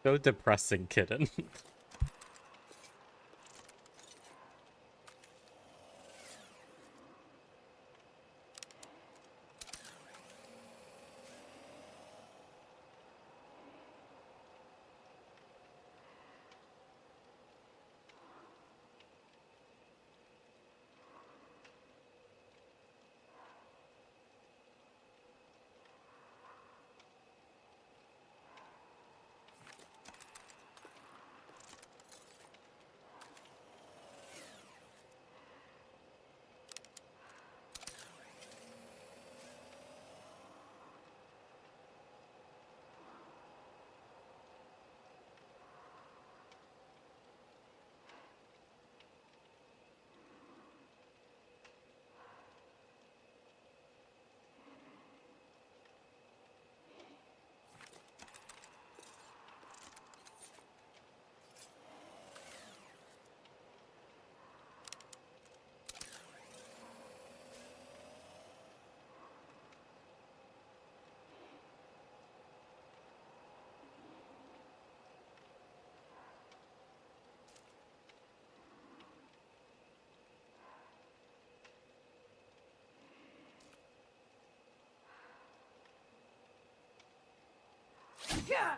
So depressing, kitten. Yeah.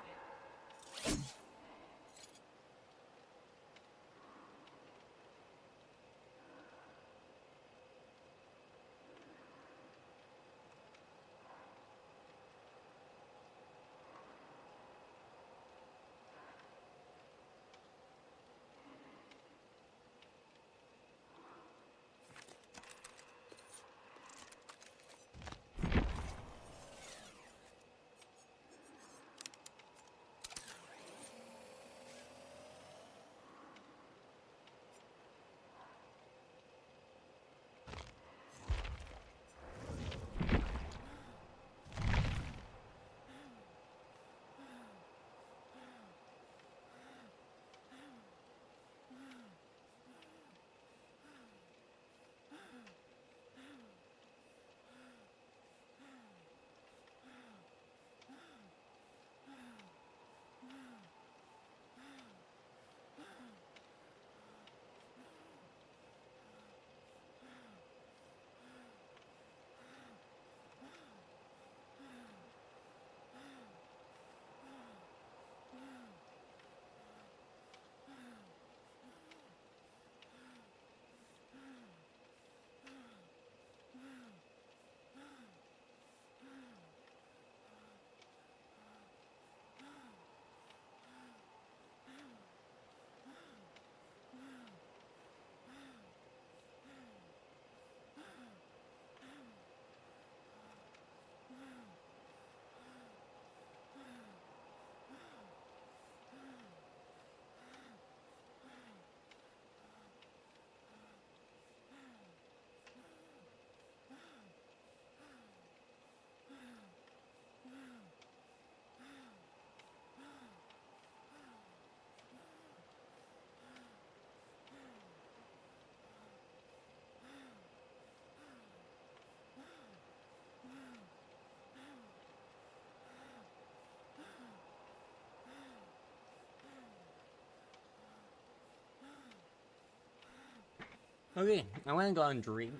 Okay, I'm gonna go and drink.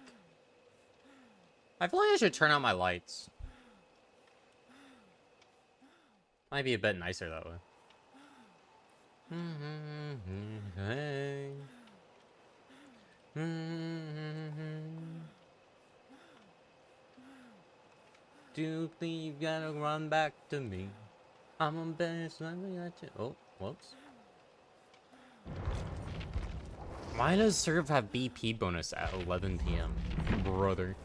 I feel like I should turn on my lights. Might be a bit nicer that way. Hey. Do you gotta run back to me? I'm a better something at you. Oh, whoops. Why does Serve have BP bonus at 11 p.m.? Brother.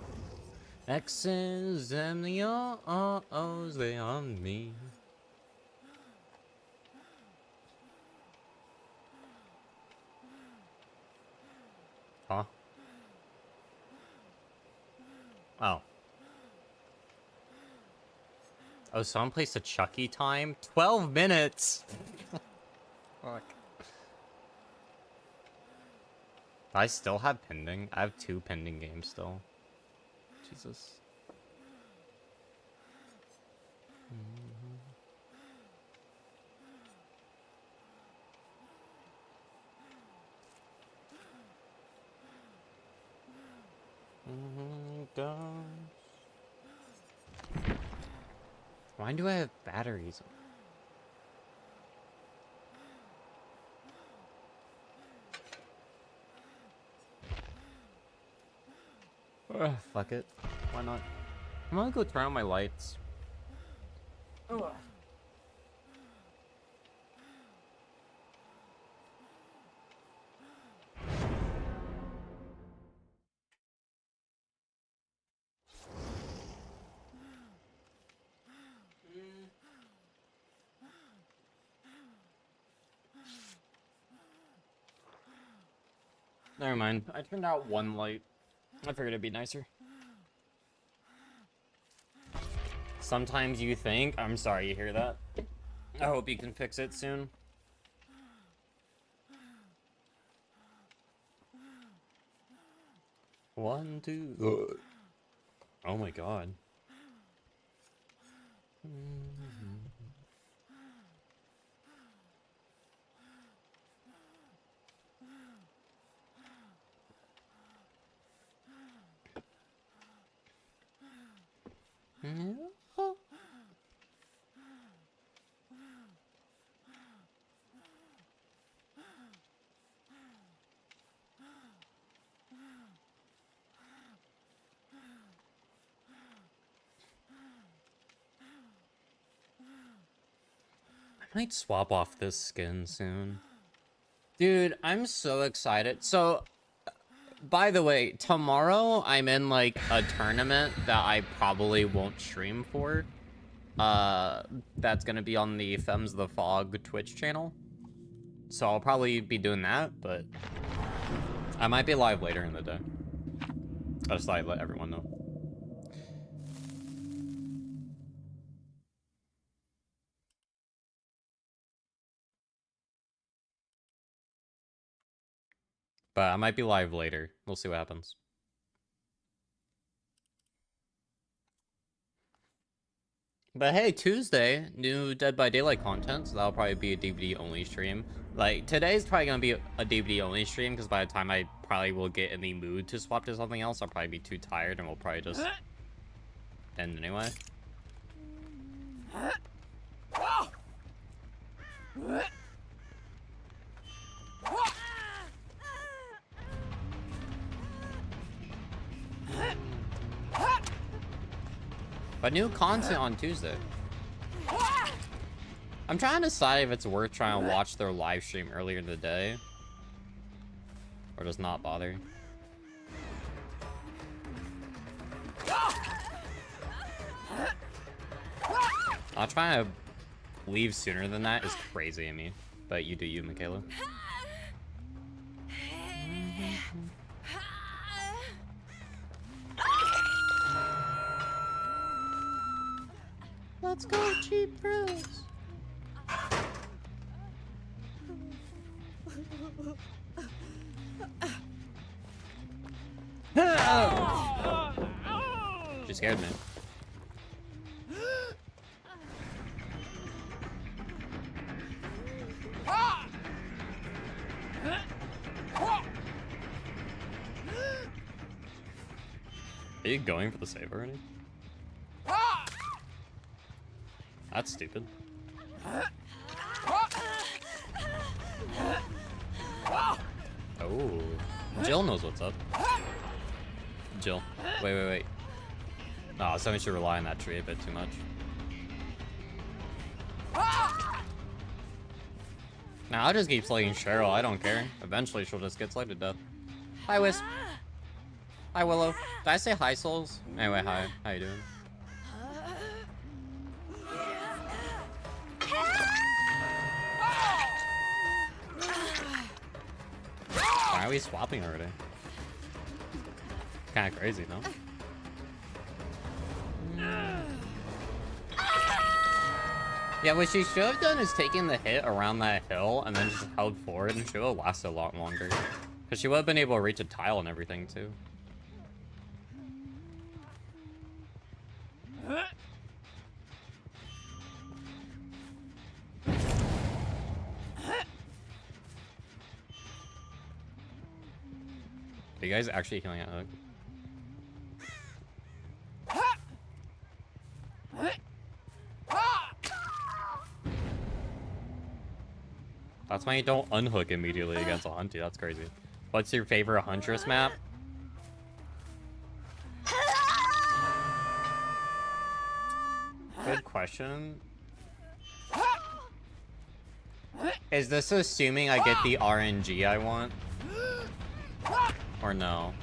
X's and the O's, they on me. Huh? Oh. Oh, someone placed a Chucky time? 12 minutes! Fuck. I still have pending? I have 2 pending games still. Jesus. Why do I have batteries? Ugh, fuck it. Why not? I'm gonna go turn on my lights. Ugh. Never mind. I turned out one light. I figured it'd be nicer. Sometimes you think, I'm sorry you hear that. I hope you can fix it soon. One, two. Oh my god. I might swap off this skin soon. Dude, I'm so excited. So, by the way, tomorrow I'm in like a tournament that I probably won't stream for. That's gonna be on the Femmes the Fog Twitch channel. So I'll probably be doing that, but I might be live later in the day. I'll just like let everyone know. But I might be live later. We'll see what happens. But hey, Tuesday, new Dead by Daylight content, so that'll probably be a DVD only stream. Like, today's probably gonna be a DVD only stream, because by the time I probably will get in the mood to swap to something else, I'll probably be too tired, and we'll probably just end anyway. But new content on Tuesday. I'm trying to decide if it's worth trying to watch their live stream earlier in the day. Or just not bother. I'll try to leave sooner than that is crazy to me. But you do you, Michaela. Let's go, cheap thrills. She scared me. Are you going for the save already? That's stupid. Oh, Jill knows what's up. Jill, wait. Oh, somebody should rely on that tree a bit too much. Nah, I'll just keep slaying Cheryl. I don't care. Eventually, she'll just get slayed to death. Hi, Wisp. Hi, Willow. Did I say hi, Souls? Anyway, hi. How you doing? Why are we swapping already? Kind of crazy, no? Yeah, what she should have done is taken the hit around that hill and then just held forward, and she would have lasted a lot longer. Because she would have been able to reach a tile and everything, too. Are you guys actually healing at Hook? That's why you don't unhook immediately against a Hunty. That's crazy. What's your favorite Huntress map? Good question. Is this assuming I get the RNG I want? Or no?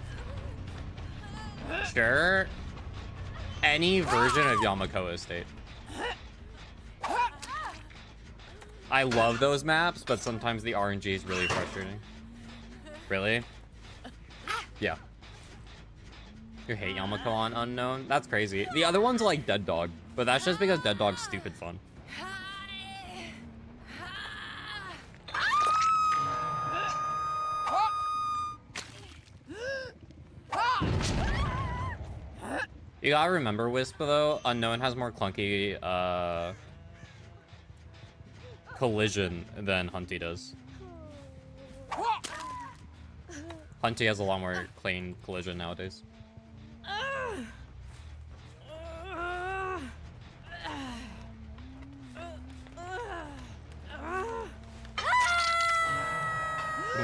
Sure. Any version of Yamakoa Estate. I love those maps, but sometimes the RNG is really frustrating. Really? Yeah. You hate Yamakoa on Unknown? That's crazy. The other one's like Dead Dog, but that's just because Dead Dog's stupid fun. You gotta remember, Wisp, though, Unknown has more clunky, collision than Hunty does. Hunty has a lot more clean collision nowadays.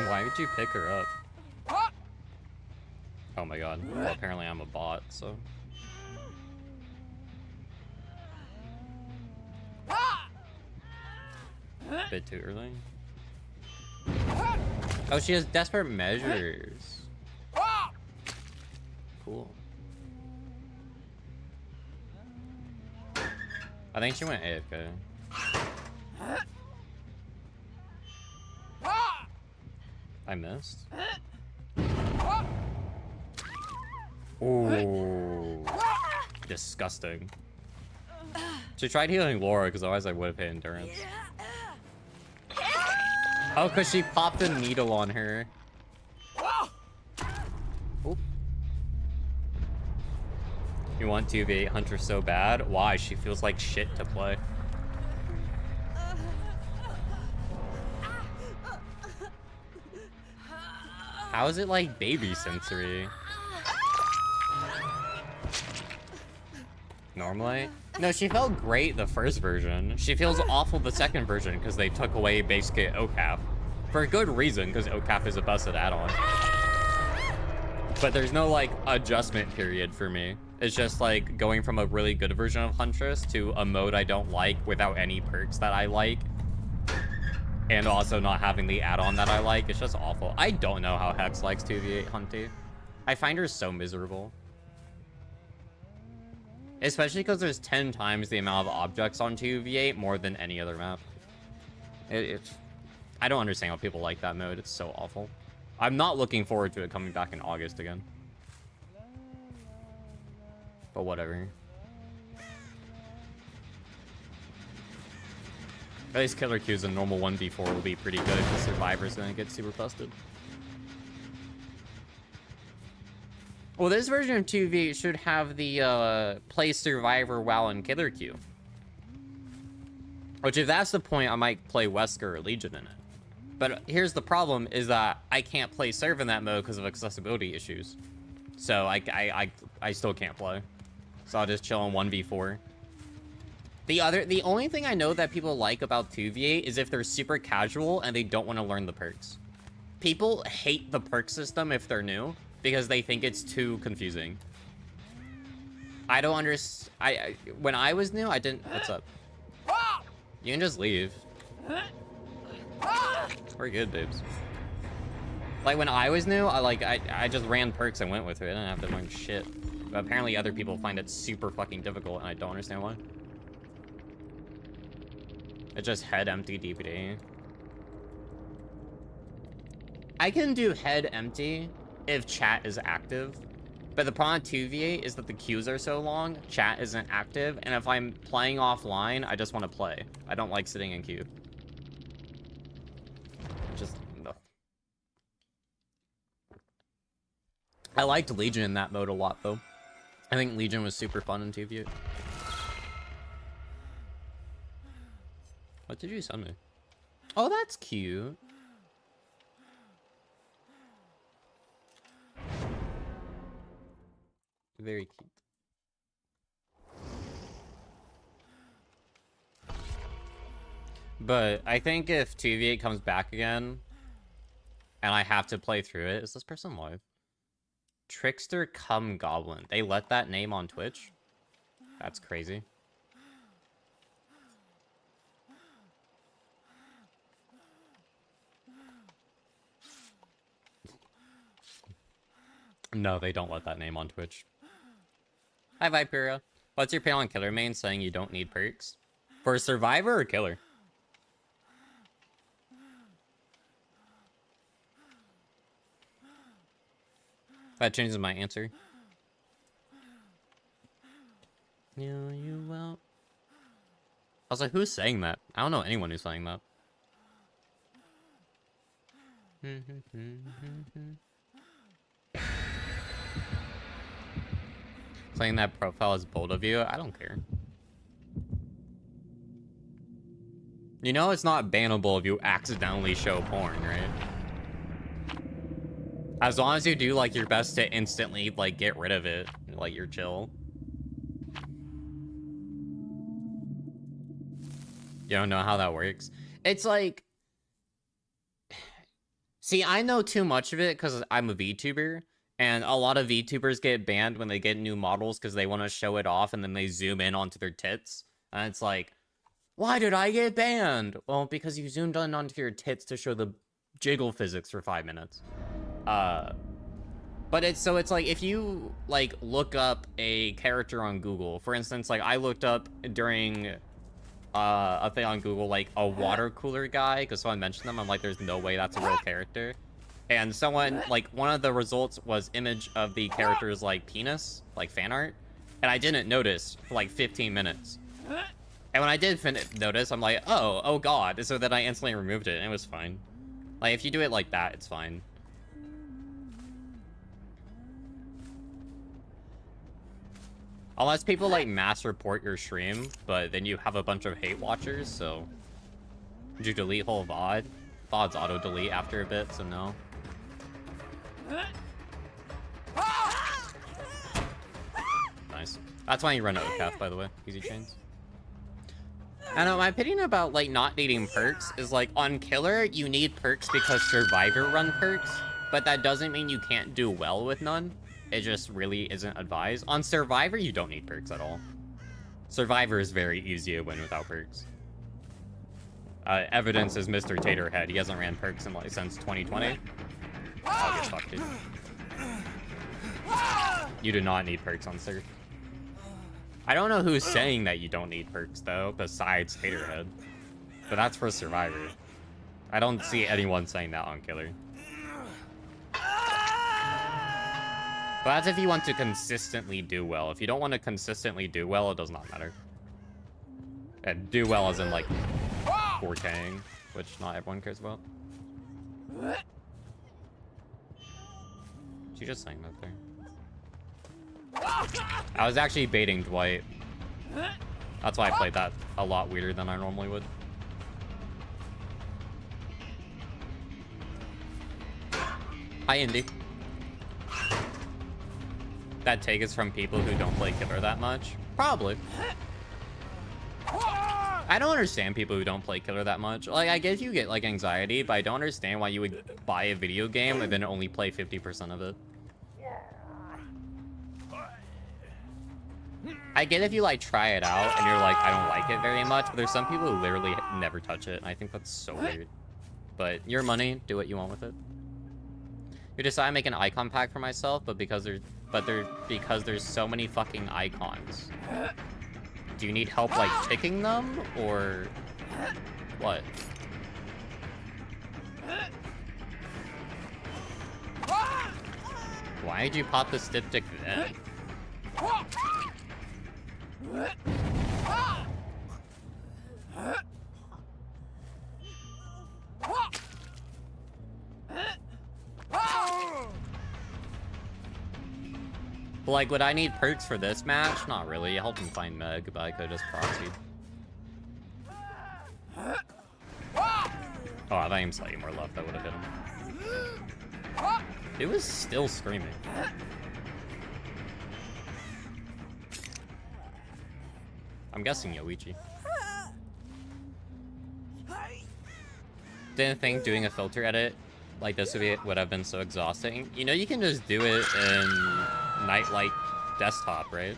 Why would you pick her up? Oh my god. Well, apparently I'm a bot, so... Bit too early. Oh, she has desperate measures. Cool. I think she went AFK. I missed. Ooh. Disgusting. She tried healing Laura because otherwise I would have hit endurance. Oh, because she popped a needle on her. Oop. You want 2v8 Hunter so bad? Why? She feels like shit to play. How is it like baby sensory? Normally? No, she felt great the first version. She feels awful the second version because they took away base kit OCAP. For a good reason, because OCAP is a busted add-on. But there's no, like, adjustment period for me. It's just, like, going from a really good version of Huntress to a mode I don't like without any perks that I like. And also not having the add-on that I like. It's just awful. I don't know how Hex likes 2v8 Hunty. I find her so miserable. Especially because there's 10 times the amount of objects on 2v8 more than any other map. I don't understand how people like that mode. It's so awful. I'm not looking forward to it coming back in August again. But whatever. At least Killer Q's in normal 1v4 will be pretty good if the Survivor's gonna get super busted. Well, this version of 2v should have the play Survivor while in Killer Q. Which, if that's the point, I might play Wesker or Legion in it. But here's the problem, is that I can't play Serve in that mode because of accessibility issues. So I still can't play. So I'll just chill on 1v4. The only thing I know that people like about 2v8 is if they're super casual and they don't want to learn the perks. People hate the perk system if they're new, because they think it's too confusing. I don't understand. When I was new, I didn't. What's up? You can just leave. We're good, babes. Like when I was new, I just ran perks and went with it. I didn't have to learn shit. But apparently, other people find it super fucking difficult, and I don't understand why. It's just head empty DBD. I can do head empty if chat is active, but the problem with 2v8 is that the queues are so long, chat isn't active, and if I'm playing offline, I just want to play. I don't like sitting in queue. Just no. I liked Legion in that mode a lot, though. I think Legion was super fun in 2v8. What did you send me? Oh, that's cute. Very cute. But I think if 2v8 comes back again, and I have to play through it, is this person live? Trickster Cum Goblin. They let that name on Twitch? That's crazy. No, they don't let that name on Twitch. Hi, Viperia. What's your panel on Killer main saying you don't need perks? For a Survivor or Killer? That changes my answer. Yeah, you will. I was like, who's saying that? I don't know anyone who's saying that. Saying that profile is bold of you? I don't care. You know it's not bannable if you accidentally show porn, right? As long as you do, like, your best to instantly, like, get rid of it. Like, you're chill. You don't know how that works? It's like... See, I know too much of it because I'm a VTuber. And a lot of VTubers get banned when they get new models because they want to show it off and then they zoom in onto their tits. And it's like, why did I get banned? Well, because you zoomed in onto your tits to show the jiggle physics for 5 minutes. But it's like if you like look up a character on Google, for instance, like I looked up during a thing on Google, like a water cooler guy, because someone mentioned them. I'm like, there's no way that's a real character. And someone, like, one of the results was image of the character's, like, penis, like, fan art. And I didn't notice for, like, 15 minutes. And when I did notice, I'm like, oh god. So then I instantly removed it, and it was fine. Like, if you do it like that, it's fine. Unless people, like, mass report your stream, but then you have a bunch of hate watchers, so... Did you delete whole VOD? VODs auto-delete after a bit, so no. Nice. That's why you run Outcast, by the way. Easy chains. I know, my opinion about, like, not needing perks is, like, on Killer, you need perks because Survivor run perks, but that doesn't mean you can't do well with none. It just really isn't advised. On Survivor, you don't need perks at all. Survivor is very easy to win without perks. Evidence is Mr. Taterhead. He hasn't ran perks in, like, since 2020. I'll get fucked, dude. You do not need perks on Surf. I don't know who's saying that you don't need perks, though, besides Taterhead. But that's for Survivor. I don't see anyone saying that on Killer. But that's if you want to consistently do well. If you don't want to consistently do well, it does not matter. And do well as in, like, 4K'ing, which not everyone cares about. She just saying that there. I was actually baiting Dwight. That's why I played that a lot weirder than I normally would. Hi, Indy. That take is from people who don't play Killer that much? Probably. I don't understand people who don't play Killer that much. Like, I guess you get, like, anxiety, but I don't understand why you would buy a video game and then only play 50% of it. I get if you, like, try it out and you're like, I don't like it very much, but there's some people who literally never touch it, and I think that's so weird. But your money, do what you want with it. You decide to make an icon pack for myself, but because there's so many fucking icons. Do you need help, like, picking them, or what? Why did you pop the diptych then? Like, would I need perks for this match? Not really. I helped him find Meg, but I could have just proxied. Oh, I thought he was slightly more left. I would have hit him. It was still screaming. I'm guessing Yoichi. didn't think doing a filter edit like this would have been so exhausting. You know, you can just do it in Nightlight desktop, right?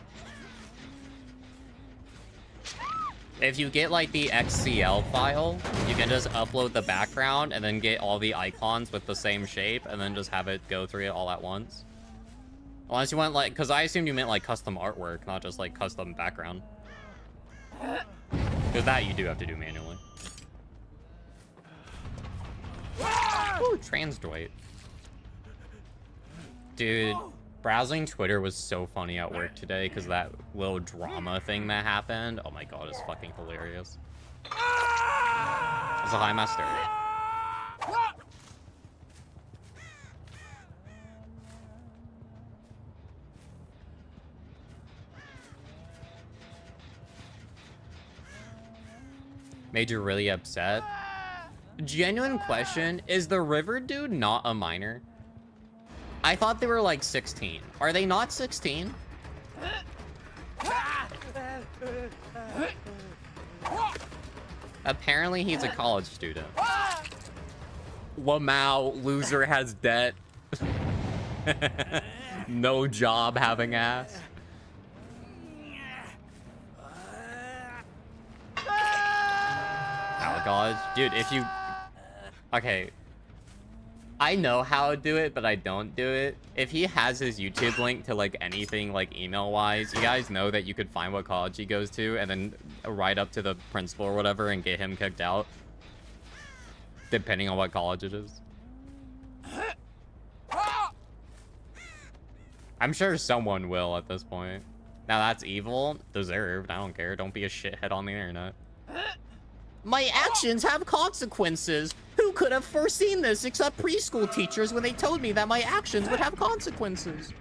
If you get like the XCL file, you can just upload the background and then get all the icons with the same shape and then just have it go through it all at once. Unless you want like, because I assumed you meant like custom artwork, not just like custom background. Because that you do have to do manually. Ooh, Transdroid. Dude, browsing Twitter was so funny at work today because that little drama thing that happened. Oh my god, it's fucking hilarious. It's a high master. Made you really upset? Genuine question, is the river dude not a minor? I thought they were like 16. Are they not 16? Apparently he's a college student. Lamau, loser, has debt. No job, having ass. Oh god, dude, if you... Okay. I know how to do it, but I don't do it. If he has his YouTube link to like anything like email-wise, you guys know that you could find what college he goes to and then write up to the principal or whatever and get him kicked out. Depending on what college it is. I'm sure someone will at this point. Now that's evil. Deserved. I don't care. Don't be a shithead on the internet. My actions have consequences. Who could have foreseen this except preschool teachers when they told me that my actions would have consequences?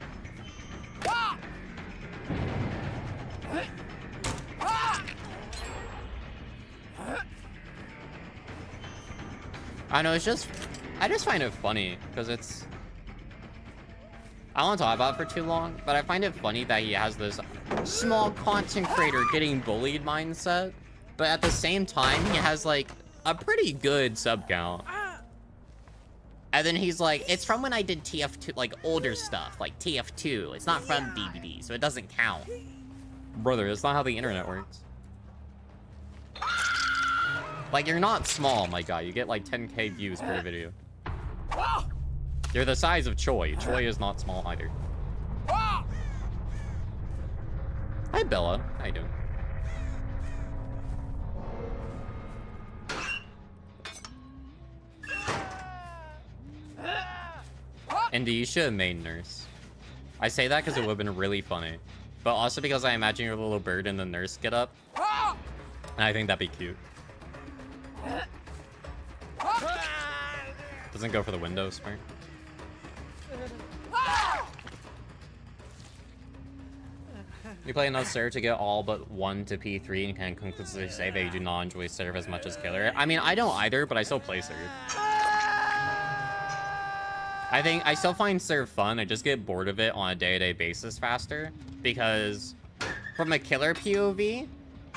I know, it's just... I just find it funny, because it's... I don't want to talk about it for too long, but I find it funny that he has this small content creator getting bullied mindset, but at the same time, he has, like, a pretty good sub count. And then he's like, it's from when I did TF2, like, older stuff, like TF2. It's not from DBD, so it doesn't count. Brother, that's not how the internet works. Like, you're not small, my guy. You get, like, 10k views per video. You're the size of Choi. Choi is not small either. Hi, Bella. How you doing? Indy, you should have made nurse. I say that because it would have been really funny. But also because I imagine your little bird and the nurse get up. And I think that'd be cute. Doesn't go for the window, smart. You play enough serve to get all but 1 to P3 and can conclusively say that you do not enjoy serve as much as killer. I mean, I don't either, but I still play serve. I think I still find serve fun. I just get bored of it on a day-to-day basis faster because from a killer POV,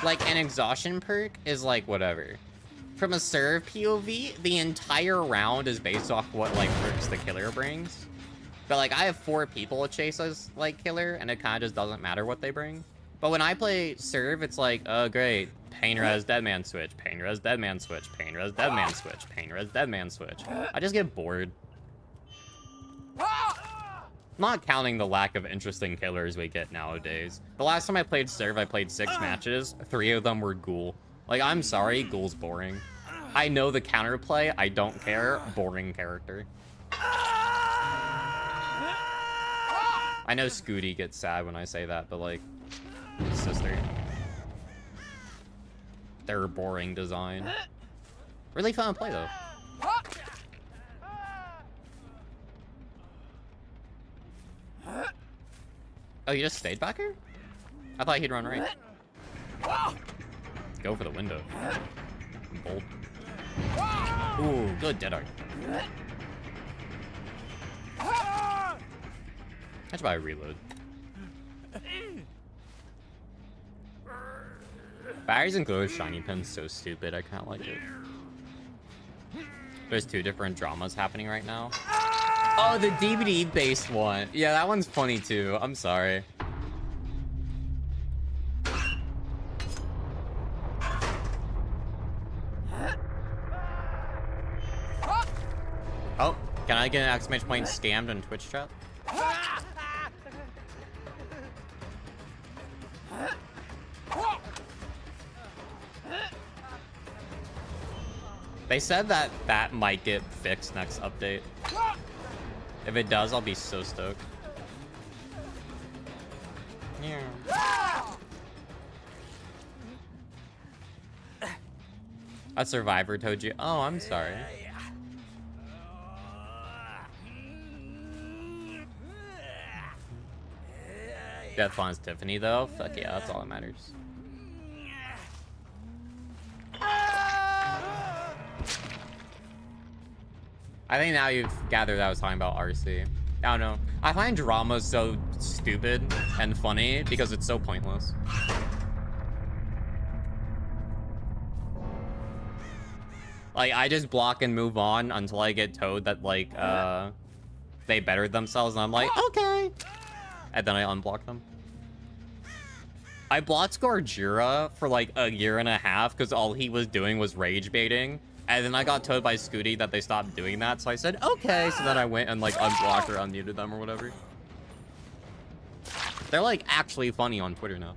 like an exhaustion perk is like whatever. From a serve POV, the entire round is based off what like perks the killer brings. But like I have 4 people chase us like killer and it kind of just doesn't matter what they bring. But when I play serve, it's like, oh great, pain res deadman switch, pain res deadman switch, pain res deadman switch, pain res deadman switch. I just get bored. Not counting the lack of interesting killers we get nowadays. The last time I played serve, I played 6 matches. 3 of them were ghoul. Like, I'm sorry, ghoul's boring. I know the counterplay, I don't care. Boring character. I know Scooty gets sad when I say that, but like, sister. Their boring design. Really fun to play though. Oh, you just stayed back here? I thought he'd run right. Go for the window. Bolt. Ooh, good dead art. I should buy a reload. Barry's and Glow's shiny pin's so stupid, I kinda like it. There's 2 different dramas happening right now. Oh, the DBD based one. Yeah, that one's funny too. I'm sorry. Oh, can I get an exclamation point scammed in Twitch chat? They said that that might get fixed next update. If it does, I'll be so stoked. Yeah. A survivor told you. Oh, I'm sorry. Death Fawn's Tiffany, though. Fuck yeah, that's all that matters. I think now you've gathered that I was talking about RC. I don't know. I find drama so stupid and funny because it's so pointless. Like, I just block and move on until I get told that, like, they bettered themselves, and I'm like, okay. And then I unblock them. I blocked Scorjira for, like, a year and a half because all he was doing was rage baiting. And then I got told by Scooty that they stopped doing that, so I said, okay. So then I went and, like, unblocked or unmuted them or whatever. They're, like, actually funny on Twitter now.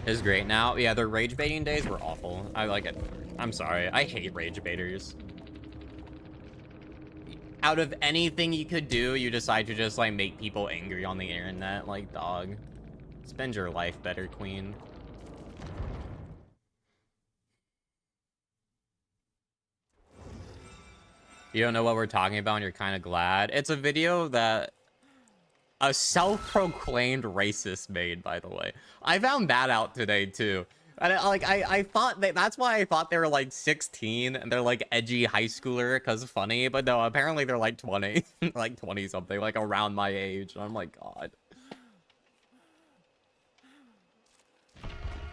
Is great now. Yeah, their rage baiting days were awful. I like it. I'm sorry. I hate rage baiters. Out of anything you could do, you decide to just, like, make people angry on the internet. Like, dog. Spend your life better, queen. You don't know what we're talking about and you're kind of glad. It's a video that a self-proclaimed racist made, by the way. I found that out today, too. And I thought that's why I thought they were like 16 and they're like edgy high schooler because funny, but no, apparently they're like 20, like 20 something, like around my age. And I'm like, God.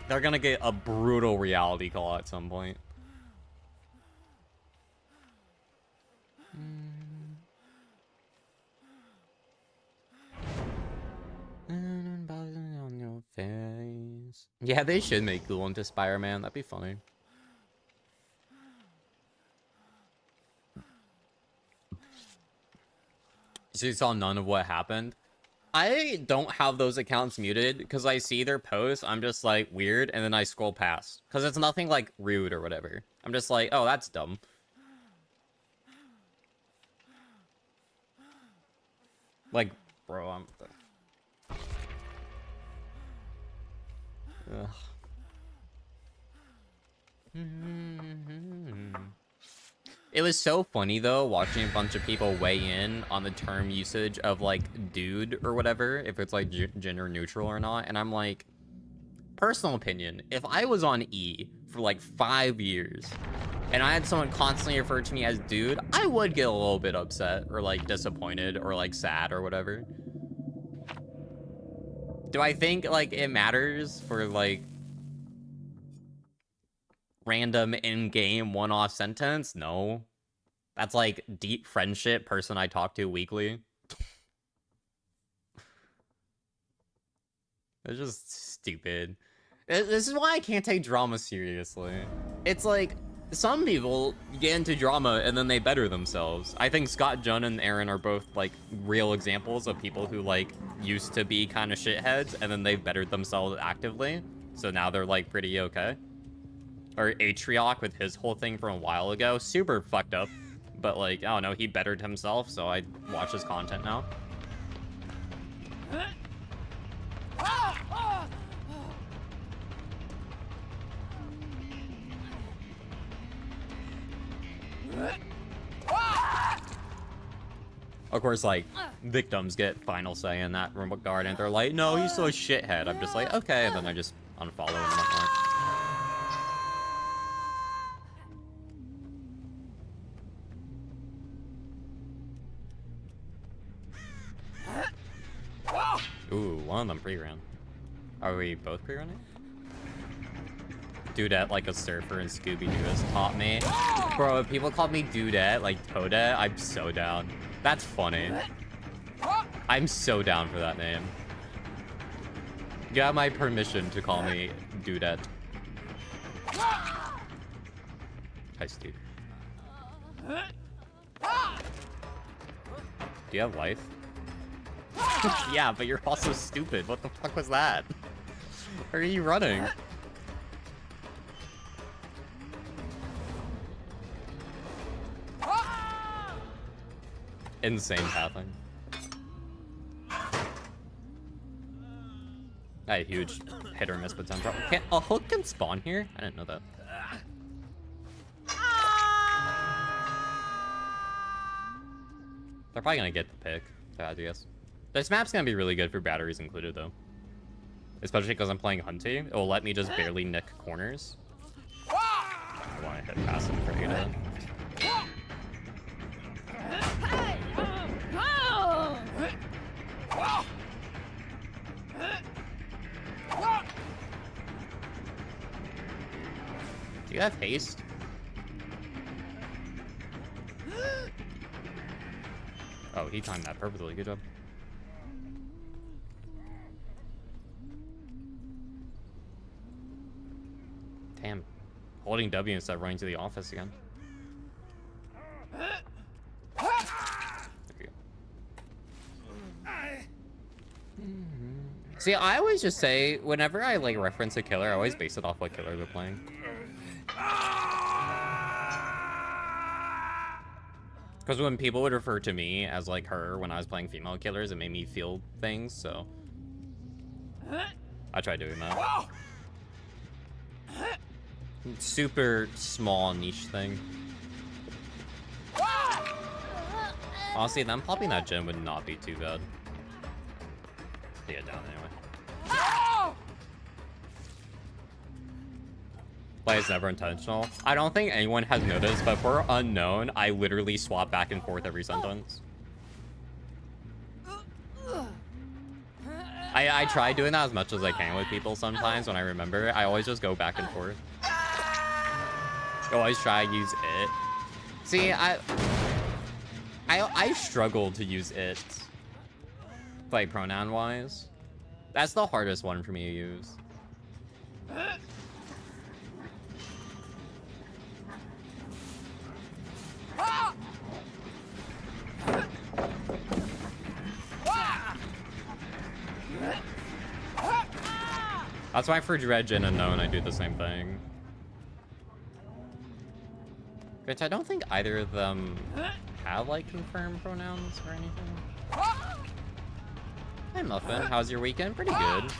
They're gonna get a brutal reality call at some point. On your face. Yeah, they should make Ghoul into Spider-Man. That'd be funny. So you saw none of what happened? I don't have those accounts muted because I see their posts. I'm just like, weird, and then I scroll past because it's nothing like rude or whatever. I'm just like, oh, that's dumb. Like, bro, I'm... Ugh. It was so funny, though, watching a bunch of people weigh in on the term usage of, like, dude or whatever, if it's, like, gender neutral or not. And I'm like, personal opinion, if I was on E for, like, 5 years and I had someone constantly refer to me as dude, I would get a little bit upset or, like, disappointed or, like, sad or whatever. Do I think, like, it matters for, like, random in-game one-off sentence? No. That's, like, deep friendship person I talk to weekly. It's just stupid. This is why I can't take drama seriously. It's like, some people get into drama and then they better themselves. I think Scott, Jun, and Aaron are both, like, real examples of people who, like, used to be kind of shitheads and then they've bettered themselves actively. So now they're, like, pretty okay. Or Atriok with his whole thing from a while ago. Super fucked up. But, like, I don't know, he bettered himself, so I watch his content now. Of course, like, victims get final say in that regard, and they're like, no, he's so a shithead. I'm just like, okay, and then I just unfollow and whatnot. Ooh, one of them pre-ran. Are we both pre-running? Dudette like a surfer and Scooby-Doo has taught me. Bro, if people called me Dudette, like Toadette, I'm so down. That's funny. I'm so down for that name. You have my permission to call me Dudette. Hi, Steve. Do you have life? Yeah, but you're also stupid. What the fuck was that? Where are you running? Insane pathing. I had huge hit or miss potential. Can't, a hook can spawn here? I didn't know that. They're probably gonna get the pick, I guess. This map's gonna be really good for batteries included, though. Especially because I'm playing Hunty. It will let me just barely nick corners. I want to hit passive for Ada. Do you have haste? Oh, he timed that perfectly. Good job. Damn. Holding W instead of running to the office again. There you go. See, I always just say, whenever I like reference a killer, I always base it off what killer they're playing. Because when people would refer to me as like her when I was playing female killers, it made me feel things, so I tried doing that. Super small niche thing. Honestly, them popping that gem would not be too bad. Yeah, down anyway. Play is never intentional. I don't think anyone has noticed, but for unknown, I literally swap back and forth every sentence. I try doing that as much as I can with people sometimes when I remember. I always just go back and forth. I always try to use it. See, I struggle to use it, like pronoun-wise. That's the hardest one for me to use. That's why for Dredge and Unknown, I do the same thing. Which I don't think either of them have, like, confirmed pronouns or anything. Hey, Muffin. How's your weekend? Pretty good.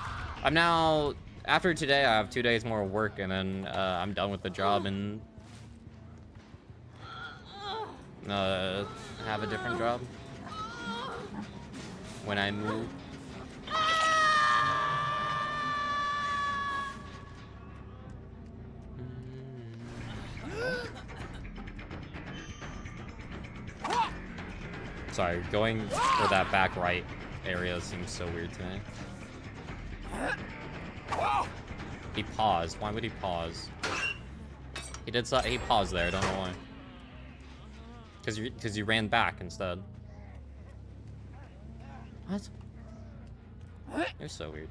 I'm now... After today, I have 2 days more work, and then I'm done with the job and... have a different job. When I move. Sorry, going for that back right area seems so weird to me. He paused. Why would he pause? He did so. He paused there. I don't know why. Because you ran back instead. What? You're so weird.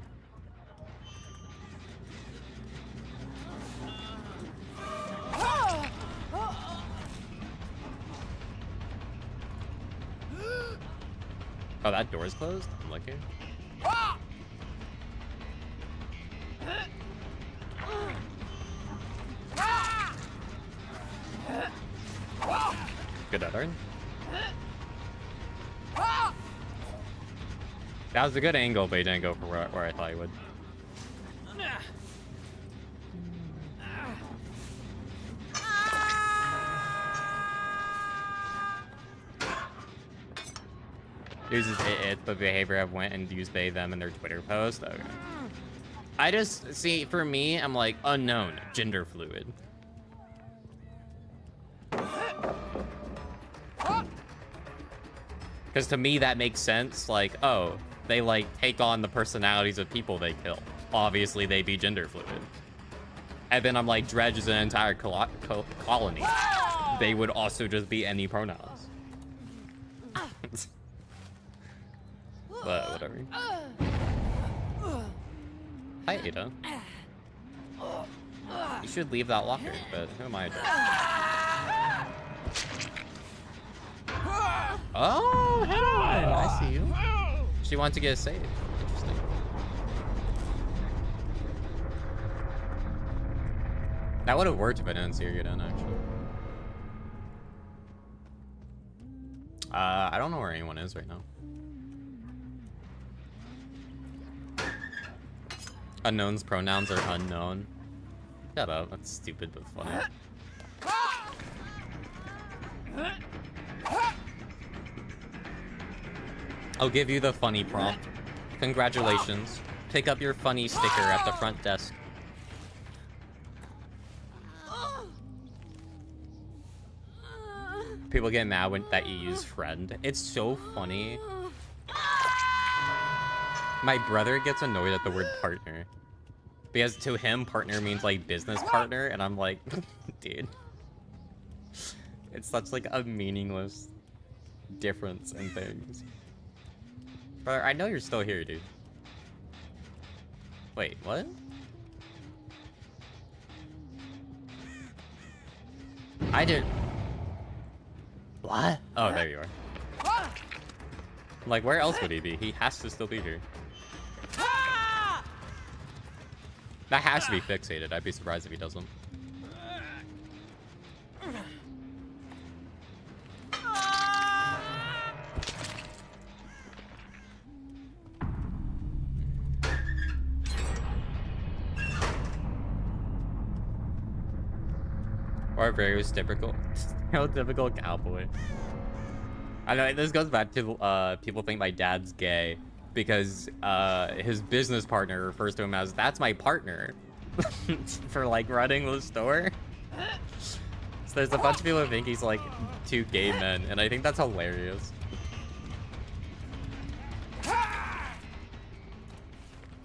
Oh, that door's closed? I'm lucky. Good Earn. That was a good angle, but he didn't go for where I thought he would. Uses it, but behavior have went and used they, them in their Twitter post. Okay. I just, see, for me, I'm like, unknown, gender fluid. Because Because to me, that makes sense. Like, oh, they, like, take on the personalities of people they kill. Obviously, they'd be gender fluid. And then I'm like, Dredge is an entire colony. They would also just be any pronouns. But whatever. Hi, Ada. You should leave that locker, but who am I to? Oh, hello! I see you. She wants to get saved. Interesting. That would have worked if I didn't see her get in, actually. I don't know where anyone is right now. Unknown's pronouns are unknown. Shut up, that's stupid but funny. I'll give you the funny prompt. Congratulations. Pick up your funny sticker at the front desk. People get mad when that you use friend. It's so funny. My brother gets annoyed at the word partner. Because to him, partner means like business partner, and I'm like, dude. It's such like a meaningless difference in things. Brother, I know you're still here, dude. Wait, what? I did. What? Oh, there you are. Like, where else would he be? He has to still be here. That has to be fixated. I'd be surprised if he doesn't. Or very typical, stereotypical cowboy. I know this goes back to people think my dad's gay because his business partner refers to him as "that's my partner" for like running the store. So there's a bunch of people who think he's like two gay men, and I think that's hilarious. I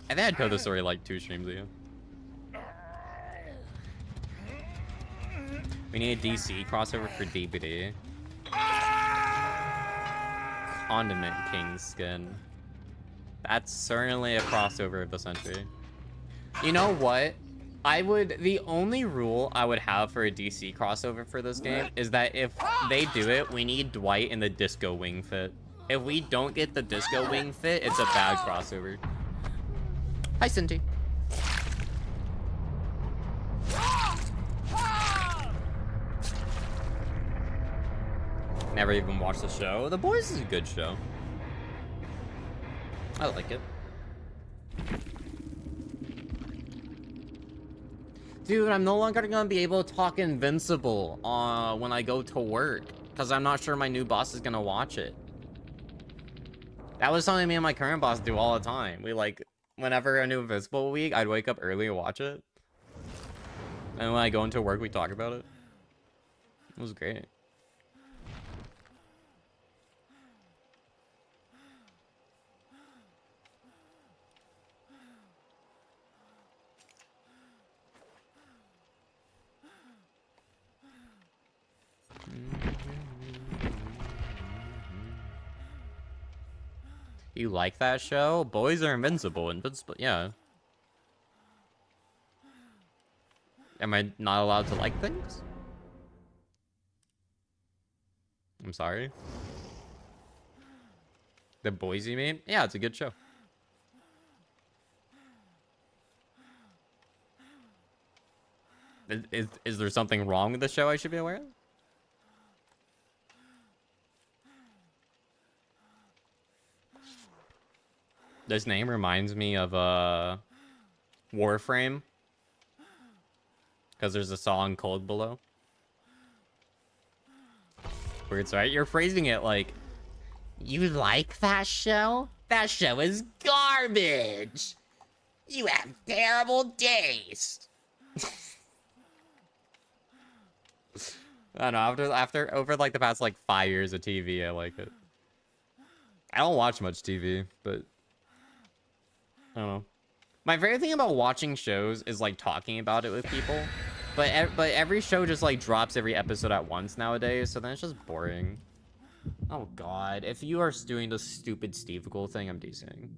think I told the story like 2 streams ago. We need a DC crossover for DBD. Condiment King skin. That's certainly a crossover of the century. You know what? The only rule I would have for a DC crossover for this game is that if they do it, we need Dwight in the disco wing fit. If we don't get the disco wing fit, it's a bad crossover. Hi, Cindy. Never even watched the show. The Boys is a good show. I like it. Dude, I'm no longer gonna be able to talk Invincible when I go to work, because I'm not sure my new boss is gonna watch it. That was something me and my current boss do all the time. We like, whenever a new Invincible week, I'd wake up early and watch it. And when I go into work, we talk about it. It was great. You like that show? Boys are invincible. Invincible, yeah. Am I not allowed to like things? I'm sorry. The Boys, you mean? Yeah, it's a good show. Is there something wrong with the show I should be aware of? This name reminds me of Warframe, because there's a song Cold Below. Weird, right? You're phrasing it like, you like that show? That show is garbage. You have terrible taste. I don't know, over like the past like 5 years of TV, I like it. I don't watch much TV, but I don't know. My favorite thing about watching shows is like talking about it with people, but every show just like drops every episode at once nowadays, so then it's just boring. Oh god, if you are doing the stupid Steve Goal thing, I'm DCing.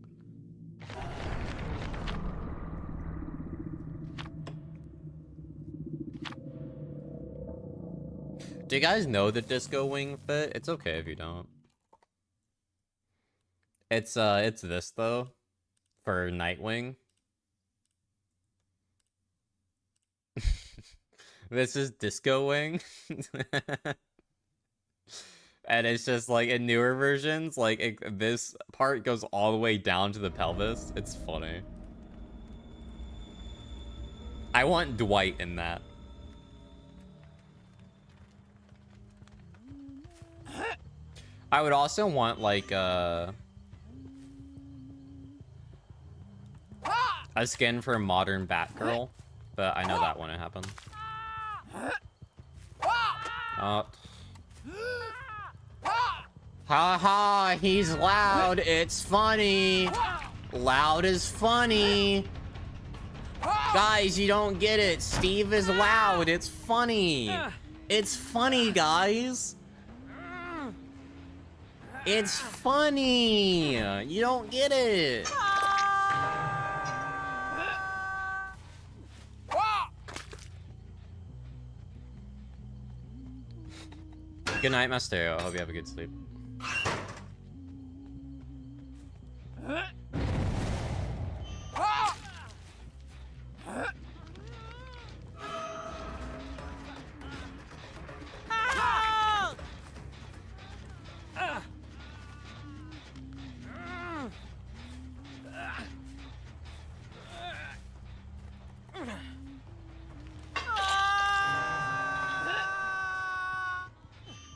Do you guys know the disco wing fit? It's okay if you don't. It's this though, for Nightwing. This is disco wing. And it's just like in newer versions, like this part goes all the way down to the pelvis. It's funny. I want Dwight in that. I would also want like a skin for modern Batgirl, but I know that wouldn't happen. Haha, he's loud. It's funny. Loud is funny. Guys, you don't get it. Steve is loud. It's funny. It's funny, guys. It's funny. You don't get it. Good night, Masterio. I hope you have a good sleep.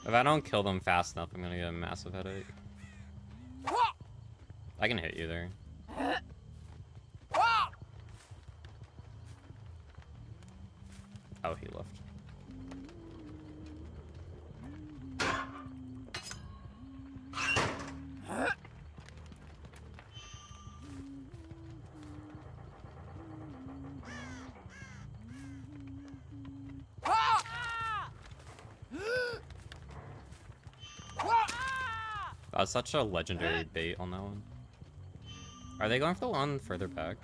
If I don't kill them fast enough, I'm gonna get a massive headache. I can hit you there. Oh, he left. That's such a legendary bait on that one. Are they going for the one further back?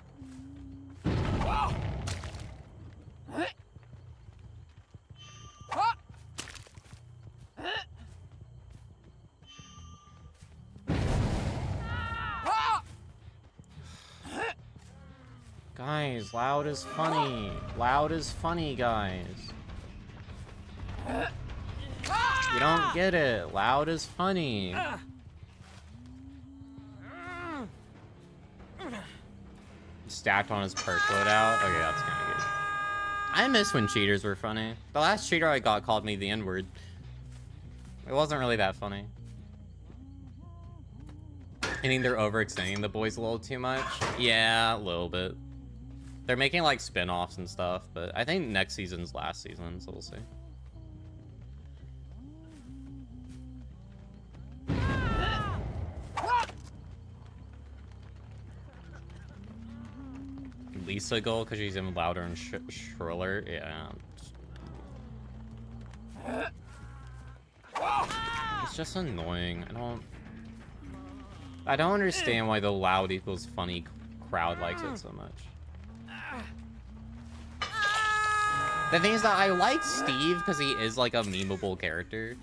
Guys, loud is funny. Loud is funny, guys. You don't get it. Loud is funny. Stacked on his perk loadout. Okay, that's kind of good. I miss when cheaters were funny. The last cheater I got called me the N-word. It wasn't really that funny. I think they're overextending the boys a little too much. Yeah, a little bit. They're making like spin-offs and stuff, but I think next season's last season, so we'll see. Lisa goal because she's even louder and shriller. Yeah. It's just annoying. I don't understand why the loud equals funny crowd likes it so much. The thing is that I like Steve because he is like a memeable character.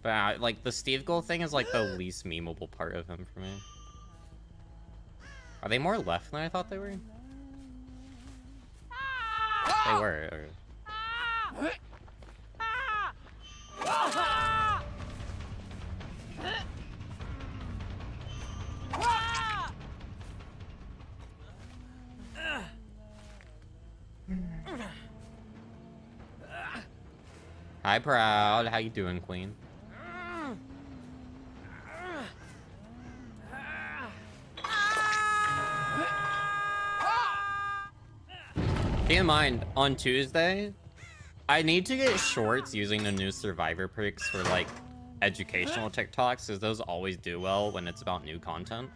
But like the Steve goal thing is like the least memeable part of him for me. Are they more left than I thought they were? They were. Okay. Hi, Proud. How you doing, Queen? Keep in mind, on Tuesday, I need to get shorts using the new Survivor perks for, like, educational TikToks, because those always do well when it's about new content.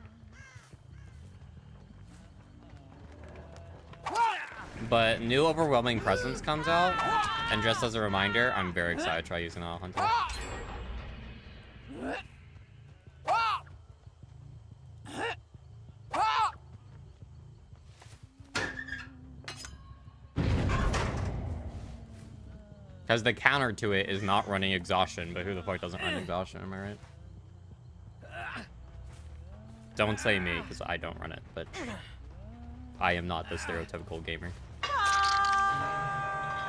But new Overwhelming Presence comes out, and just as a reminder, I'm very excited to try using that on Hunter. Because the counter to it is not running Exhaustion, but who the fuck doesn't run Exhaustion, am I right? Don't say me, because I don't run it, but I am not the stereotypical gamer.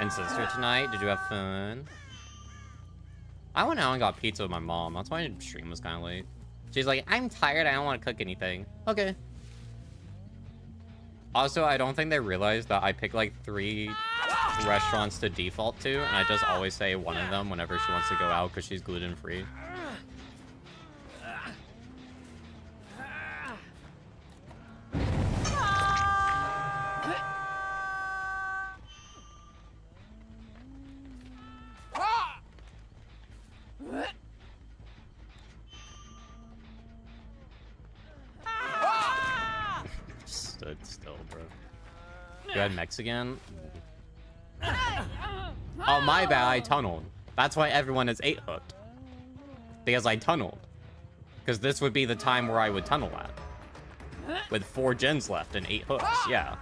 And sister tonight, did you have fun? I went out and got pizza with my mom. That's why the stream was kind of late. She's like, I'm tired, I don't want to cook anything. Okay. Also, I don't think they realized that I picked like 3 restaurants to default to, and I just always say one of them whenever she wants to go out because she's gluten-free. Stood still, bro. You had Mexican? Oh, my bad, I tunneled. That's why everyone is 8 hooked. Because I tunneled. Because this would be the time where I would tunnel at. With 4 gens left and 8 hooks, yeah.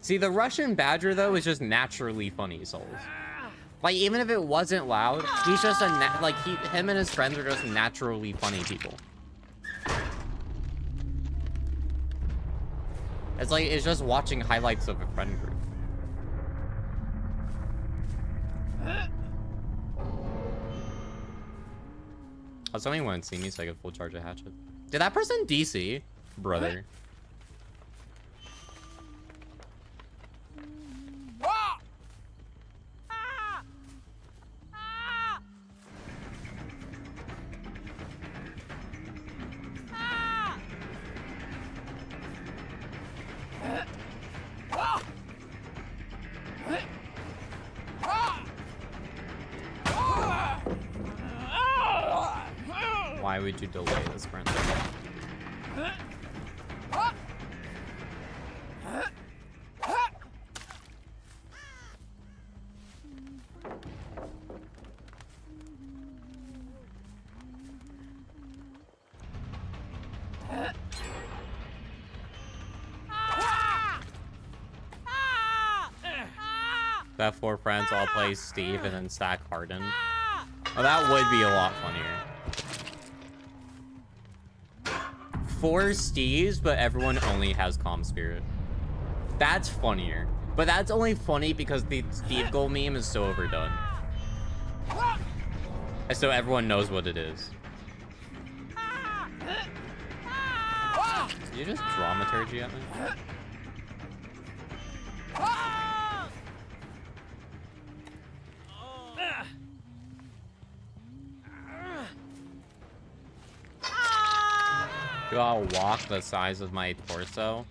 See, the Russian Badger, though, is just naturally funny, Souls. Like, even if it wasn't loud, he's just a him and his friends are just naturally funny people. It's like, it's just watching highlights of a friend group. Oh, somebody wouldn't see me so I could full charge a hatchet. Did that person DC? Brother. Why would you delay the sprint? That 4 friends all play Steve and then stack Harden. Oh, that would be a lot funnier. 4 Steves, but everyone only has Calm Spirit. That's funnier. But that's only funny because the Steve goal meme is so overdone. And so everyone knows what it is. Did you just dramaturgy at me? Do I walk the size of my torso?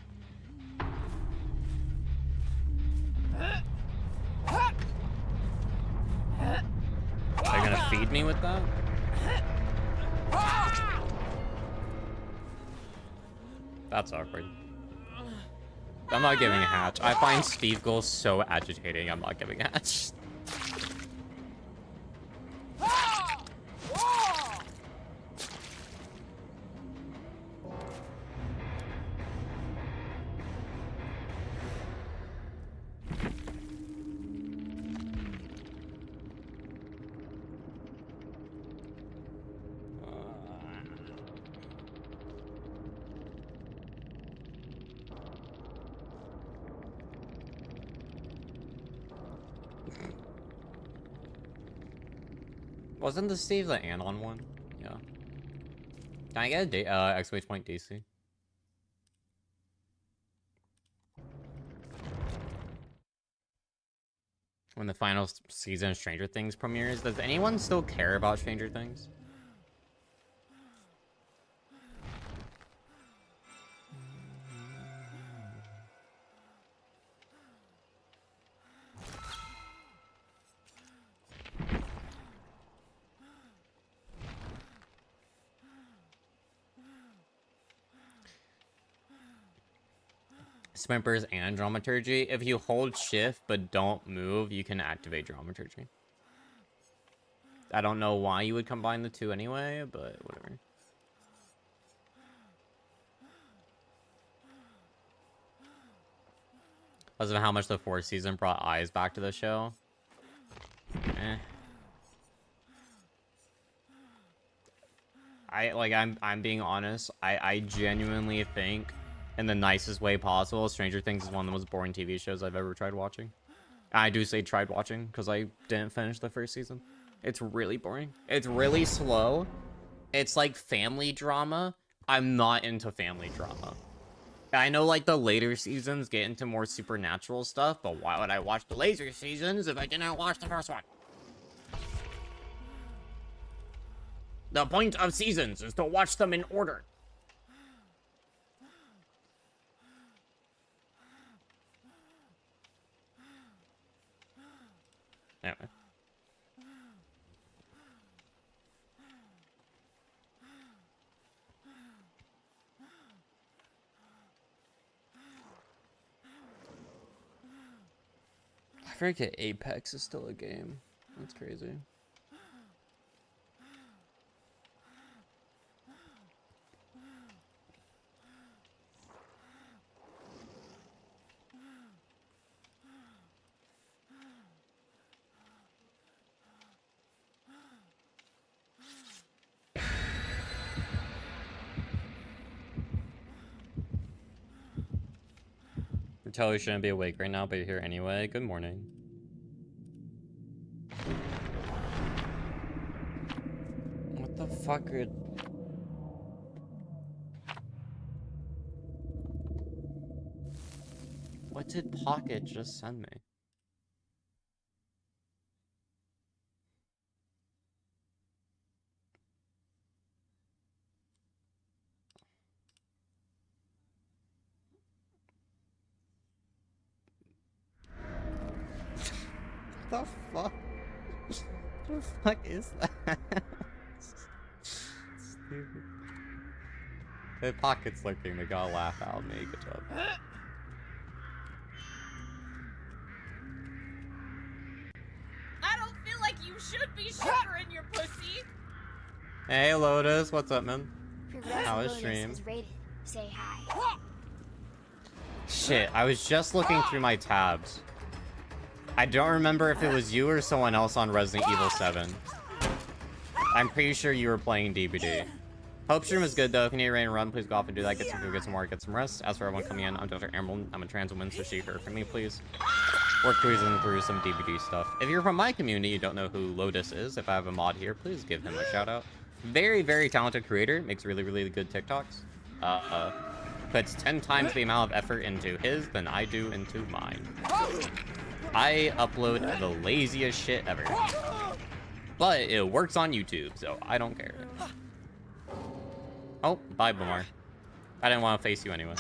Are you gonna feed me with that? That's awkward. I'm not giving a hatch. I find Steve goals so agitating. I'm not giving a hatch. Wasn't the Steve the Anon one? Yeah. Can I get a exclamation point DC? when the final season of Stranger Things premieres. Does anyone still care about Stranger Things? Swimpers and Dramaturgy. If you hold shift but don't move, you can activate Dramaturgy. I don't know why you would combine the two anyway, but whatever. Because of how much the fourth season brought eyes back to the show. I'm being honest. I genuinely think, in the nicest way possible, Stranger Things is one of the most boring TV shows I've ever tried watching. I do say tried watching because I didn't finish the first season. It's really boring. It's really slow. It's like family drama. I'm not into family drama. I know like the later seasons get into more supernatural stuff, but why would I watch the later seasons if I didn't watch the first one? The point of seasons is to watch them in order. Anyway. I forget Apex is still a game. That's crazy. You totally shouldn't be awake right now, but you're here anyway. Good morning. What the fuck are... What did Pocket just send me? What the fuck? What the fuck is that? Stupid. The Pocket's looking, they gotta laugh at me. Good job. I don't feel like you should be sugar in your pussy. Hey Lotus, what's up, man? How is Lotus stream? is rated. Say hi. Shit, I was just looking through my tabs. I don't remember if it was you or someone else on Resident Evil 7. I'm pretty sure you were playing DBD. Hope stream is good though. If you need a rain and run, please go off and do that. Get some food, get some work, get some rest. As for everyone coming in, I'm Dr. Emerald. I'm a trans woman, so she, her for me, please. Work cruising through some DBD stuff. If you're from my community, you don't know who Lotus is. If I have a mod here, please give him a shout out. Very, very talented creator. Makes really, really good TikToks. Puts 10 times the amount of effort into his than I do into mine. I upload the laziest shit ever. But it works on YouTube, so I don't care. Oh, bye, Boomer. I didn't want to face you anyway.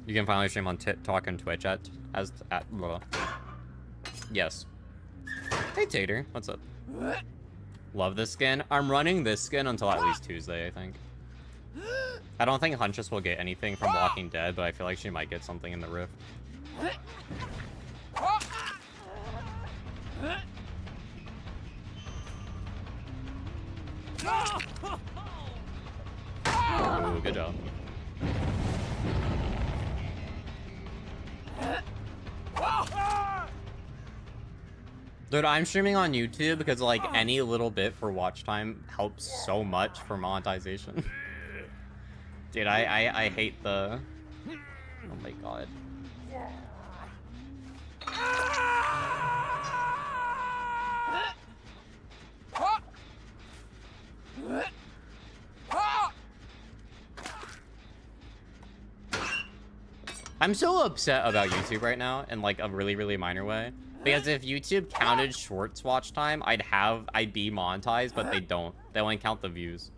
You can finally stream on TikTok and Twitch at blah. Yes. Hey, Tater. What's up? Love this skin. I'm running this skin until at least Tuesday, I think. I don't think Huntress will get anything from Walking Dead, but I feel like she might get something in the Rift. Ooh, good job. Dude, I'm streaming on YouTube because, like, any little bit for watch time helps so much for monetization. Dude, I hate the... Oh my god. I'm so upset about YouTube right now in like a really, really minor way. Because if YouTube counted shorts watch time, I'd be monetized, but they don't. They only count the views.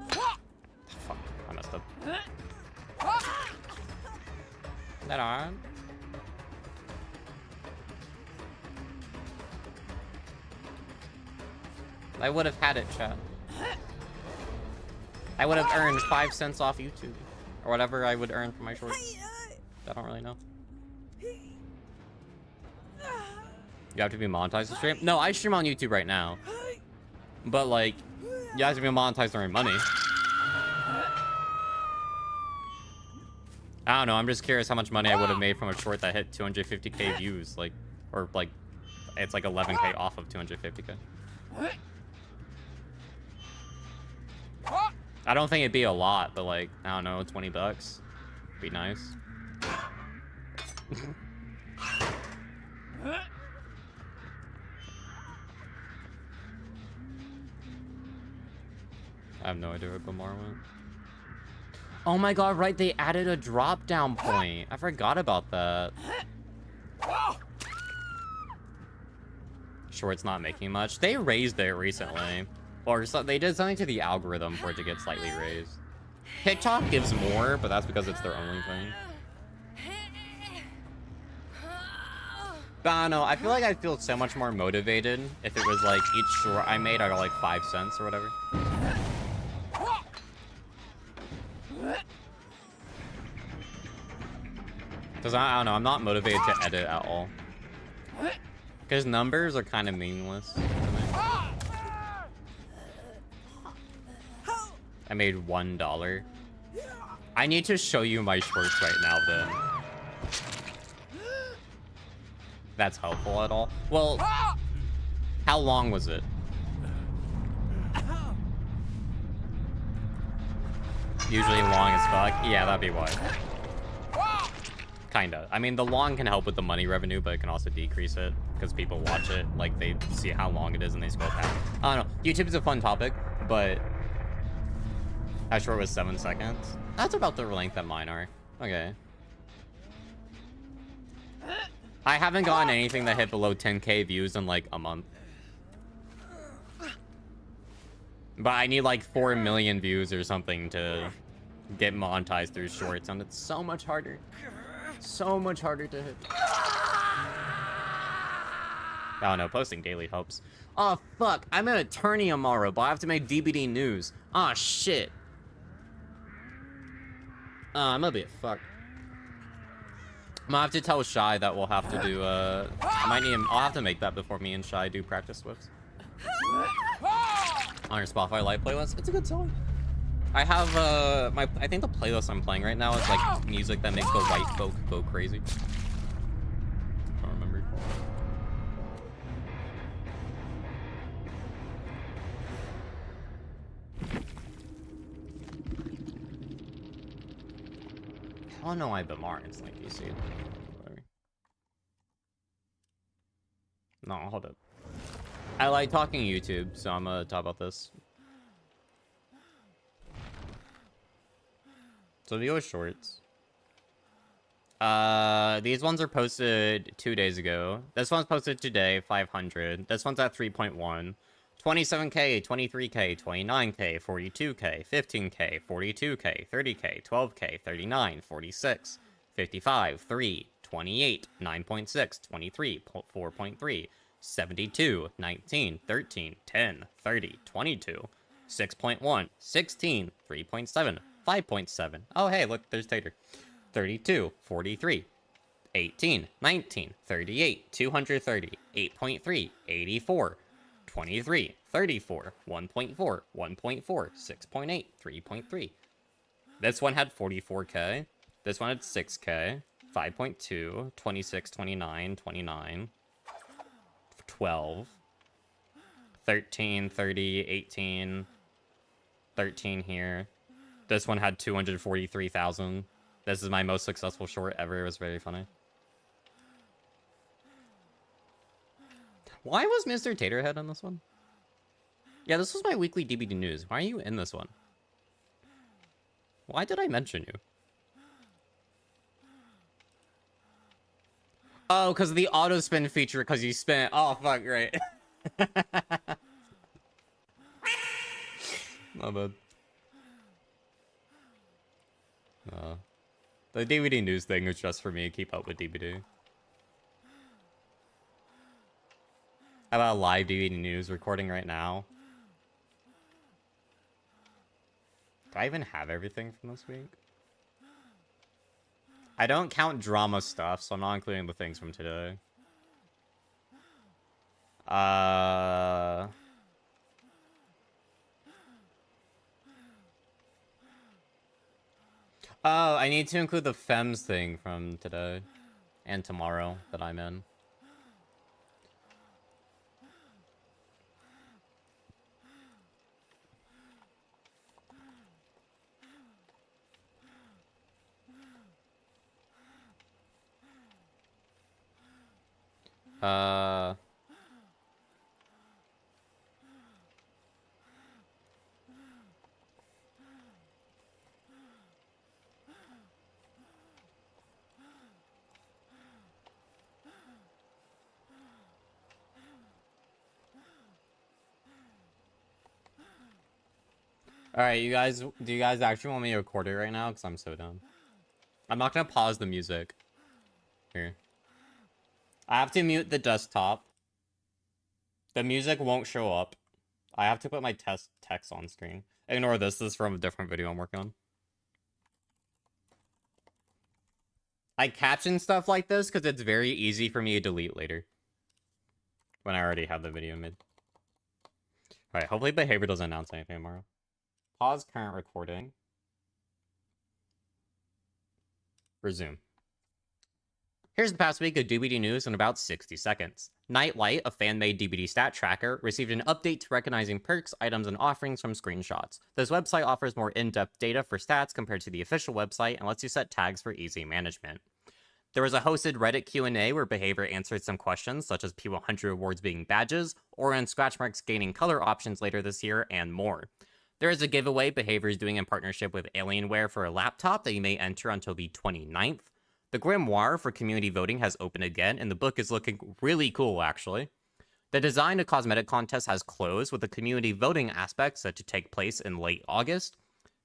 Fuck, I messed up. That on? I would have had it, chat. I would have earned 5 cents off YouTube. Or whatever I would earn for my shorts. I don't really know. You have to be monetized to stream? No, I stream on YouTube right now. But, like, you have to be monetized to earn money. I don't know, I'm just curious how much money I would have made from a short that hit 250k views. Like, or, like, it's like 11k off of 250k. I don't think it'd be a lot, but, like, I don't know, 20 bucks. Be nice. I have no idea where Bamar went. Oh my god, right, they added a drop down point. I forgot about that. Short's not making much. They raised it recently. Or so, they did something to the algorithm for it to get slightly raised. TikTok gives more, but that's because it's their only thing. But I don't know, I feel like I'd feel so much more motivated if it was like each short I made out of like 5 cents or whatever. Because I don't know, I'm not motivated to edit at all. Because numbers are kind of meaningless to me. I made $1. I need to show you my shorts right now then. That's helpful at all. Well, how long was it? Usually long as fuck. Yeah, that'd be why. Kinda. I mean, the long can help with the money revenue, but it can also decrease it because people watch it. Like, they see how long it is and they scroll past. I don't know. YouTube is a fun topic, but how short was 7 seconds? That's about the length that mine are. Okay. I haven't gotten anything that hit below 10k views in like a month. But I need like 4 million views or something to get monetized through shorts, and it's so much harder. So much harder to hit. I don't know, posting daily helps. Oh, fuck. I'm an attorney tomorrow, but I have to make DBD news. Oh, shit. I'm gonna be fucked. I'm gonna have to tell Shy that we'll have to do, I'll have to make that before me and Shy do practice Swifts. On your Spotify Live playlist. It's a good song. I have, I think the playlist I'm playing right now is, like, music that makes the white folk go crazy. I don't remember. I don't know why Bamar is like you see. Whatever. No, hold up. I like talking YouTube, so I'm gonna talk about this. So video shorts. These ones are posted 2 days ago. This one's posted today, 500. This one's at 3.1. 27k, 23k, 29k, 42k, 15k, 42k, 30k, 12k, 39, 46, 55, 3, 28, 9.6, 23, 4.3, 72, 19, 13, 10, 30, 22, 6.1, 16, 3.7, 5.7. Oh, hey, look, there's Tater. 32, 43, 18, 19, 38, 230, 8.3, 84, 23, 34, 1.4, 1.4, 6.8, 3.3. This one had 44k. This one had 6k. 5.2, 26, 29, 29, 12, 13, 30, 18, 13 here. This one had 243,000. This is my most successful short ever. It was very funny. Why was Mr. Taterhead on this one? Yeah, this was my weekly DBD news. Why are you in this one? Why did I mention you? Oh, because of the auto spin feature, because you spin. Oh, fuck, right. My bad. The DVD news thing is just for me to keep up with DBD. How about a live DVD news recording right now? Do I even have everything from this week? I don't count drama stuff, so I'm not including the things from today. Oh, I need to include the Fems thing from today and tomorrow that I'm in. Alright, you guys, do you guys actually want me to record it right now? Because I'm so done. I'm not going to pause the music. Here. I have to mute the desktop. The music won't show up. I have to put my text on screen. Ignore this. This is from a different video I'm working on. I caption stuff like this because it's very easy for me to delete later. When I already have the video mid. Alright, hopefully behavior doesn't announce anything tomorrow. Pause current recording. Resume. Here's the past week of DBD news in about 60 seconds. Nightlight, a fan-made DBD stat tracker, received an update to recognizing perks, items, and offerings from screenshots. This website offers more in-depth data for stats compared to the official website and lets you set tags for easy management. There was a hosted Reddit Q&A where Behavior answered some questions, such as P100 rewards being badges, or in scratch marks gaining color options later this year, and more. There is a giveaway Behavior is doing in partnership with Alienware for a laptop that you may enter until the 29th. The Grimoire for community voting has opened again, and the book is looking really cool, actually. The design and cosmetic contest has closed, with the community voting aspect set to take place in late August.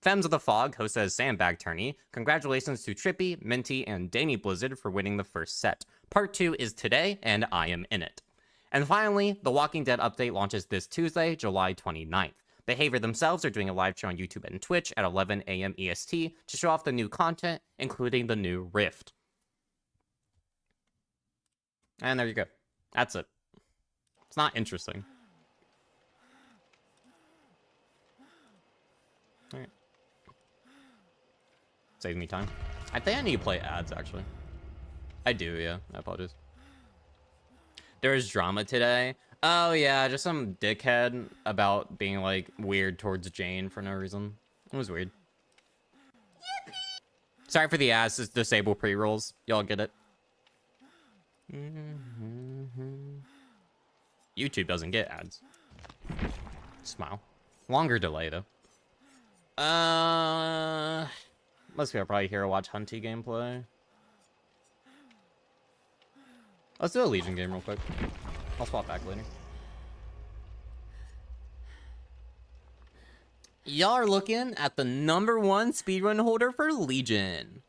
Femmes of the Fog hosted a sandbag tourney. Congratulations to Trippy, Minty, and Danny Blizzard for winning the first set. Part 2 is today, and I am in it. And finally, The Walking Dead update launches this Tuesday, July 29th. Behavior themselves are doing a live show on YouTube and Twitch at 11 a.m. EST to show off the new content, including the new Rift. And there you go. That's it. It's not interesting. Alright. Saves me time. I think I need to play ads, actually. I do, yeah. I apologize. There was drama today. Oh, yeah, just some dickhead about being, like, weird towards Jane for no reason. It was weird. Sorry for the ads. It's disable pre-rolls. Y'all get it. YouTube doesn't get ads. Smile. Longer delay, though. Let's go probably here watch Hunty gameplay. Let's do a Legion game real quick. I'll swap back later. Y'all are looking at the #1 speedrun holder for Legion.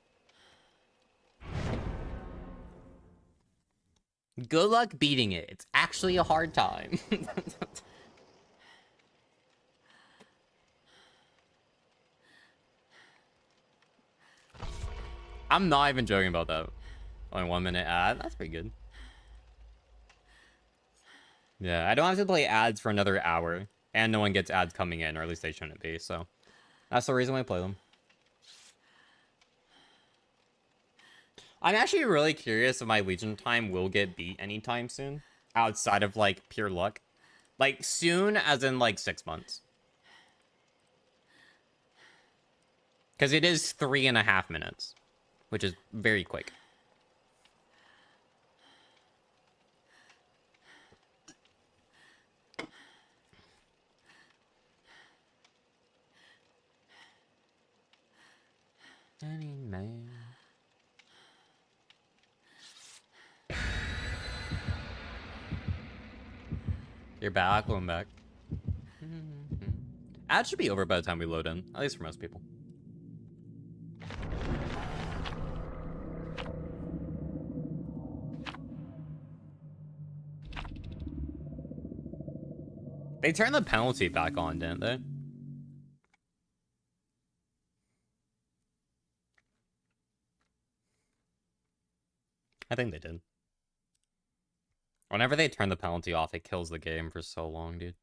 Good luck beating it. It's actually a hard time. I'm not even joking about that. Only 1 minute ad. That's pretty good. Yeah, I don't have to play ads for another hour. And no one gets ads coming in, or at least they shouldn't be, so. That's the reason we play them. I'm actually really curious if my Legion time will get beat anytime soon. Outside of, like, pure luck. Like, soon as in, like, 6 months. Because it is 3.5 minutes. Which is very quick. Any man. You're back. Welcome back. Ad should be over by the time we load in, at least for most people. They turned the penalty back on, didn't they? I think they did. Whenever they turn the penalty off, it kills the game for so long, dude.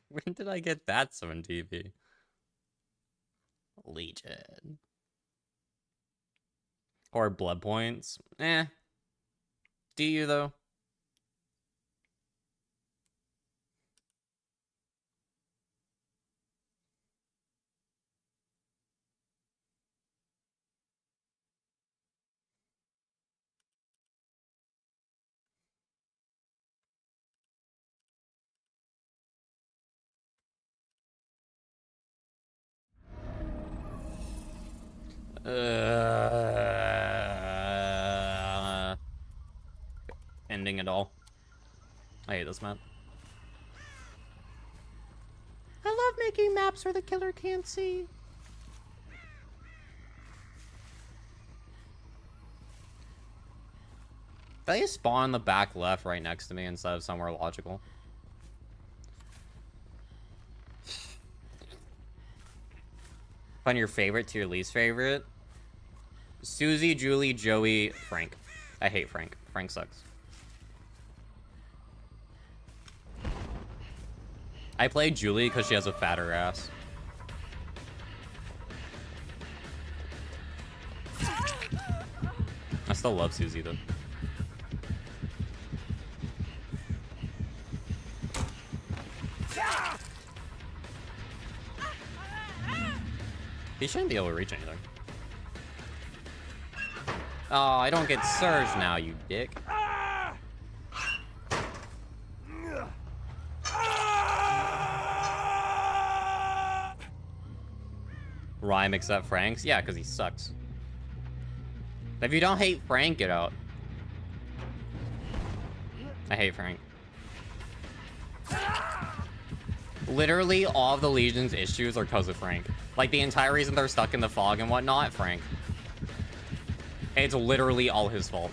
When did I get that 7 TV? Legion. Or blood points. Eh. Do you, though? Ending it all. I hate this map. I love making maps where the killer can't see. They spawn the back left right next to me instead of somewhere logical. Find your favorite to your least favorite. Susie, Julie, Joey, Frank. I hate Frank. Frank sucks. I play Julie because she has a fatter ass. I still love Susie though. He shouldn't be able to reach anything. Oh, I don't get surge now, you dick. Rhyme except Frank's? Yeah, because he sucks. If you don't hate Frank, get out. I hate Frank. Literally, all of the Legion's issues are because of Frank. Like, the entire reason they're stuck in the fog and whatnot, Frank. It's literally all his fault.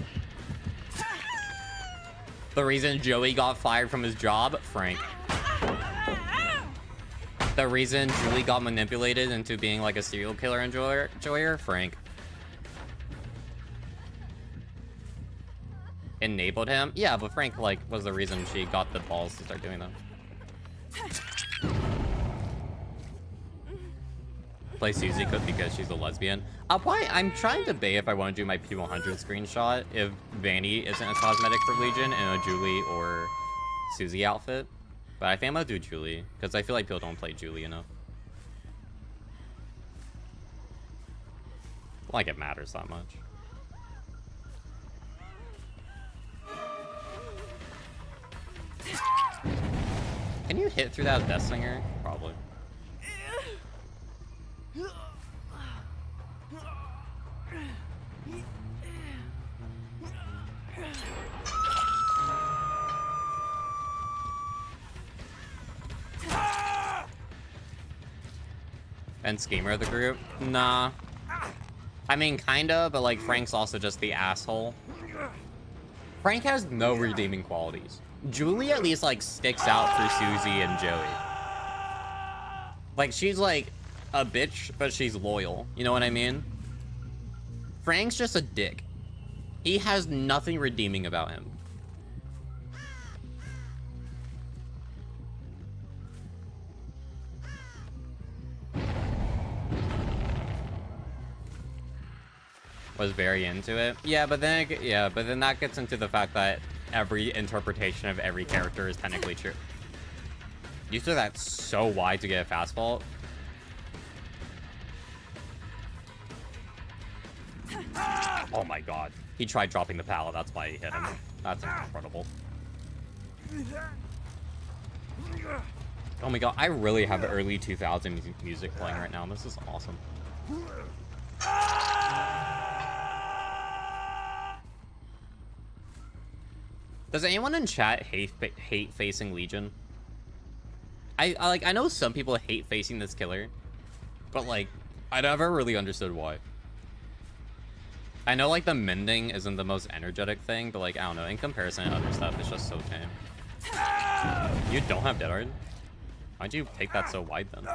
The reason Joey got fired from his job, Frank. The reason Julie got manipulated into being like a serial killer enjoyer, Frank. Enabled him? Yeah, but Frank, like, was the reason she got the balls to start doing them. Play Susie because she's a lesbian. I'm trying to debate if I want to do my P100 screenshot if Vanny isn't a cosmetic for Legion in a Julie or Susie outfit. But I think I'm gonna do Julie, because I feel like people don't play Julie enough. Like it matters that much. Can you hit through that Death Singer? Probably. And Schemer of the group? Nah. I mean, kinda, but like Frank's also just the asshole. Frank has no redeeming qualities. Julie at least like sticks out for Susie and Joey. Like, she's like a bitch, but she's loyal. You know what I mean? Frank's just a dick. He has nothing redeeming about him. Was very into it. Yeah, but then that gets into the fact that every interpretation of every character is technically true. You threw that so wide to get a fast fault. Oh my god. He tried dropping the pallet, that's why he hit him. That's incredible. Oh my god, I really have early 2000s music playing right now. This is awesome. Does anyone in chat hate facing Legion? I know some people hate facing this killer, but like I never really understood why. I know like the mending isn't the most energetic thing, but like I don't know, in comparison to other stuff, it's just so tame. You don't have Dead Hard? Why'd you take that so wide then?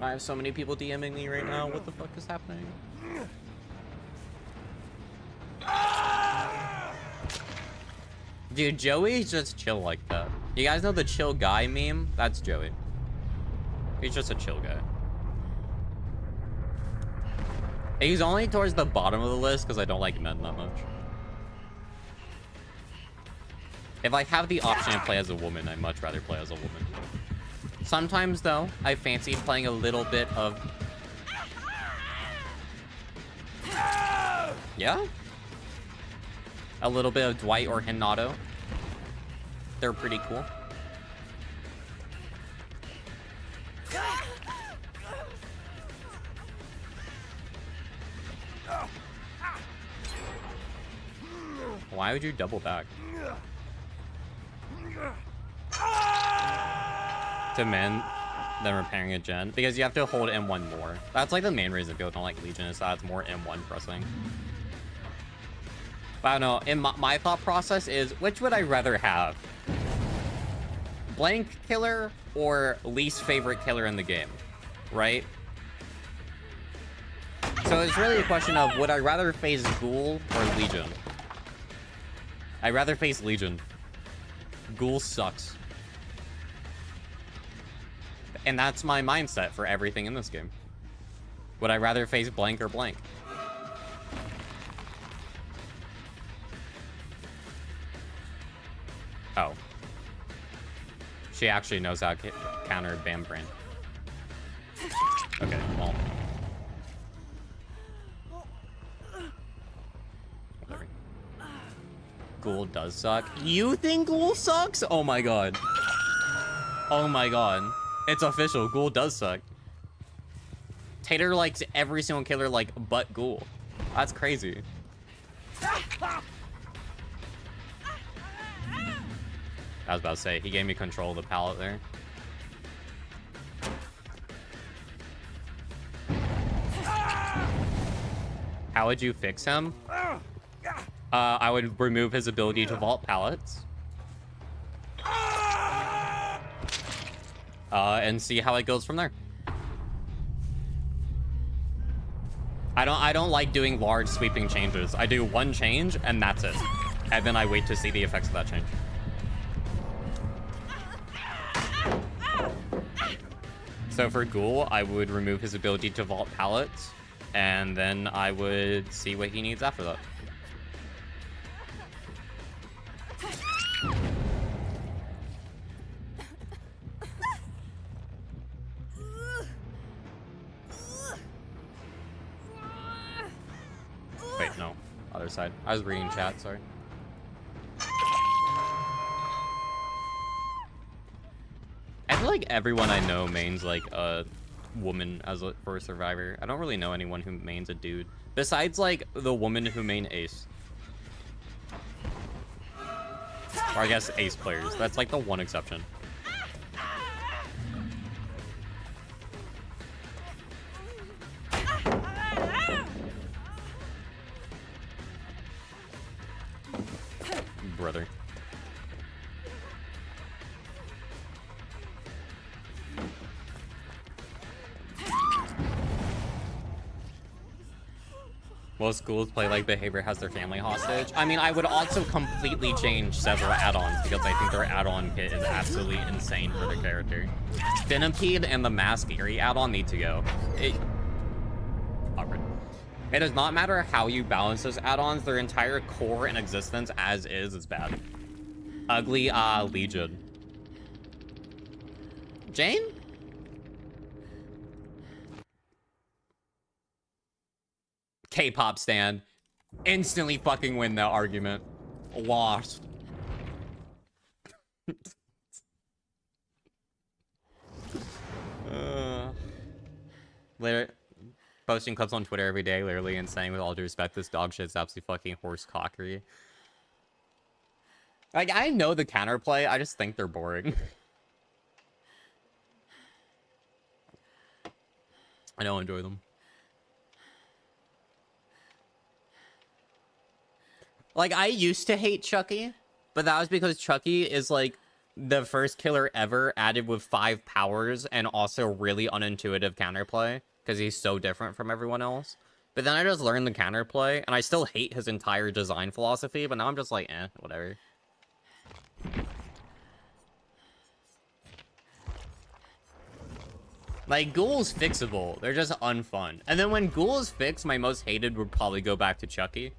I have so many people DMing me right now. What the fuck is happening? Dude, Joey's just chill like that. You guys know the chill guy meme? That's Joey. He's just a chill guy. He's only towards the bottom of the list because I don't like men that much. If I have the option to play as a woman, I'd much rather play as a woman. Sometimes, though, I fancy playing a little bit of... Yeah? A little bit of Dwight or Hinata. They're pretty cool. Why would you double back? To mend, then repairing a gen? Because you have to hold M1 more. That's like the main reason people don't like Legion, is that it's more M1 pressing. But I don't know, in my thought process is, which would I rather have? Blank killer or least favorite killer in the game, right? So it's really a question of, would I rather face Ghoul or Legion? I'd rather face Legion. Ghoul sucks. And that's my mindset for everything in this game. Would I rather face blank or blank? Oh. She actually knows how to counter Bam Brain. Okay, well. Whatever. Ghoul does suck. You think Ghoul sucks? Oh my god. Oh my god. It's official. Ghoul does suck. Tater likes every single killer like but Ghoul. That's crazy. I was about to say, he gave me control of the pallet there. How would you fix him? I would remove his ability to vault pallets. And see how it goes from there. I don't like doing large sweeping changes. I do one change and that's it. And then I wait to see the effects of that change. So for Ghoul, I would remove his ability to vault pallets, and then I would see what he needs after that. Wait, no. Other side. I was reading chat, sorry. I feel like everyone I know mains like a woman as for a survivor. I don't really know anyone who mains a dude. Besides like the woman who main Ace. Or I guess Ace players. That's like the one exception. Brother. Most schools play like behavior has their family hostage. I mean, I would also completely change several add-ons because I think their add-on kit is absolutely insane for their character. Centipede and the Mask Eerie add-on need to go. Awkward. It does not matter how you balance those add-ons, their entire core and existence as is bad. Ugly Legion. Jane? K-pop stan. Instantly fucking win that argument. Lost. Literally, posting clips on Twitter every day, literally, and saying with all due respect, this dog shit's absolutely fucking horse cockery. Like, I know the counterplay, I just think they're boring. I don't enjoy them. Like, I used to hate Chucky, but that was because Chucky is, like, the first killer ever added with 5 powers and also really unintuitive counterplay, because he's so different from everyone else. But then I just learned the counterplay, and I still hate his entire design philosophy, but now I'm just like, whatever. Like, Ghoul's fixable. They're just unfun. And then when Ghoul is fixed, my most hated would probably go back to Chucky.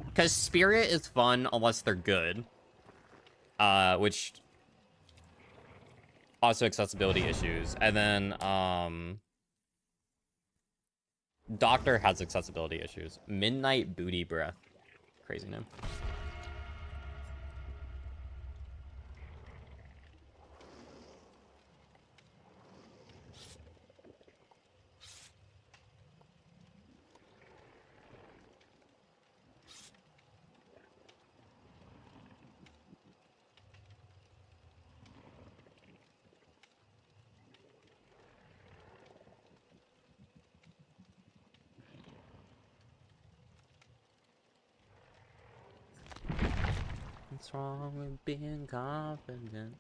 Because Spirit is fun unless they're good. Which... Also accessibility issues. And then, Doctor has accessibility issues. Midnight Booty Breath. Crazy name. What's wrong with being confident?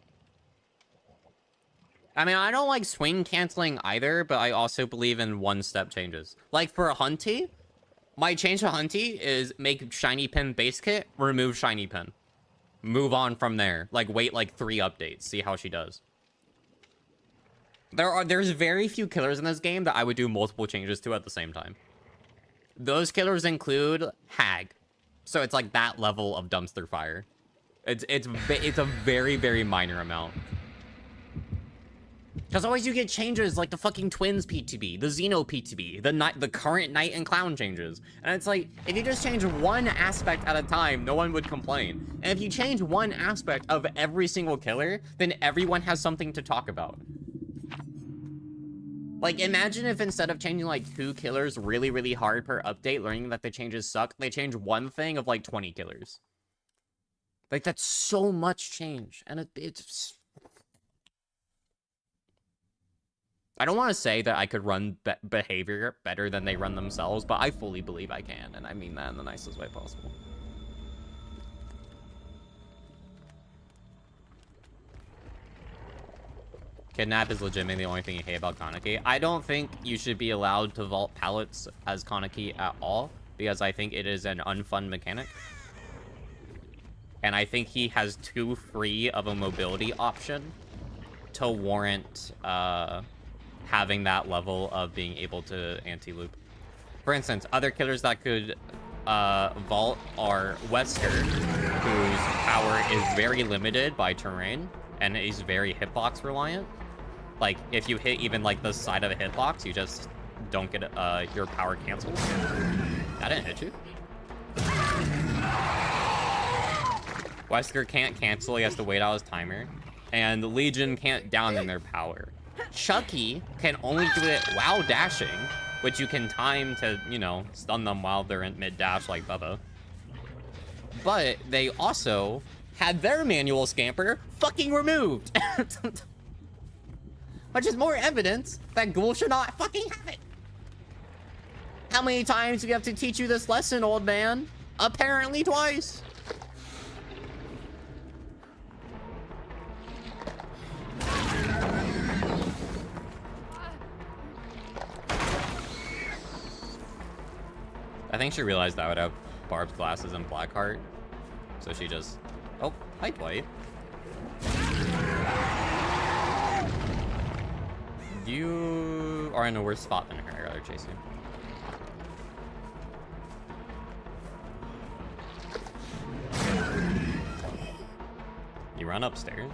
I mean, I don't like swing canceling either, but I also believe in one-step changes. Like for Hunty, my change to Hunty is make Shiny Pin base kit, remove Shiny Pin. Move on from there. Like, wait like 3 updates, see how she does. There's very few killers in this game that I would do multiple changes to at the same time. Those killers include Hag. So it's like that level of dumpster fire. It's a very, very minor amount. Because always you get changes like the fucking Twins PTB, the Xeno PTB, the current Knight and Clown changes. And it's like, if you just change one aspect at a time, no one would complain. And if you change one aspect of every single killer, then everyone has something to talk about. Like, imagine if instead of changing like 2 killers really, really hard per update, learning that the changes suck, they change one thing of like 20 killers. Like, that's so much change. And it's... I don't want to say that I could run behavior better than they run themselves, but I fully believe I can, and I mean that in the nicest way possible. Kidnap is legitimately the only thing you hate about Kaneki. I don't think you should be allowed to vault pallets as Kaneki at all, because I think it is an unfun mechanic. And I think he has too free of a mobility option to warrant having that level of being able to anti-loop. For instance, other killers that could vault are Wesker, whose power is very limited by terrain, and is very hitbox reliant. Like, if you hit even like the side of a hitbox, you just don't get your power canceled. That didn't hit you. Wesker can't cancel, he has to wait out his timer. And Legion can't down in their power. Chucky can only do it while dashing, which you can time to, you know, stun them while they're in mid-dash like Bubba. But they also had their manual scamper fucking removed. Which is more evidence that Ghoul should not fucking have it. How many times do we have to teach you this lesson, old man? Apparently twice. I think she realized I would have Barb's glasses and Blackheart. So she just... Oh, hi, Dwight. You are in a worse spot than her. I'd rather chase you. You run upstairs.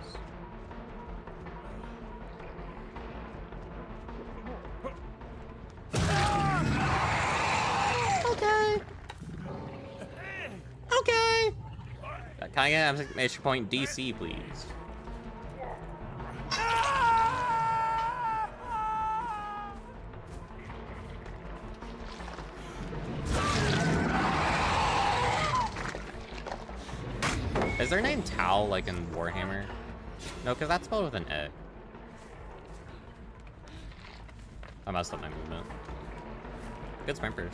Okay. Okay. Can I get an exclamation point DC, please? Is their name Tau, like in Warhammer? No, because that's spelled with an E. I messed up my movement. Good sprinters.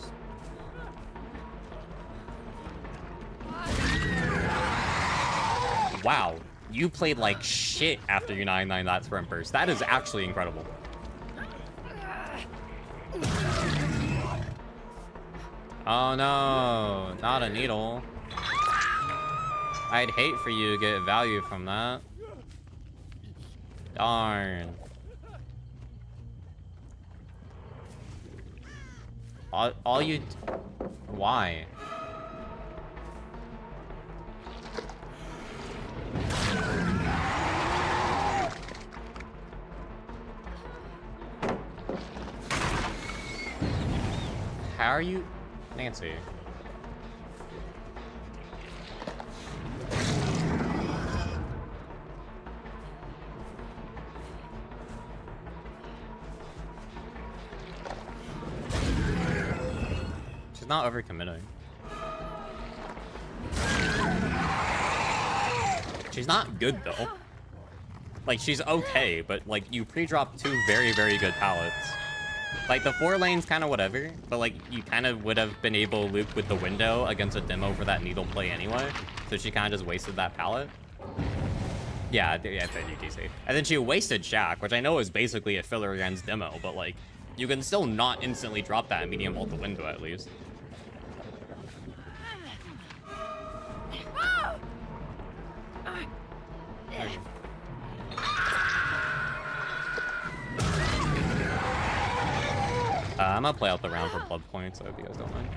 Wow, you played like shit after you 9-9 that sprint burst. That is actually incredible. Oh no, not a needle. I'd hate for you to get value from that. Darn. All you... Why? How are you... Nancy. She's not overcommitting. She's not good though. Like, she's okay, but like, you pre-dropped 2 very, very good pallets. Like, the 4 lane's kind of whatever, but like, you kind of would have been able to loop with the window against a demo for that needle play anyway. So she kind of just wasted that pallet. Yeah, it's a UTC. And then she wasted Shack, which I know is basically a filler against demo, but like, you can still not instantly drop that medium vault the window at least. Okay. I'm gonna play out the round for blood points, so if you guys don't mind.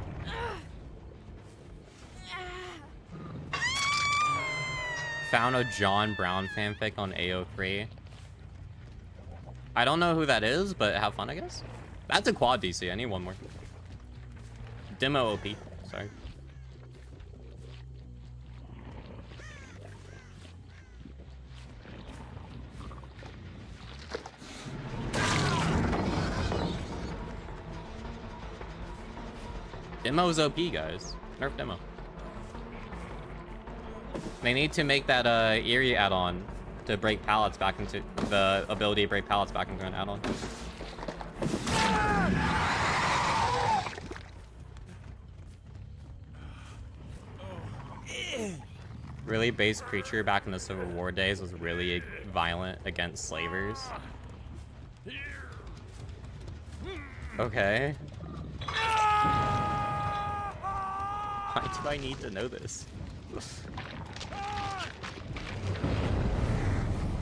Found a John Brown fanfic on AO3. I don't know who that is, but have fun, I guess. That's a quad DC. I need one more. Demo OP. Sorry. Demo's OP, guys. Nerf demo. They need to make that Eerie add-on to break pallets back into the ability to break pallets back into an add-on. Really, base creature back in the Civil War days was really violent against slavers. Okay. Why do I need to know this?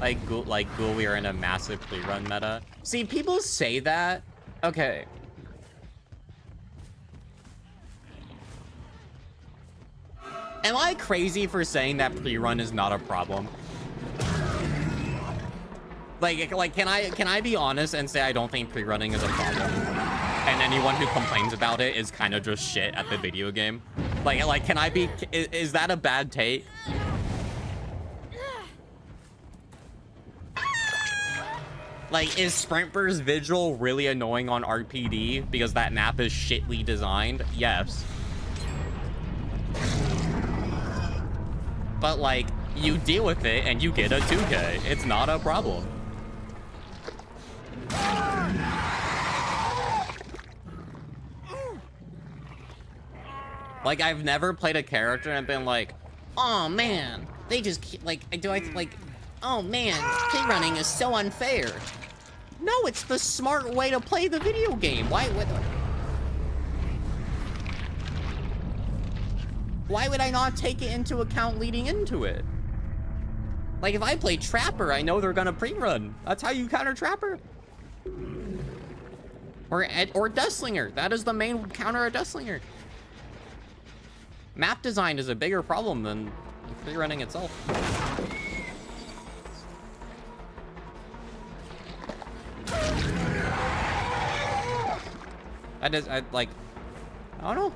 Like Ghoul, we are in a massive pre-run meta. See, people say that. Okay. Am I crazy for saying that pre-run is not a problem? Like, can I be honest and say I don't think pre-running is a problem? And anyone who complains about it is kind of just shit at the video game. Like, can I be? Is that a bad take? Like, is Sprint Burst Vigil really annoying on RPD because that map is shitly designed? Yes. But like, you deal with it and you get a 2K. It's not a problem. Like, I've never played a character and been like, oh man, they just like, oh man, pre-running is so unfair. No, it's the smart way to play the video game. Why would I not take it into account leading into it? Like, if I play Trapper, I know they're gonna pre-run. That's how you counter Trapper. Or Deathslinger. That is the main counter of Deathslinger. Map design is a bigger problem than pre-running itself. I don't know.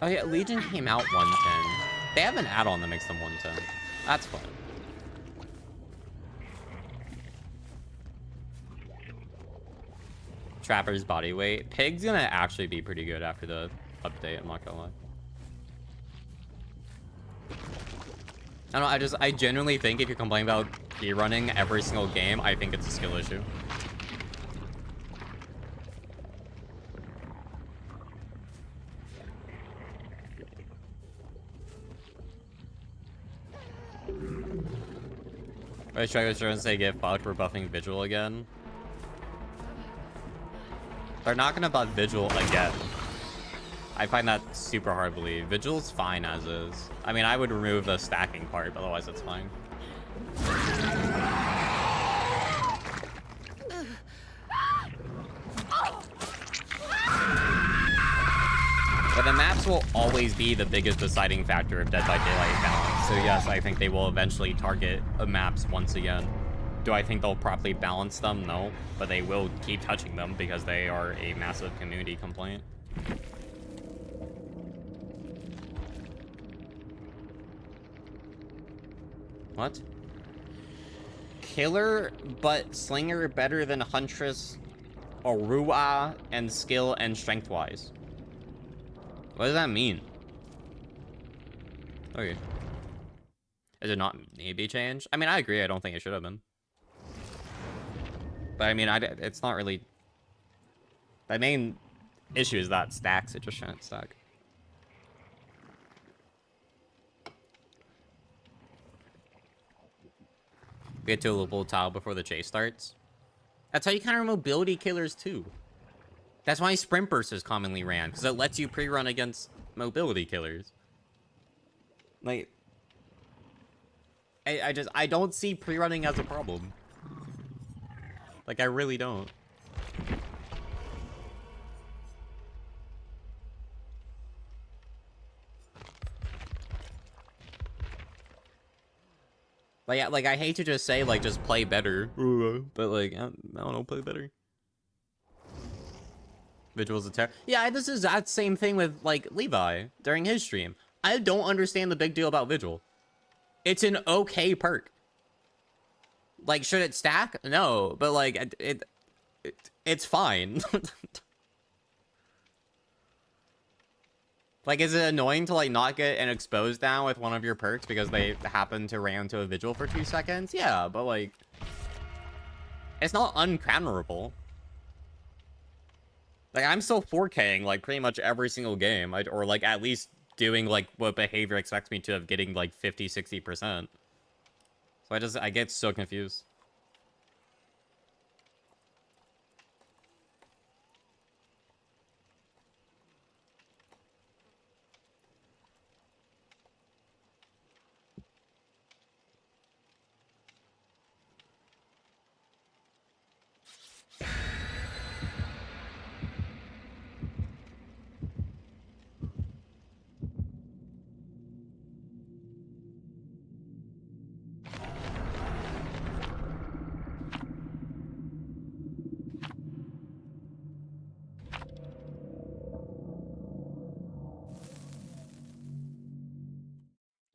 Oh yeah, Legion came out 110. They have an add-on that makes them 110. That's fun. Trapper's body weight. Pig's gonna actually be pretty good after the update, I'm not gonna lie. I don't know, I genuinely think if you're complaining about running every single game, I think it's a skill issue. I was trying to say get fucked for buffing Vigil again. They're not gonna buff Vigil again. I find that super hard to believe. Vigil's fine as is. I mean, I would remove the stacking part, but otherwise it's fine. But the maps will always be the biggest deciding factor of Dead by Daylight balance. So yes, I think they will eventually target maps once again. Do I think they'll properly balance them? No. But they will keep touching them because they are a massive community complaint. What? Killer, but Slinger better than Huntress, Orua, and skill and strength-wise. What does that mean? Okay. Is it not maybe changed? I mean, I agree. I don't think it should have been. But I mean, it's not really... The main issue is that stacks. It just shouldn't stack. Get to a little tile before the chase starts. That's how you counter mobility killers too. That's why Sprint Burst is commonly ran, because it lets you pre-run against mobility killers. Like, I don't see pre-running as a problem. Like, I really don't. Like, yeah, like I hate to just say, like, just play better. But, like, I don't know, play better. Vigil's a terror. Yeah, this is that same thing with, like, Levi during his stream. I don't understand the big deal about Vigil. It's an okay perk. Like, should it stack? No, but, like, it's fine. Like, is it annoying to, like, not get an exposed down with one of your perks because they happen to ram to a Vigil for 2 seconds? Yeah, but, like, it's not uncounterable. Like, I'm still 4K'ing, like, pretty much every single game. Or, like, at least doing, like, what behavior expects me to of getting, like, 50, 60%. So I get so confused.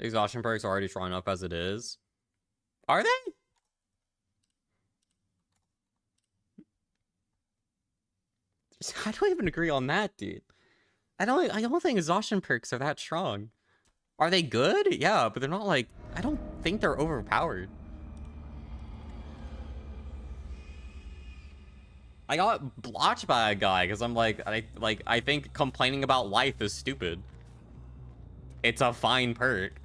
Exhaustion perks are already strong enough as it is. Are they? I don't even agree on that, dude. I don't think exhaustion perks are that strong. Are they good? Yeah, but they're not like, I don't think they're overpowered. I got blocked by a guy because I'm like, I think complaining about life is stupid. It's a fine perk.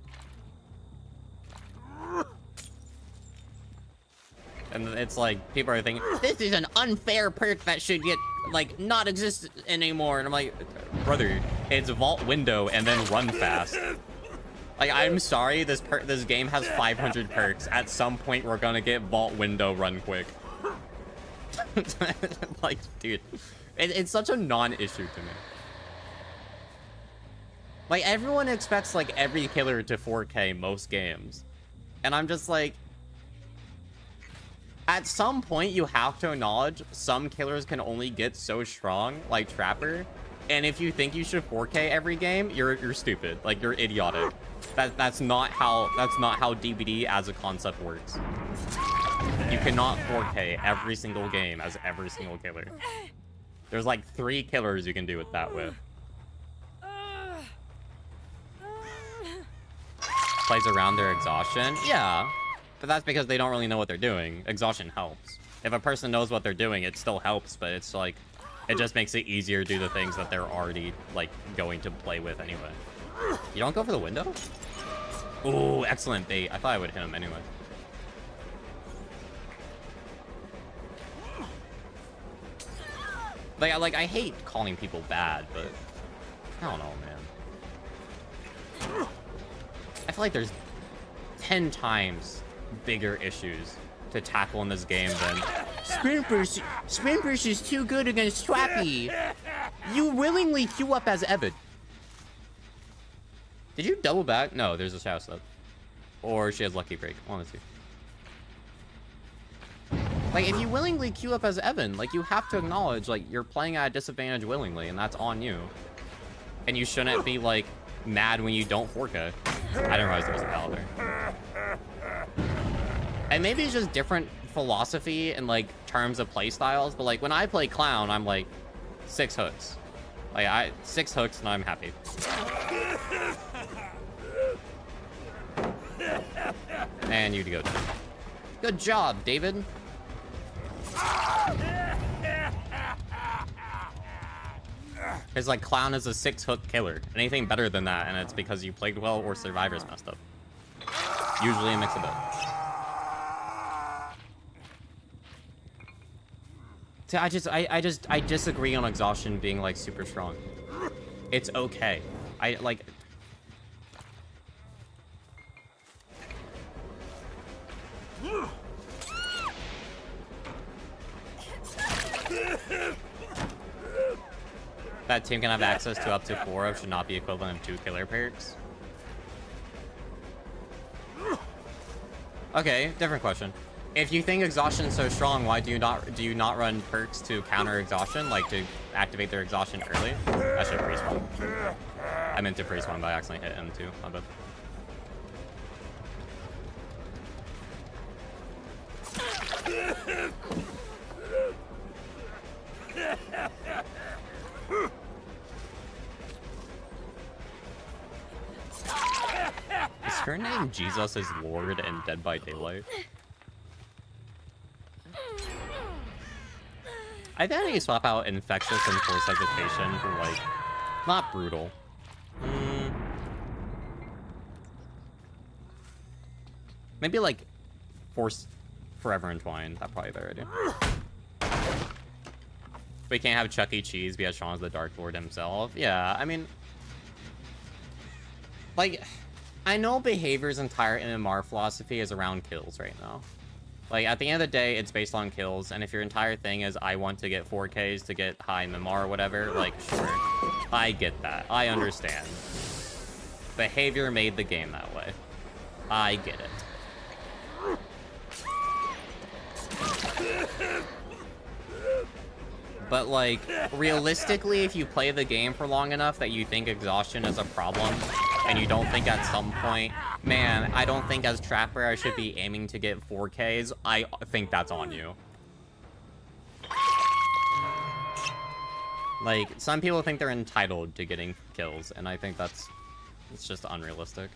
And it's like, people are thinking, this is an unfair perk that should get, like, not exist anymore. And I'm like, brother, it's vault window and then run fast. Like, I'm sorry, this game has 500 perks. At some point, we're gonna get vault window run quick. Like, dude, it's such a non-issue to me. Like, everyone expects, like, every killer to 4K most games. And I'm just like... At some point, you have to acknowledge some killers can only get so strong, like Trapper, And if you think you should 4K every game, you're stupid. Like, you're idiotic. That's not how DBD as a concept works. You cannot 4K every single game as every single killer. There's like 3 killers you can do it that with. Plays around their exhaustion? Yeah. But that's because they don't really know what they're doing. Exhaustion helps. If a person knows what they're doing, it still helps, but it's like, it just makes it easier to do the things that they're already, like, going to play with anyway. You don't go for the window? Ooh, excellent bait. I thought I would hit him anyway. Like, I hate calling people bad, but I don't know, man. I feel like there's 10 times bigger issues to tackle in this game than Sprint Burst is too good against Swappy. You willingly queue up as Evan. Did you double back? No, there's a shadow step. Or she has lucky break. One of the two. Like, if you willingly queue up as Evan, like, you have to acknowledge, like, you're playing at a disadvantage willingly, and that's on you. And you shouldn't be, like, mad when you don't 4K. I didn't realize there was a pal there. And maybe it's just different philosophy in, like, terms of play styles, but, like, when I play Clown, I'm, like, 6 hooks. Like, 6 hooks, and I'm happy. And you to go. Good job, David. It's like Clown is a 6-hook killer. Anything better than that, and it's because you played well or Survivor's messed up. Usually a mix of both. So I disagree on exhaustion being like super strong. It's okay. I like. That team can have access to up to 4 of should not be equivalent of 2 killer perks. Okay, different question. If you think exhaustion is so strong, why do you not run perks to counter exhaustion, like to activate their exhaustion early? I should freeze one. I meant to freeze one, but I accidentally hit him too. My bad. Is her name Jesus is Lord and Dead by Daylight? I think I need to swap out Infectious and Force Education for, like, not brutal. Maybe, like, Force Forever Entwined. That'd probably be a better idea. We can't have Chuck E. Cheese because Sean's the Dark Lord himself. Yeah, I mean, like, I know Behavior's entire MMR philosophy is around kills right now. Like, at the end of the day, it's based on kills, and if your entire thing is, I want to get 4Ks to get high MMR or whatever, like, sure. I get that. I understand. Behavior made the game that way. I get it. But, like, realistically, if you play the game for long enough that you think exhaustion is a problem, and you don't think at some point, man, I don't think as Trapper I should be aiming to get 4Ks, I think that's on you. Like, some people think they're entitled to getting kills, and I think it's just unrealistic.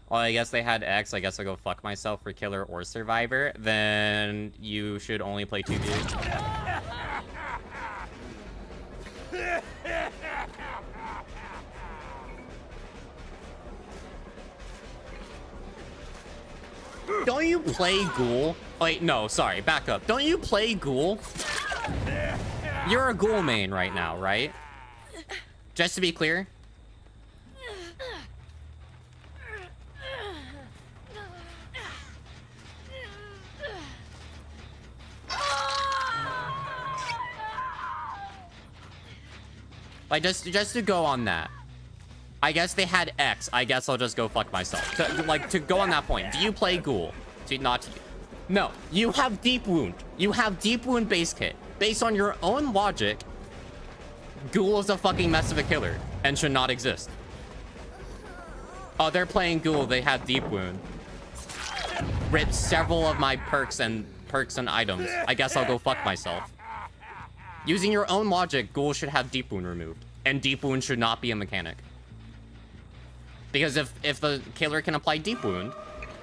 Well, I guess they had X. I guess I'll go fuck myself for Killer or Survivor. Then you should only play 2D. Don't you play Ghoul? Wait, no, sorry, back up. Don't you play Ghoul? You're a Ghoul main right now, right? Just to be clear. Like, just to go on that. I guess they had X. I guess I'll just go fuck myself. To go on that point. Do you play Ghoul? No, you have deep wound. You have deep wound base kit. Based on your own logic, Ghoul is a fucking mess of a killer and should not exist. Oh, they're playing Ghoul. They have deep wound. Ripped several of my perks and items. I guess I'll go fuck myself. Using your own logic, Ghoul should have deep wound removed, and deep wound should not be a mechanic. Because if the killer can apply deep wound,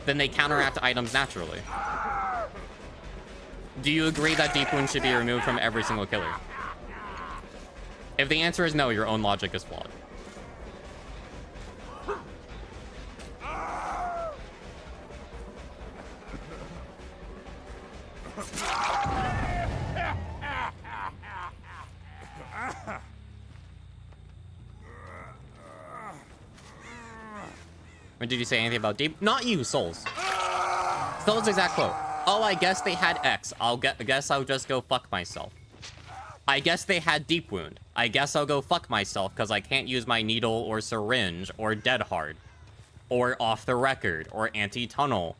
then they counteract items naturally. Do you agree that deep wound should be removed from every single killer? If the answer is no, your own logic is flawed. Or did you say anything about deep? Not you, Souls. Souls' exact quote. Oh, I guess they had X. I guess I'll just go fuck myself. I guess they had deep wound. I guess I'll go fuck myself because I can't use my needle or syringe or dead hard. Or off the record or anti-tunnel.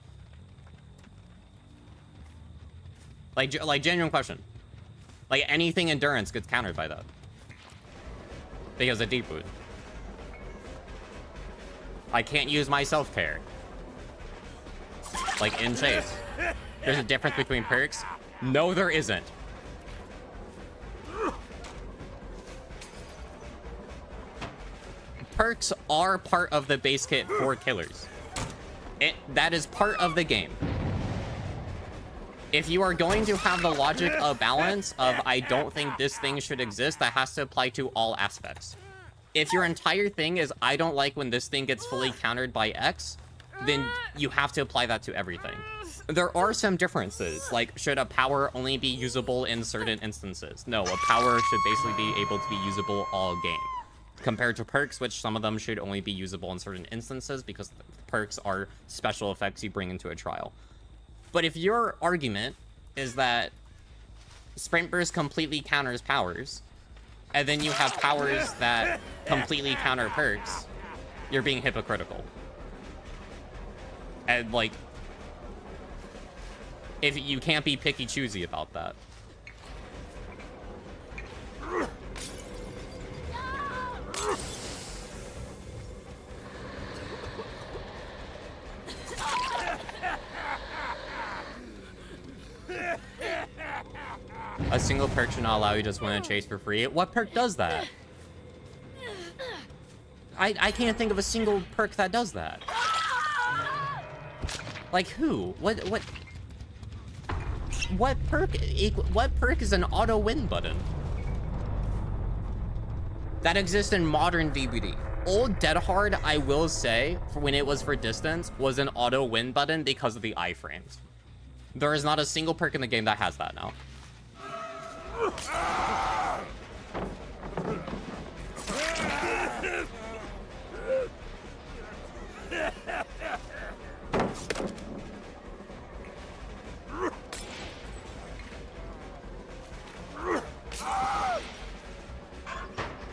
Like genuine question. Like anything endurance gets countered by that. Because of deep wound. I can't use my self-care. Like in Chase. There's a difference between perks? No, there isn't. Perks are part of the base kit for killers. That is part of the game. If you are going to have the logic of balance of I don't think this thing should exist, that has to apply to all aspects. If your entire thing is I don't like when this thing gets fully countered by X, then you have to apply that to everything. There are some differences, like should a power only be usable in certain instances? No, a power should basically be able to be usable all game. Compared to perks, which some of them should only be usable in certain instances because perks are special effects you bring into a trial. But if your argument is that Sprint Burst completely counters powers, and then you have powers that completely counter perks, you're being hypocritical. And like, if you can't be picky choosy about that. A single perk should not allow you to just win a chase for free. What perk does that? I can't think of a single perk that does that. Like who? What perk is an auto win button? That exists in modern DBD. Old Dead Hard, I will say, for when it was for distance, was an auto win button because of the iframes. There is not a single perk in the game that has that now.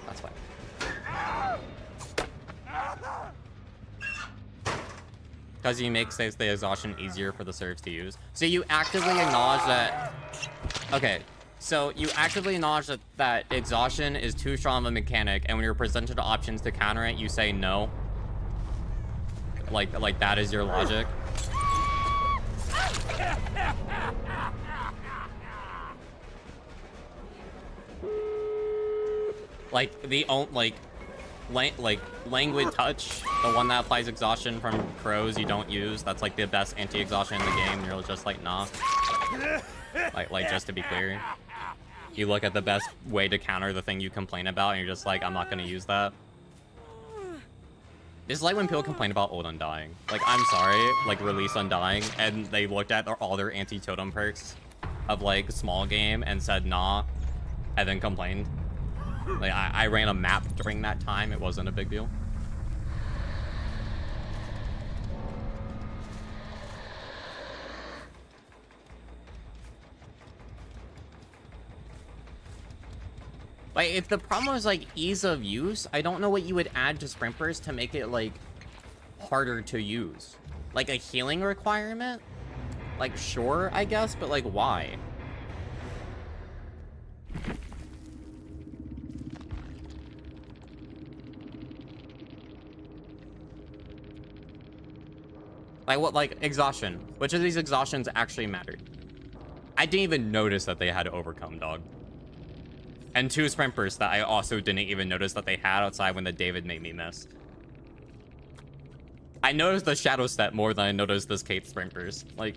That's fine. Because you make saves the exhaustion easier for the serves to use. So you actively acknowledge that... Okay, so you actively acknowledge that exhaustion is too strong of a mechanic, and when you're presented options to counter it, you say no. Like that is your logic. Like the languid touch, the one that applies exhaustion from crows you don't use. That's like the best anti-exhaustion in the game. And you're just like, nah. Like just to be clear, you look at the best way to counter the thing you complain about, and you're just like, I'm not gonna use that. It's like when people complain about Old Undying. Like, I'm sorry, like release Undying, and they looked at all their anti-totem perks of like small game and said nah, and then complained. Like I ran a map during that time. It wasn't a big deal. Like, if the problem was like ease of use, I don't know what you would add to Sprint Burst to make it like harder to use. Like a healing requirement? Like, sure, I guess, but like, why? Like, what, like, exhaustion? Which of these exhaustions actually mattered? I didn't even notice that they had to overcome, dog. And 2 sprint bursts that I also didn't even notice that they had outside when the David made me miss. I noticed the shadow step more than I noticed this Kate sprint burst. Like...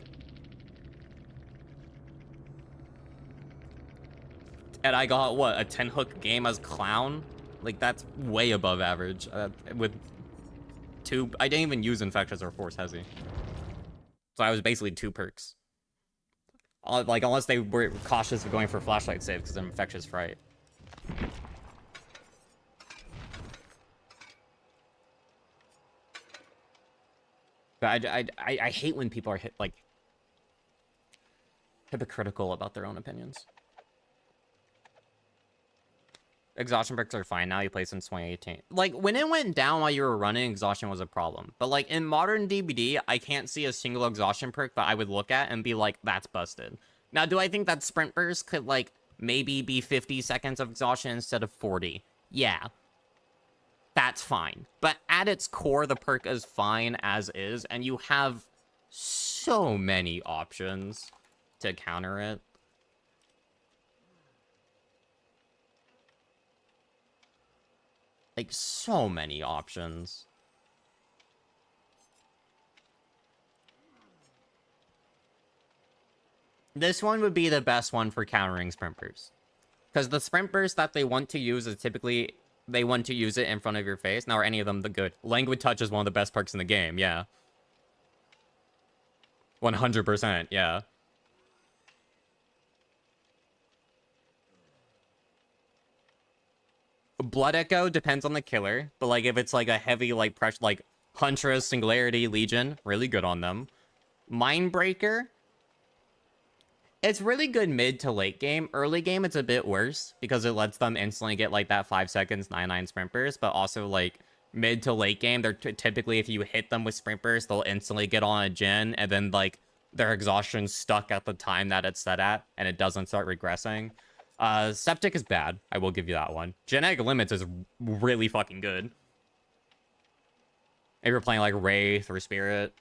And I got, what, a 10 hook game as Clown? Like, that's way above average. With 2... I didn't even use Infectious or Force Hezi. So I was basically 2 perks. Like, unless they were cautious of going for flashlight save because I'm Infectious Fright. But I hate when people are hypocritical about their own opinions. Exhaustion perks are fine now. You played since 2018. Like, when it went down while you were running, exhaustion was a problem. But, like, in modern DBD, I can't see a single exhaustion perk that I would look at and be like, that's busted. Now, do I think that sprint burst could, like, maybe be 50 seconds of exhaustion instead of 40? Yeah. That's fine. But at its core, the perk is fine as is, and you have so many options to counter it. Like, so many options. This one would be the best one for countering sprint bursts. Because the sprint burst that they want to use is typically... They want to use it in front of your face. Now, are any of them the good? Languid Touch is one of the best perks in the game, yeah. 100%, yeah. Blood Echo depends on the killer, but like if it's like a heavy like pressure, like Huntress, Singularity, Legion, really good on them. Mindbreaker, it's really good mid to late game. Early game, it's a bit worse because it lets them instantly get like that 5 seconds 9/9 sprint burst, but also like mid to late game, they're typically if you hit them with sprint burst, they'll instantly get on a gen and then like their exhaustion's stuck at the time that it's set at and it doesn't start regressing. Septic is bad. I will give you that one. Genetic Limits is really fucking good. If you're playing like Wraith or Spirit.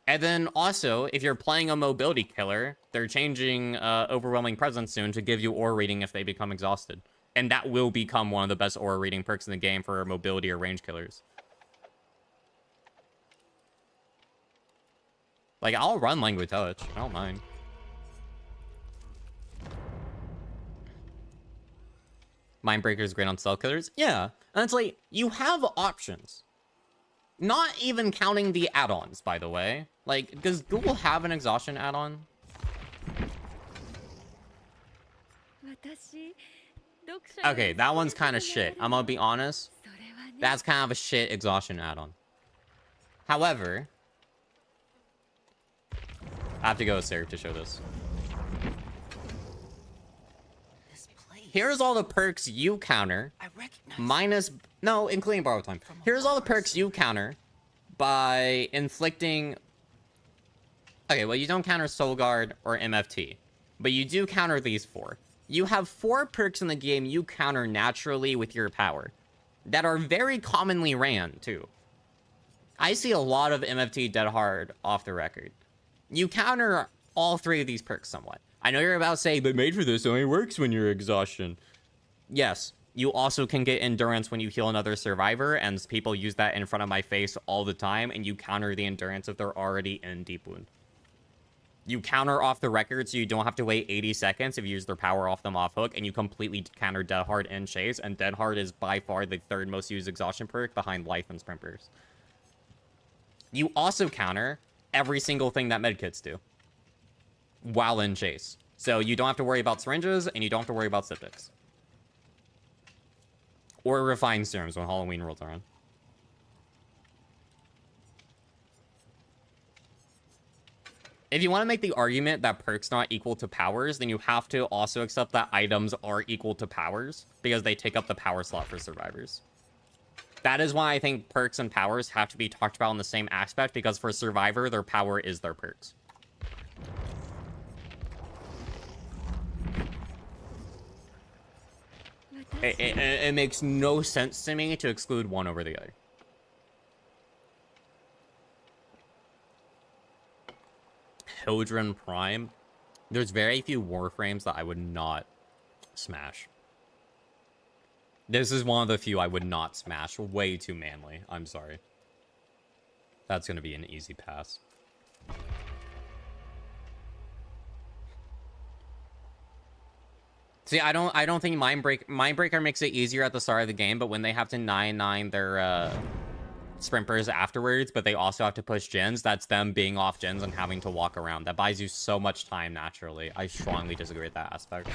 And then also, if you're playing a mobility killer, they're changing Overwhelming Presence soon to give you aura reading if they become exhausted. And that will become one of the best aura reading perks in the game for mobility or range killers. Like, I'll run Languid Touch. I don't mind. Mindbreaker is great on stealth killers. Yeah. And it's like, you have options. Not even counting the add-ons, by the way. Like, does Google have an exhaustion add-on? Okay, that one's kind of shit. I'm gonna be honest. That's kind of a shit exhaustion add-on. However, I have to go with Seraph to show this. Here's all the perks you counter, minus... No, including borrow time. Here's all the perks you counter by inflicting... Okay, well, you don't counter Soul Guard or MFT, but you do counter these 4. You have 4 perks in the game you counter naturally with your power that are very commonly ran, too. I see a lot of MFT dead hard off the record. You counter all 3 of these perks somewhat. I know you're about to say, but made for this only works when you're exhaustion. Yes, you also can get endurance when you heal another survivor, and people use that in front of my face all the time, and you counter the endurance if they're already in deep wound. You counter off the record, so you don't have to wait 80 seconds if you use their power off them off hook, and you completely counter Dead Hard in Chase, and Dead Hard is by far the 3rd most used exhaustion perk behind Life and Sprint Burst. You also counter every single thing that medkits do while in Chase. So you don't have to worry about syringes, and you don't have to worry about septics. Or refined serums when Halloween rolls around. If you want to make the argument that perks not equal to powers, then you have to also accept that items are equal to powers, because they take up the power slot for survivors. That is why I think perks and powers have to be talked about in the same aspect, because for Survivor, their power is their perks. It makes no sense to me to exclude one over the other. Hildren Prime. There's very few Warframes that I would not smash. This is one of the few I would not smash. Way too manly. I'm sorry. That's gonna be an easy pass. See, I don't think Mindbreaker makes it easier at the start of the game, but when they have to 9-9 their sprinters afterwards, but they also have to push gens, that's them being off gens and having to walk around. That buys you so much time naturally. I strongly disagree with that aspect.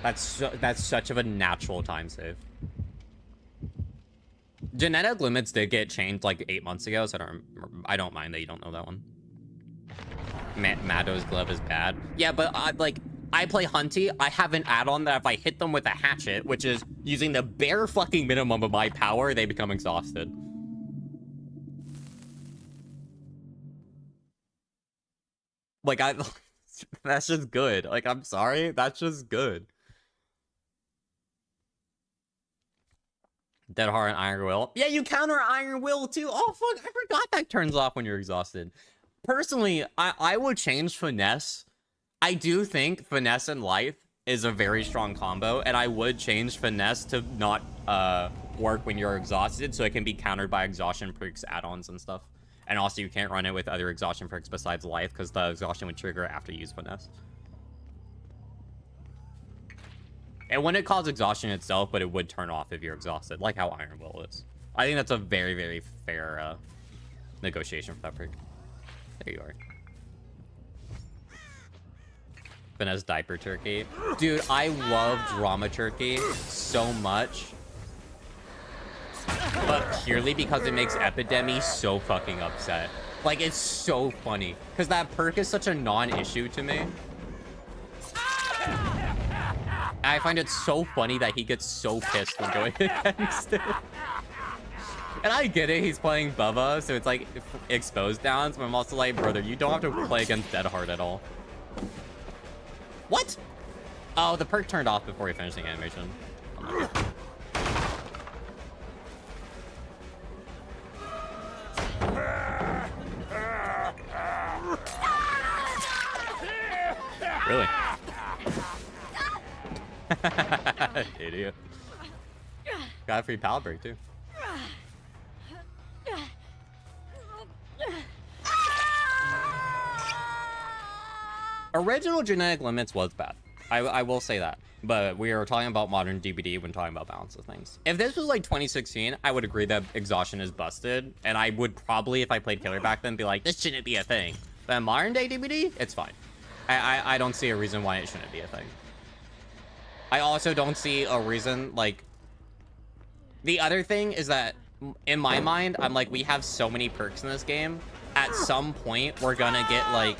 That's such of a natural time save. Genetic limits did get changed like 8 months ago, so I don't mind that you don't know that one. Mado's glove is bad. Yeah, but I play Hunty. I have an add-on that if I hit them with a hatchet, which is using the bare fucking minimum of my power, they become exhausted. Like, that's just good. Like, I'm sorry. That's just good. Dead Heart and Iron Will. Yeah, you counter Iron Will too. Oh, fuck. I forgot that turns off when you're exhausted. Personally, I would change Finesse. I do think Finesse and Life is a very strong combo, and I would change Finesse to not work when you're exhausted, so it can be countered by exhaustion perks, add-ons, and stuff. And also, you can't run it with other exhaustion perks besides Life, because the exhaustion would trigger after you use Finesse. It wouldn't cause exhaustion itself, but it would turn off if you're exhausted, like how Iron Will is. I think that's a very, very fair negotiation for that perk. There you are. Finesse Diaper Turkey. Dude, I love Drama Turkey so much. But purely because it makes Epidemi so fucking upset. Like, it's so funny. Because that perk is such a non-issue to me. I find it so funny that he gets so pissed when going against it. And I get it, he's playing Bubba, so it's like exposed downs, but I'm also like, brother, you don't have to play against Dead Heart at all. What? Oh, the perk turned off before he finished the animation. Oh, really? Idiot. Got a free pallet break too. Original genetic limits was bad. I will say that. But we are talking about modern DBD when talking about balance of things. If this was like 2016, I would agree that exhaustion is busted. And I would probably, if I played Killer back then, be like, this shouldn't be a thing. But in modern day DBD, it's fine. I don't see a reason why it shouldn't be a thing. I also don't see a reason, like... The other thing is that, in my mind, I'm like, we have so many perks in this game. At some point, we're gonna get, like...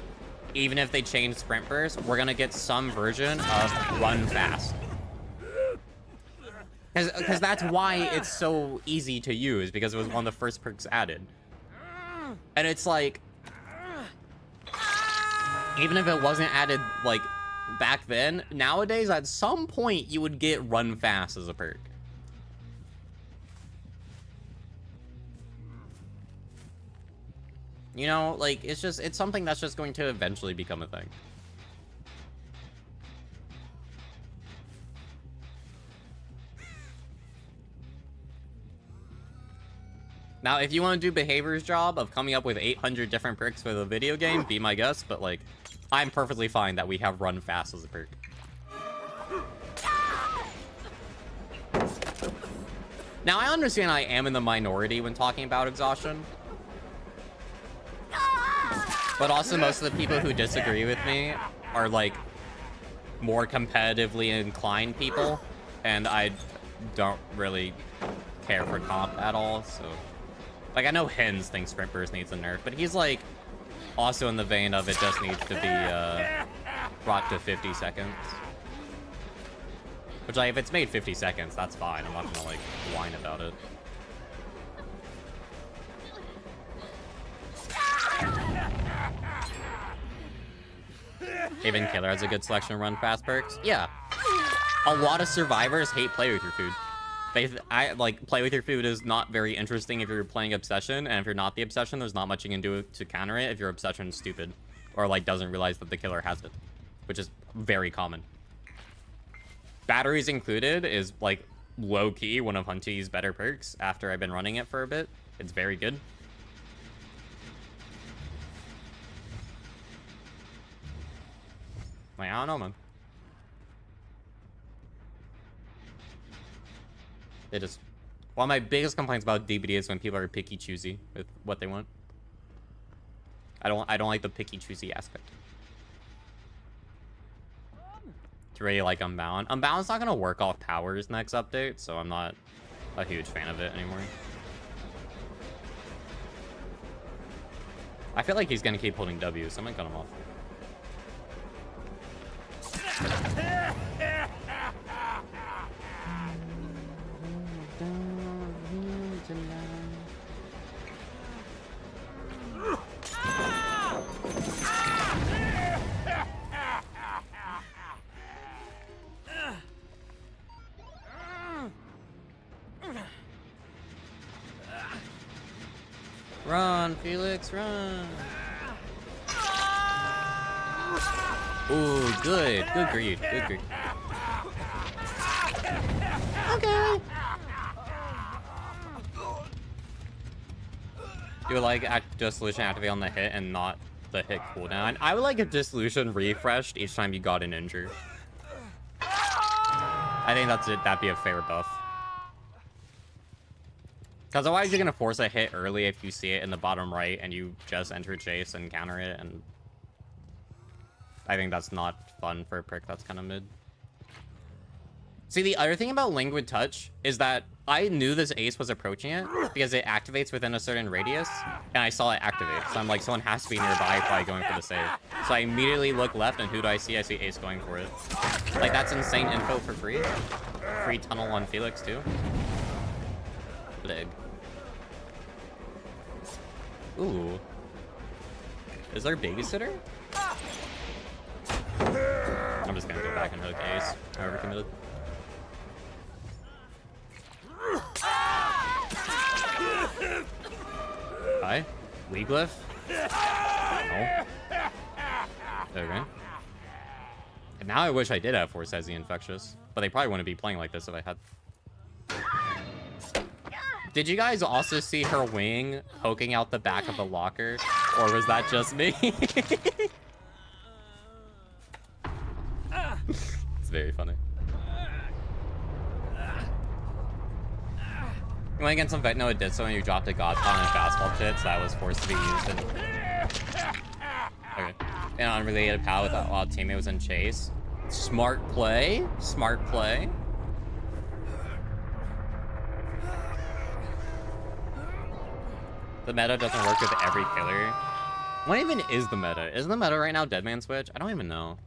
Even if they change sprint burst, we're gonna get some version of run fast. Because that's why it's so easy to use, because it was one of the first perks added. And it's like... Even if it wasn't added, like, back then, nowadays, at some point, you would get run fast as a perk. You know, like, it's something that's just going to eventually become a thing. Now, if you want to do Behavior's job of coming up with 800 different perks for the video game, be my guest, but, like, I'm perfectly fine that we have run fast as a perk. Now, I understand I am in the minority when talking about exhaustion. But also, most of the people who disagree with me are, like, more competitively inclined people. And I don't really care for comp at all, so... Like, I know Hens thinks Sprint Burst needs a nerf, but he's, like, also in the vein of it just needs to be, brought to 50 seconds. Which, like, if it's made 50 seconds, that's fine. I'm not gonna, like, whine about it. Even Killer has a good selection of run fast perks. Yeah. A lot of survivors hate play with your food. Play with your food is not very interesting if you're playing Obsession, and if you're not the Obsession, there's not much you can do to counter it if your Obsession's stupid. Or, like, doesn't realize that the Killer has it. Which is very common. Batteries included is, like, low-key one of Hunty's better perks after I've been running it for a bit. It's very good. Like, I don't know, man. They just... One of my biggest complaints about DBD is when people are picky-choosy with what they want. I don't like the picky-choosy aspect. It's really like Unbound. Unbound's not gonna work off towers next update, so I'm not a huge fan of it anymore. I feel like he's gonna keep holding W, so I'm gonna cut him off. Run, Felix, run. Ooh, good. Good greed. Good greed. Okay. You would like Dissolution activate on the hit and not the hit cooldown. I would like a Dissolution refreshed each time you got an injury. I think that's it. That'd be a fair buff. Because otherwise you're going to force a hit early if you see it in the bottom right and you just enter chase and counter it, and I think that's not fun for a prick that's kind of mid. See, the other thing about Languid Touch is that I knew this ace was approaching it because it activates within a certain radius, and I saw it activate. So I'm like, someone has to be nearby probably going for the save. So I immediately look left, and who do I see? I see ace going for it. Like, that's insane info for free. Free tunnel on Felix, too. Blig. Ooh. Is there a babysitter? I'm just gonna go back and hook ace. However committed. Hi? Leaglyph? No. Okay. And now I wish I did have Force as the Infectious, but they probably wouldn't be playing like this if I had. Did you guys also see her wing poking out the back of the locker? Or was that just me? It's very funny. You went against some vet? No, it did so when you dropped a God Pond and fastball pit, so that was forced to be used in... Okay. An unrelated pal with a teammate was in chase. Smart play. Smart play. The meta doesn't work with every killer. What even is the meta? Isn't the meta right now Deadman Switch? I don't even know.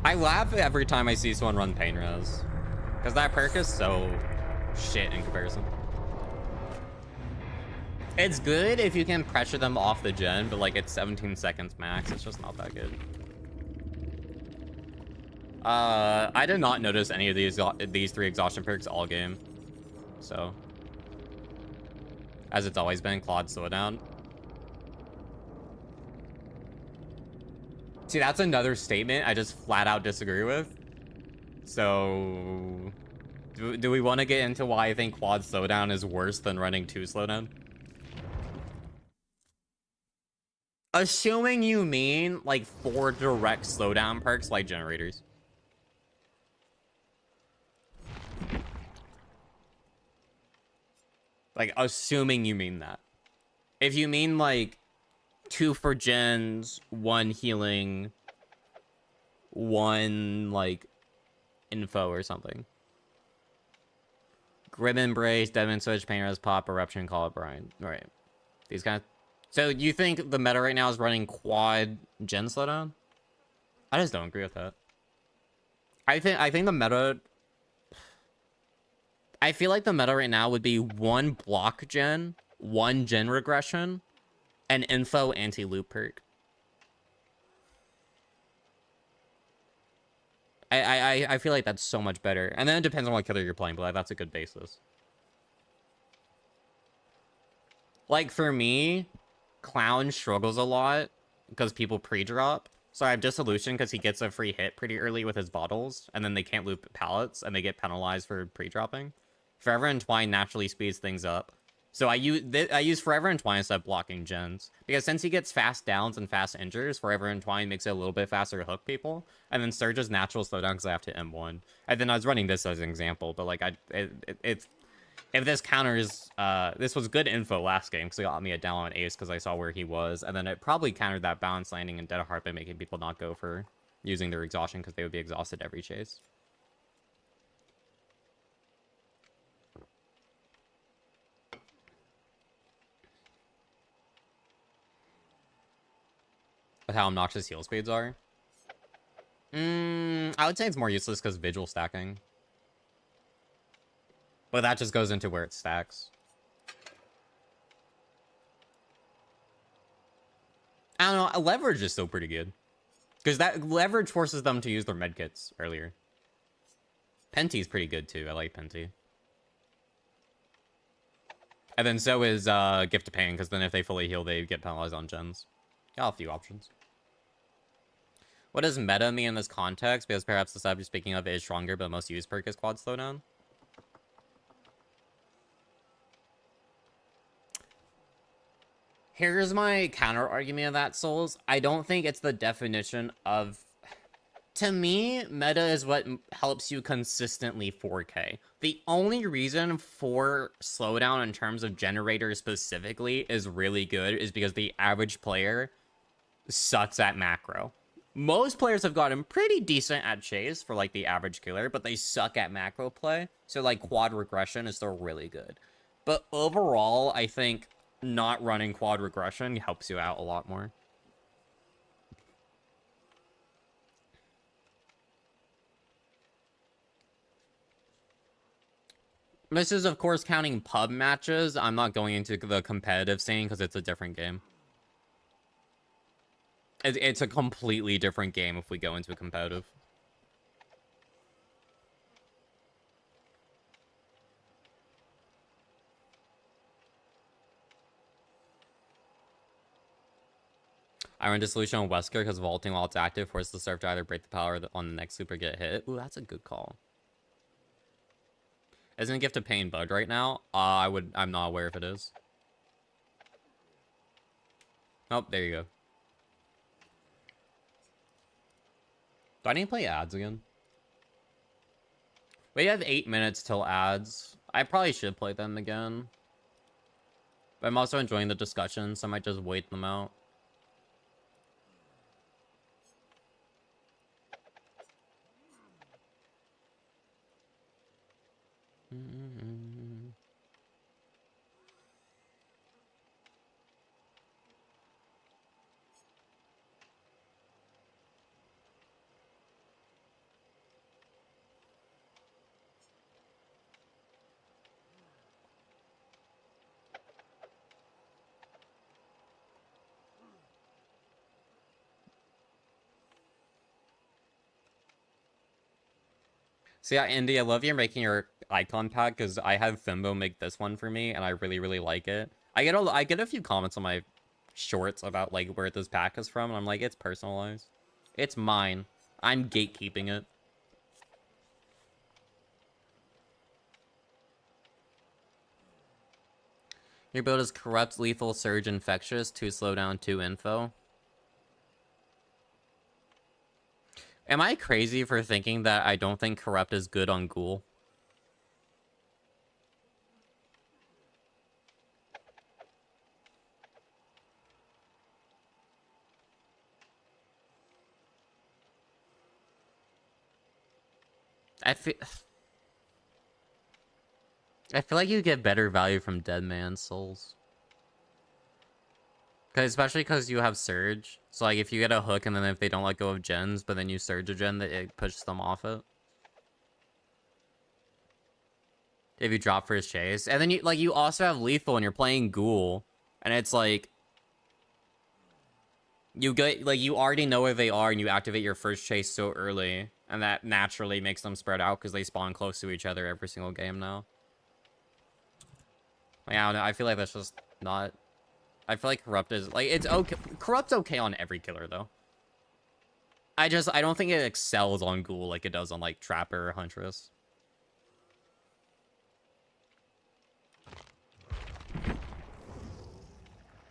I laugh every time I see someone run Pain Res, because that perk is so shit in comparison. It's good if you can pressure them off the gen, but like it's 17 seconds max. It's just not that good. I did not notice any of these three exhaustion perks all game. So, as it's always been, Claude slowdown. See, that's another statement I just flat out disagree with. So, do we want to get into why I think quad slowdown is worse than running 2 slowdown? Assuming you mean like 4 direct slowdown perks like generators. Like, assuming you mean that. If you mean like 2 for gens, 1 healing, 1 like info or something. Grim Embrace, Deadman Switch, Pain Res Pop, Eruption, Call It Brian. Right. These kind of... So you think the meta right now is running quad gen slowdown? I just don't agree with that. I think the meta... I feel like the meta right now would be 1 block gen, 1 gen regression, and info anti-loop perk. I feel like that's so much better. And then it depends on what killer you're playing, but that's a good basis. Like, for me, Clown struggles a lot because people pre-drop. So I have Dissolution because he gets a free hit pretty early with his bottles, and then they can't loop pallets, and they get penalized for pre-dropping. Forever Entwine naturally speeds things up. So I use Forever Entwine instead of blocking gens. Because since he gets fast downs and fast injures, Forever Entwine makes it a little bit faster to hook people. And then Surge's natural slowdown because I have to M1. And then I was running this as an example, but like, if this counters, this was good info last game because it got me a down on Ace because I saw where he was. And then it probably countered that balance landing in Dead of Heart by making people not go for using their exhaustion because they would be exhausted every chase. With how obnoxious heal speeds are. I would say it's more useless because Vigil stacking. But that just goes into where it stacks. I don't know, leverage is still pretty good. Because that leverage forces them to use their medkits earlier. Penty's pretty good too, I like Penty. And then so is Gift of Pain, because then if they fully heal, they get penalized on gens. Got a few options. What does meta mean in this context? Because perhaps the sub you're speaking of is stronger, but most used perk is quad slowdown. Here's my counter argument of that, Souls. I don't think it's the definition of... To me, meta is what helps you consistently 4K. The only reason for slowdown in terms of generators specifically is really good is because the average player sucks at macro. Most players have gotten pretty decent at chase for like the average killer, but they suck at macro play. So like quad regression is still really good. But overall, I think not running quad regression helps you out a lot more. This is, of course, counting pub matches. I'm not going into the competitive scene because it's a different game. It's a completely different game if we go into a competitive. I run Dissolution on Wesker because vaulting while it's active forces the surf to either break the power on the next loop or get hit. Ooh, that's a good call. Isn't Gift of Pain bugged right now? I'm not aware if it is. Oh, there you go. Do I need to play ads again? We have 8 minutes till ads. I probably should play them again. But I'm also enjoying the discussion, so I might just wait them out. So yeah, Andy, I love you making your icon pack because I had Thimbo make this one for me, and I really, really like it. I get a few comments on my shorts about like where this pack is from, and I'm like, it's personalized. It's mine. I'm gatekeeping it. Your build is Corrupt, Lethal, Surge, Infectious, 2 slowdown, 2 info. Am I crazy for thinking that I don't think Corrupt is good on Ghoul? I feel like you get better value from Dead Man's Souls. Especially because you have Surge. So, like, if you get a hook and then if they don't let go of gens, but then you Surge a gen, that it pushes them off it. if you drop first chase. And then you also have lethal and you're playing ghoul. And it's like you get you already know where they are and you activate your first chase so early. And that naturally makes them spread out because they spawn close to each other every single game now. Like, I don't know, I feel like that's just not... I feel like Corrupt is... Like, it's okay. Corrupt's okay on every killer, though. I don't think it excels on Ghoul like it does on, like, Trapper or Huntress.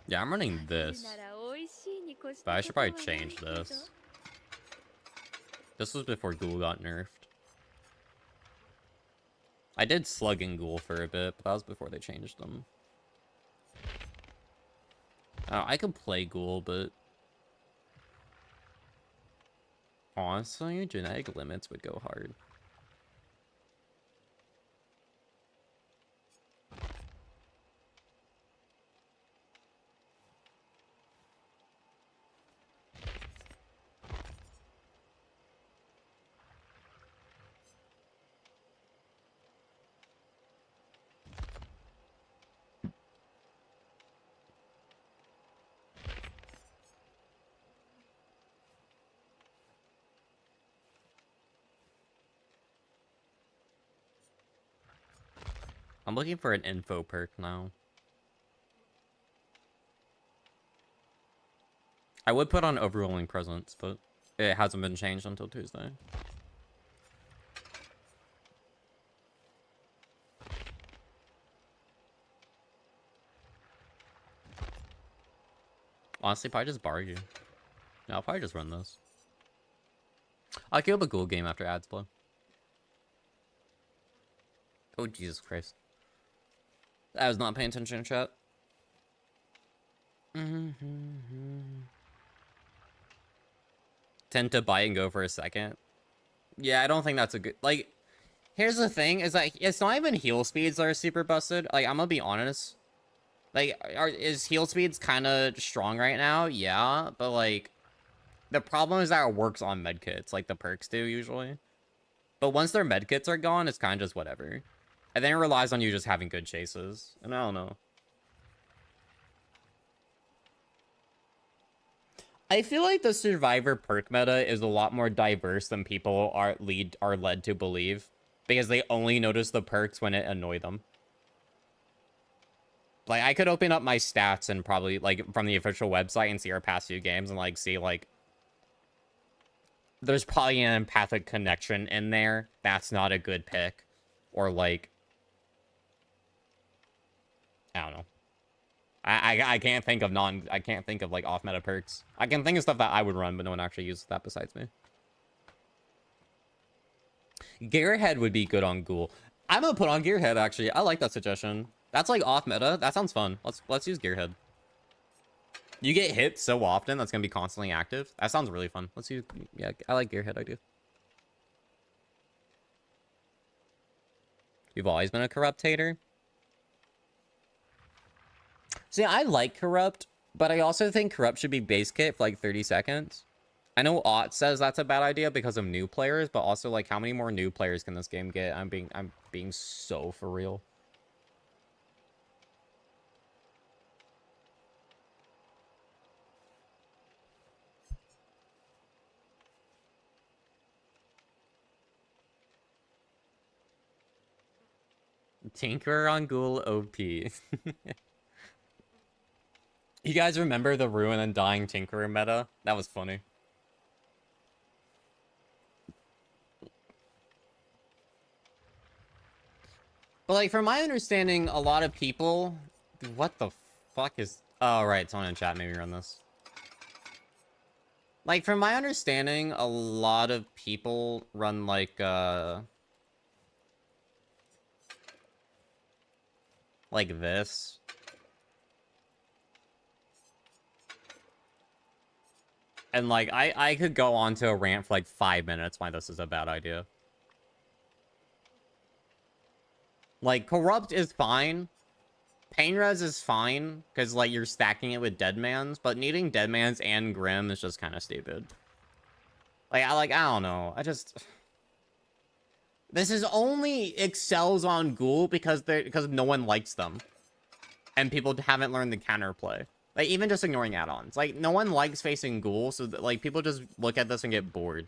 Yeah, I'm running this. But I should probably change this. This was before Ghoul got nerfed. I did Slug and Ghoul for a bit, but that was before they changed them. I could play Ghoul, but... honestly, genetic limits would go hard. I'm looking for an info perk now. I would put on Overruling Presence, but it hasn't been changed until Tuesday. Honestly, probably just bar you. No, I'll probably just run this. I'll queue up a Ghoul game after ads blow. Oh, Jesus Christ. I was not paying attention in chat. Tend to bite and go for a second. Yeah, I don't think that's a good... Like, here's the thing, is like, it's not even heal speeds that are super busted. Like, I'm gonna be honest. Like, is heal speeds kind of strong right now? Yeah, but like, the problem is that it works on medkits, like the perks do usually. But once their medkits are gone, it's kind of just whatever. And then it relies on you just having good chases. And I don't know. I feel like the Survivor perk meta is a lot more diverse than people are led to believe. Because they only notice the perks when it annoys them. Like, I could open up my stats and probably, like, from the official website and see our past few games and, like, see, like... There's probably an empathic connection in there. That's not a good pick. Or, like... I don't know. I can't think of like off meta perks. I can think of stuff that I would run, but no one actually uses that besides me. Gearhead would be good on Ghoul. I'm gonna put on Gearhead actually. I like that suggestion. That's like off meta. That sounds fun. Let's use Gearhead. You get hit so often that's gonna be constantly active. That sounds really fun. Let's use, yeah, I like Gearhead idea. You've always been a corruptator. See, I like Corrupt, but I also think Corrupt should be base kit for like 30 seconds. I know Ott says that's a bad idea because of new players, but also like how many more new players can this game get? I'm being so for real. Tinkerer on Ghoul OP. You guys remember the Ruin and Dying Tinkerer meta? That was funny. But like, from my understanding, a lot of people... What the fuck is... Oh, right, someone in chat made me run this. Like, from my understanding, a lot of people run like this. And, like, I could go on to a rant for, like, 5 minutes why this is a bad idea. Like, Corrupt is fine. Pain Res is fine, because, like, you're stacking it with Deadman's, but needing Deadman's and Grim is just kind of stupid. Like, I don't know. This is only excels on Ghoul because no one likes them. And people haven't learned the counterplay. Like, even just ignoring add-ons. Like, no one likes facing Ghoul, so, like, people just look at this and get bored.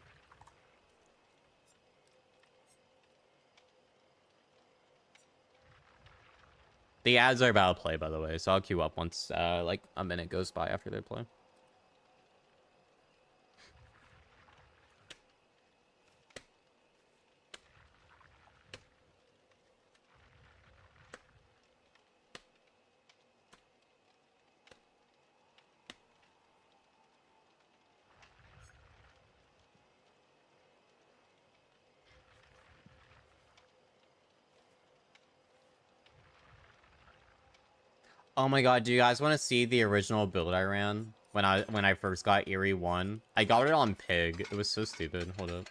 The ads are about to play, by the way, so I'll queue up once, like, a minute goes by after they play. Oh my god, do you guys want to see the original build I ran when I first got Eerie 1? I got it on Pig. It was so stupid. Hold up.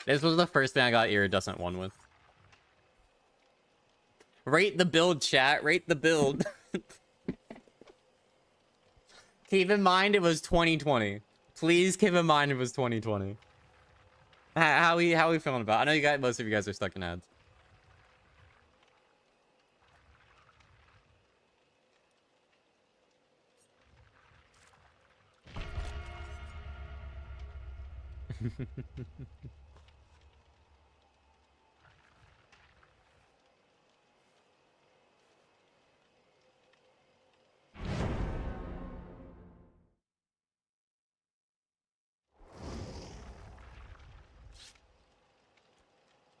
This was the first thing I got Iridescent 1 with. Rate the build, chat. Rate the build. Keep in mind it was 2020. Please keep in mind it was 2020. How we feeling about it? I know you guys, most of you guys are stuck in ads.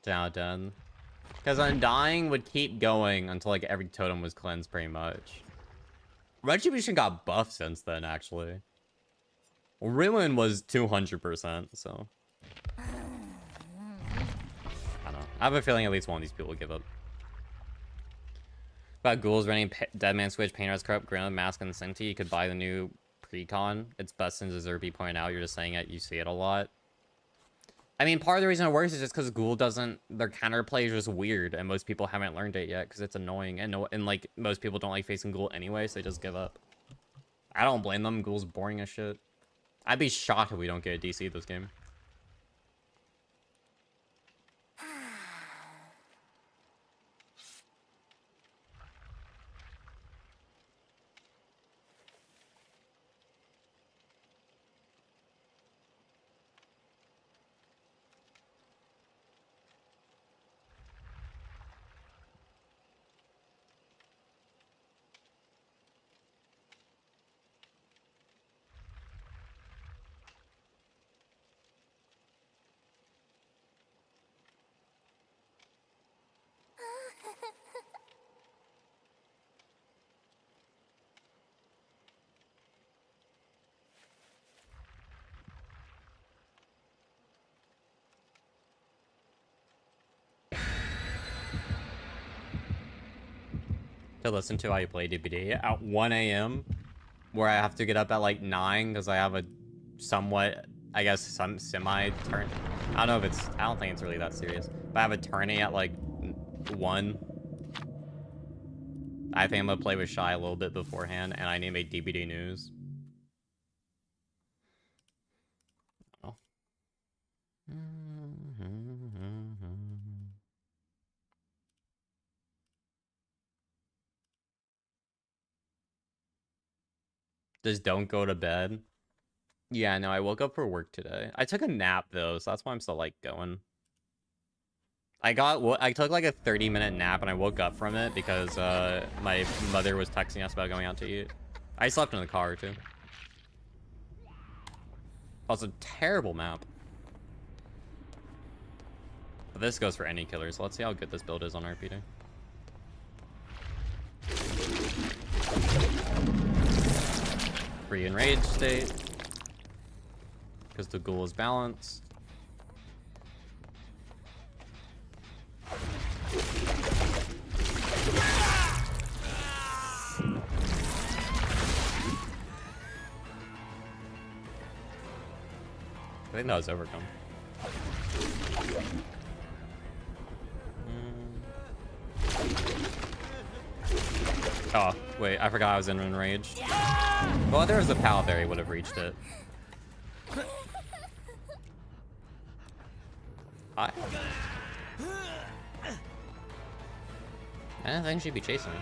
Now done. Because Undying would keep going until like every totem was cleansed pretty much. Retribution got buffed since then, actually. Ruin was 200%, so. I don't know. I have a feeling at least one of these people will give up. About ghouls running Deadman Switch, Painter's Corrupt, Ground, Mask, and Senti, you could buy the new Precon. It's best since Zerby pointed out, you're just saying it, you see it a lot. I mean, part of the reason it works is just because Ghoul doesn't, their counterplay is just weird, and most people haven't learned it yet, because it's annoying, and like, most people don't like facing Ghoul anyway, so they just give up. I don't blame them, Ghoul's boring as shit. I'd be shocked if we don't get a DC this game. To listen to how you play DBD at 1 a.m. where I have to get up at like 9 because I have a somewhat, I guess, some semi-turn. I don't know if it's, I don't think it's really that serious. But I have a tourney at like 1. I think I'm gonna play with Shy a little bit beforehand, and I need to make DBD news. Oh. Just don't go to bed. Yeah, no, I woke up for work today. I took a nap though, so that's why I'm still like going. I took like a 30-minute nap and I woke up from it because my mother was texting us about going out to eat. I slept in the car too. That was a terrible map. But this goes for any killer, so let's see how good this build is on RPD. Free enraged state. Because the ghoul is balanced. I think that was overcome. Oh, wait, I forgot I was in enraged. Well, if there was a pal there, he would have reached it. Hi. I think she'd be chasing me.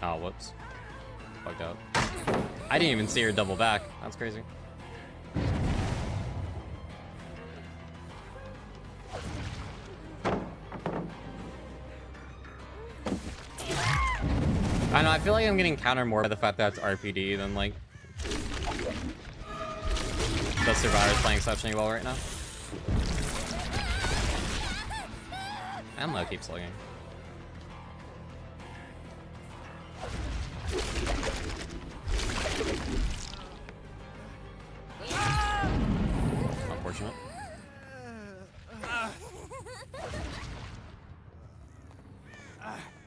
Oh, whoops. Fucked up. I didn't even see her double back. That's crazy. I know, I feel like I'm getting countered more by the fact that it's RPD than, like, the Survivor's playing exceptionally well right now. Ammo keeps slugging. Unfortunate.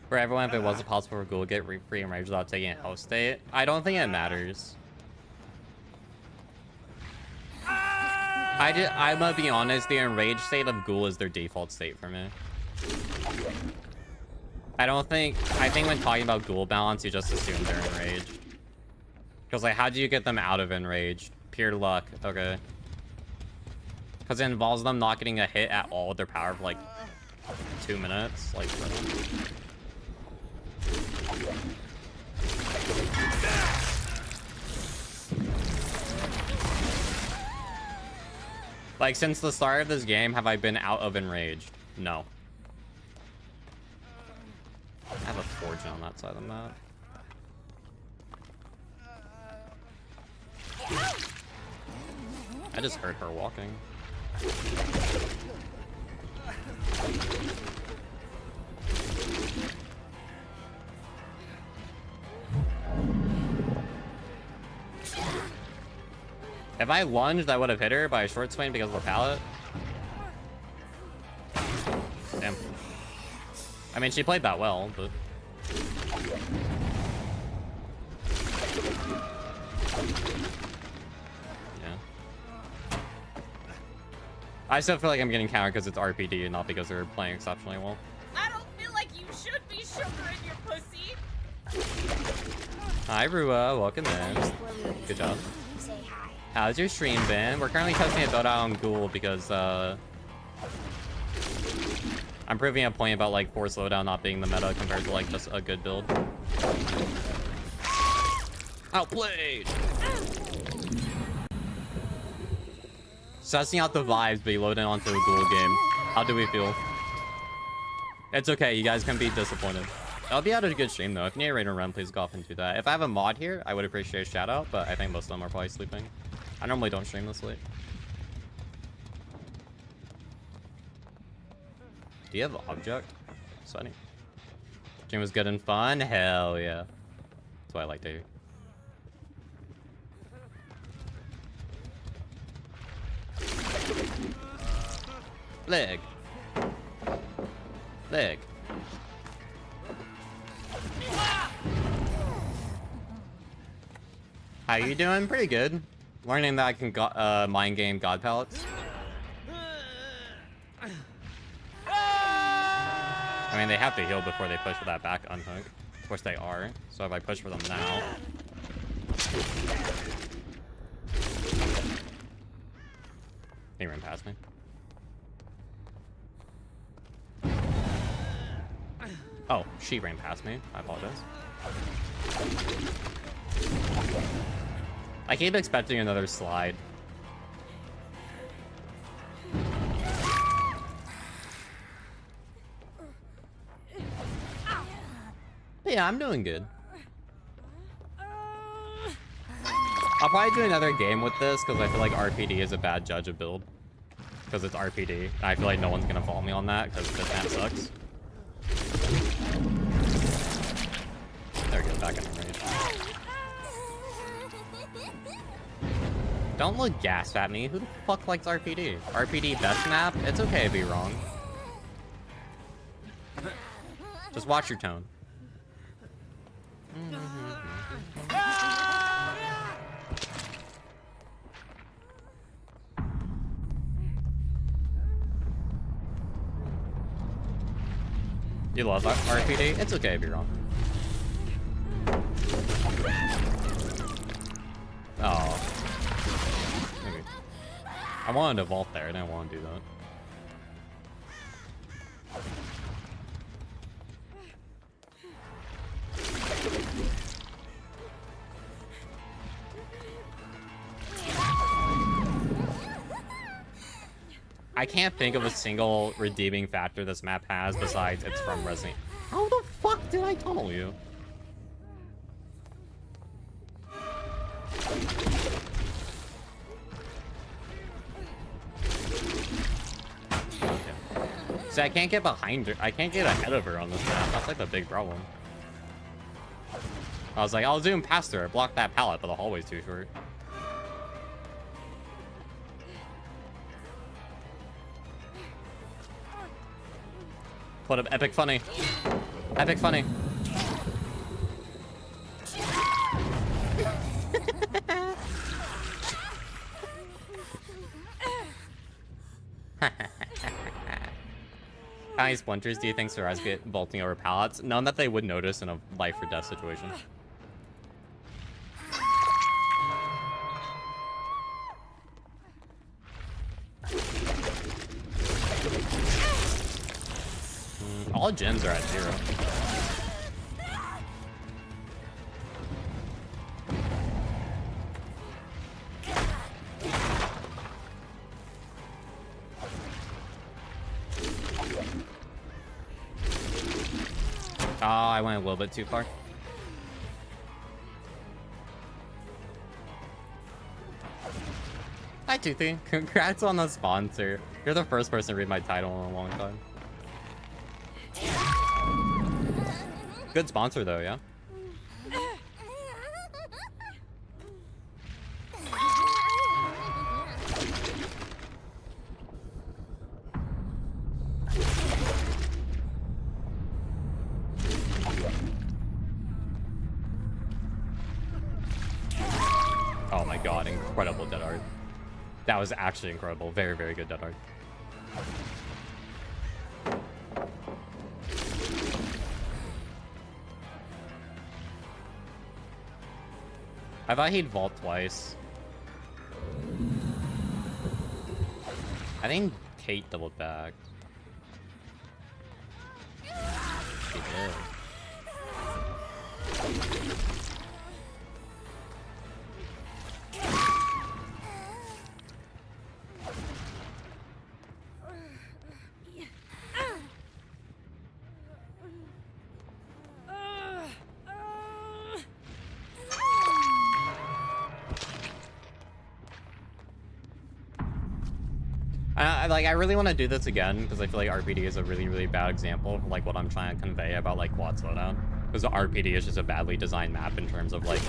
For everyone, if it wasn't possible for Ghoul to get free enraged without taking a health state, I don't think it matters. I'm gonna be honest, the enraged state of Ghoul is their default state for me. I think when talking about Ghoul balance, you just assume they're enraged. Because, like, how do you get them out of enraged? Pure luck, okay. Because it involves them not getting a hit at all with their power for, like, 2 minutes. Like, like, since the start of this game, have I been out of enraged? No. I have a forge on that side of the map. I just heard her walking. If I lunged, I would have hit her by a short swing because of the pallet. Damn. I mean, she played that well, but... yeah. I still feel like I'm getting countered because it's RPD and not because they're playing exceptionally well. I don't feel like you should be sugar in your pussy. Hi, Rua. Welcome in. Good job. Say hi. How's your stream been? We're currently testing a build out on Ghoul because, I'm proving a point about, like, force slowdown not being the meta compared to, like, just a good build. Outplayed! Sussing out the vibes, but you load in onto a Ghoul game. How do we feel? It's okay, you guys can be disappointed. I'll be out of a good stream, though. If you need a raid and run, please go off and do that. If I have a mod here, I would appreciate a shout out, but I think most of them are probably sleeping. I normally don't stream this late. Do you have object? Sunny. Stream was good and fun? Hell yeah. That's what I like to hear. Leg. Leg. How you doing? Pretty good. Learning that I can mind game god pallets. I mean, they have to heal before they push for that back unhook. Of course they are. So if I push for them now... He ran past me. Oh, she ran past me. I apologize. I keep expecting another slide. But yeah, I'm doing good. I'll probably do another game with this because I feel like RPD is a bad judge of build. Because it's RPD. I feel like no one's going to follow me on that because this map sucks. There we go, back in the range. Don't look gasp at me. Who the fuck likes RPD? RPD best map? It's okay to be wrong. Just watch your tone. You love RPD? It's okay to be wrong. Oh. Okay. I wanted to vault there. I didn't want to do that. I can't think of a single redeeming factor this map has besides it's from Resident. How the fuck did I tunnel you? Okay. See, I can't get behind her. I can't get ahead of her on this map. That's like the big problem. I was like, I'll zoom past her, block that pallet, but the hallway's too short. Put up epic funny. Epic funny. How many splinters do you think Soraz get vaulting over pallets? None that they would notice in a life or death situation. All gens are at 0. Oh, I went a little bit too far. Hi, Toothy. Congrats on the sponsor. You're the first person to read my title in a long time. Good sponsor, though, yeah? Oh my god, incredible dead art. That was actually incredible. Very, very good dead art. I thought he'd vault twice. I think Kate doubled back. She did. Like, I really want to do this again because I feel like RPD is a really, really bad example of like what I'm trying to convey about like quad slowdown. Because the RPD is just a badly designed map in terms of like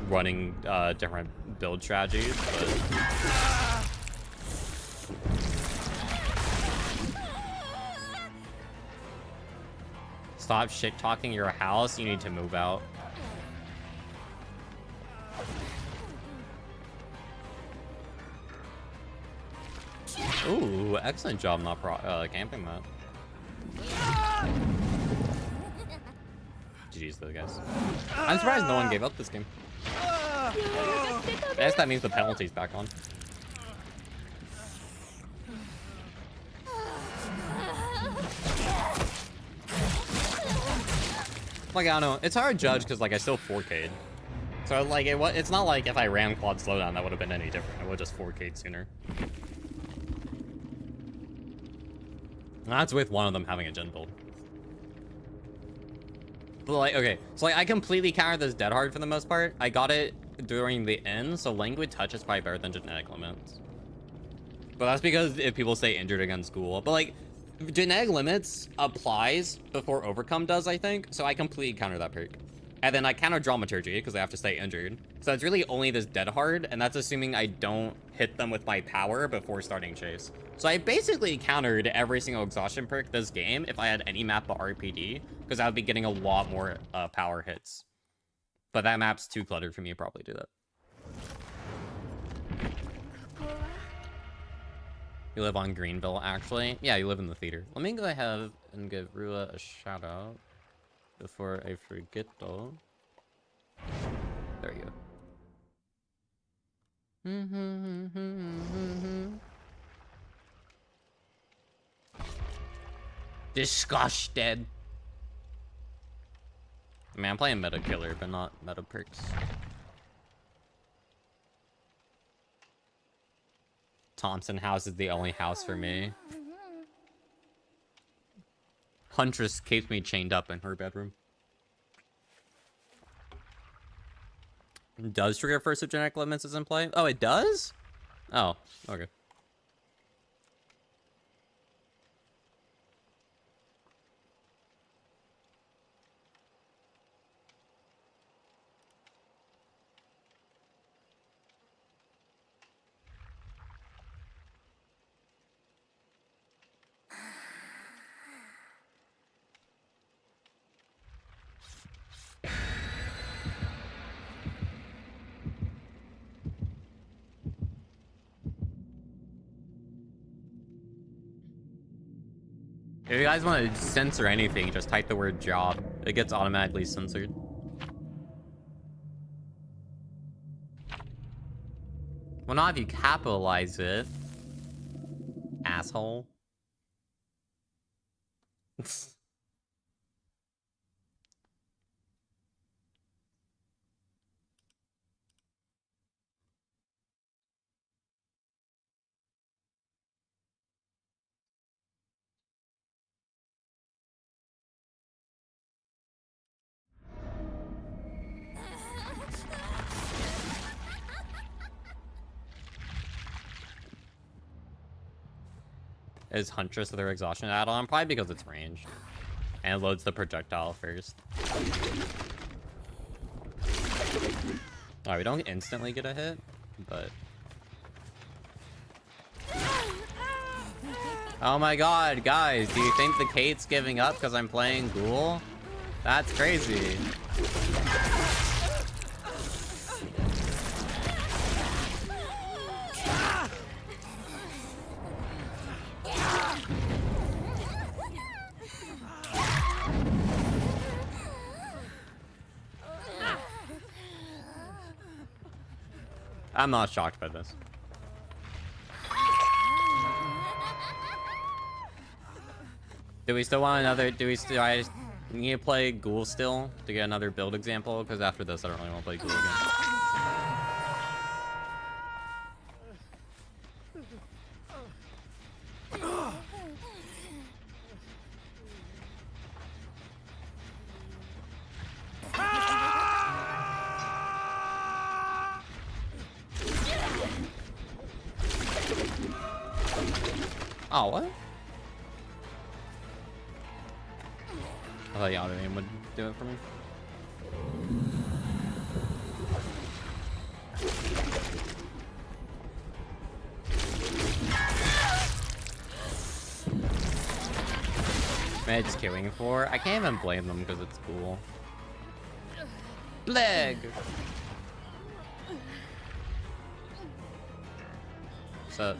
running different build strategies. But stop shit talking your house. You need to move out. Ooh, excellent job not camping that. GG's though, guys. I'm surprised no one gave up this game. I guess that means the penalty's back on. Like, I don't know. It's hard to judge because, like, I still 4K'd. So, like, it's not like if I ran quad slowdown, that would have been any different. I would have just 4K'd sooner. That's with one of them having a gen build. But like, okay, so like I completely countered this dead hard for the most part. I got it during the end, so languid touch is probably better than genetic limits. But that's because if people stay injured against school. But like, genetic limits applies before overcome does, I think. So I completely counter that perk. And then I counter dramaturgy because I have to stay injured. So it's really only this dead hard, and that's assuming I don't hit them with my power before starting chase. So I basically countered every single exhaustion perk this game if I had any map but RPD, because I would be getting a lot more power hits. But that map's too cluttered for me to probably do that. You live on Greenville, actually? Yeah, you live in the theater. Let me go ahead and give Rua a shout out before I forget though. There you go. Disgusted. I mean, I'm playing meta killer, but not meta perks. Thompson house is the only house for me. Huntress keeps me chained up in her bedroom. Does trigger first if genetic limits is in play? Oh, it does? Oh, okay. If you guys want to censor anything, just type the word job. It gets automatically censored. Well, not if you capitalize it. Asshole. Is Huntress with their exhaustion add-on? Probably because it's ranged. And it loads the projectile first. Alright, we don't instantly get a hit, but... Oh my god, guys, do you think the Kate's giving up because I'm playing Ghoul? That's crazy. I'm not shocked by this. Do we still want another? Do we still? I need to play Ghoul still to get another build example, because after this, I don't really want to play Ghoul again. Oh, what? I thought auto aim would do it for me. Man, just killing for. I can't even blame them because it's cool. Leg. What's up?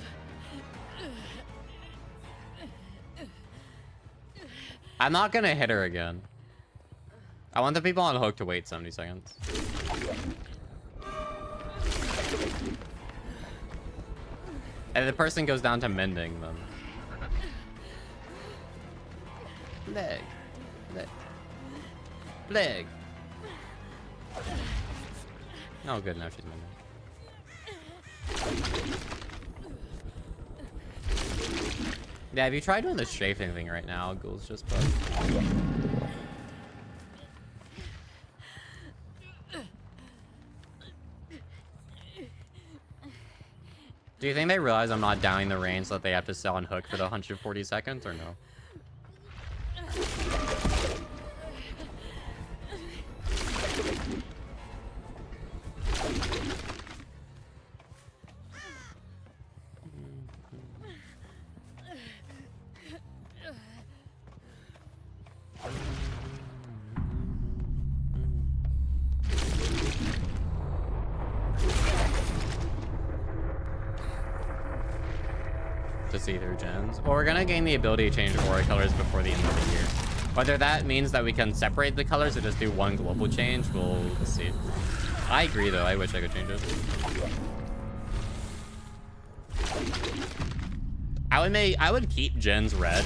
I'm not gonna hit her again. I want the people on hook to wait 70 seconds. And the person goes down to mending them. Leg. Leg. Leg. Oh, good. Now she's mending. Yeah, have you tried doing the strafing thing right now? Ghoul's just bugged. Do you think they realize I'm not downing the range so that they have to sell on hook for the 140 seconds, or no? to see through gens. Well, we're gonna gain the ability to change aura colors before the end of the year. Whether that means that we can separate the colors or just do one global change, we'll see. I agree though, I wish I could change it. I would keep gens red,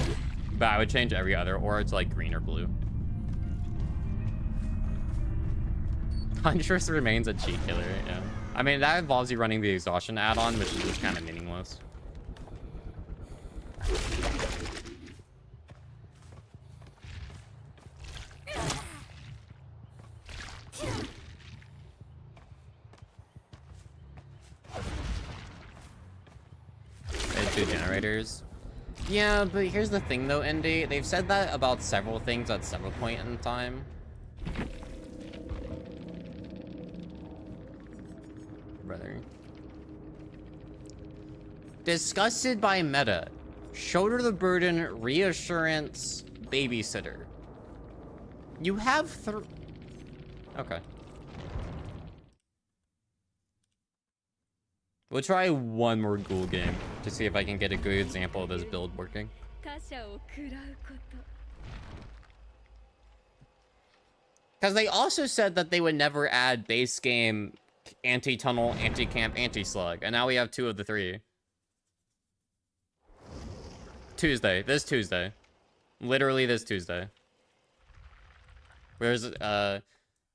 but I would change every other aura to like green or blue. Huntress remains a cheat killer, yeah. I mean, that involves you running the exhaustion add-on, which is just kind of meaningless. Two generators. Yeah, but here's the thing though, Indy. They've said that about several things at several point in time. Brother. Disgusted by meta. Shoulder the burden, reassurance, babysitter. You have okay. We'll try one more ghoul game to see if I can get a good example of this build working. Because they also said that they would never add base game, anti-tunnel, anti-camp, anti-slug. And now we have 2 of the 3. Tuesday. This Tuesday. Literally this Tuesday. Where's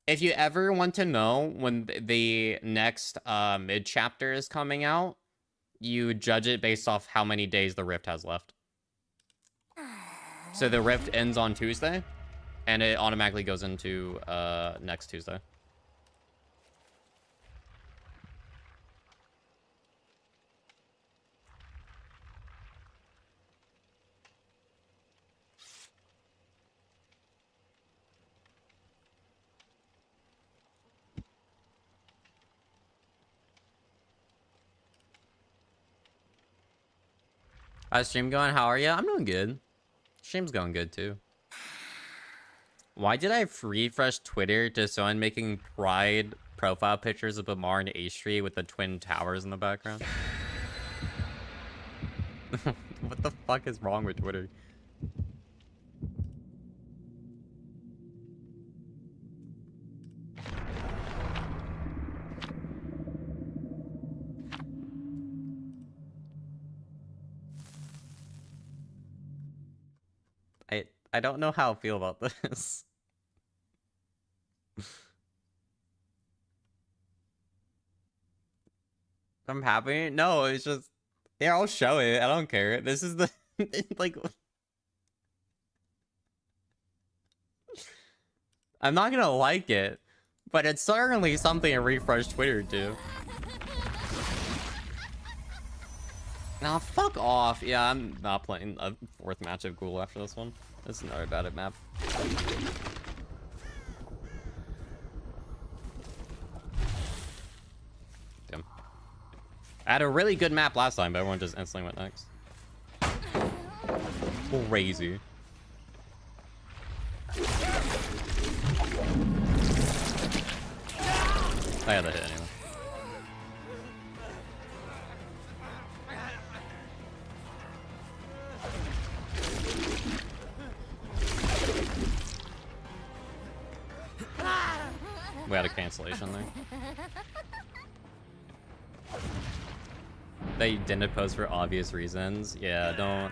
if you ever want to know when the next mid chapter is coming out, you judge it based off how many days the rift has left. So the rift ends on Tuesday, and it automatically goes into next Tuesday. How's stream going? How are you? I'm doing good. Stream's going good too. Why did I refresh Twitter to someone making pride profile pictures of Bamar and A Street with the twin towers in the background? What the fuck is wrong with Twitter? I don't know how I feel about this. I'm happy. No, it's just... Yeah, I'll show it. I don't care. This is the... like... I'm not gonna like it, but it's certainly something to refresh Twitter to. Nah, fuck off. Yeah, I'm not playing a 4th match of Ghoul after this one. This is another bad map. Damn. I had a really good map last time, but everyone just instantly went next. Crazy. I had that hit anyway. We had a cancellation there. They didn't post for obvious reasons. Yeah, don't.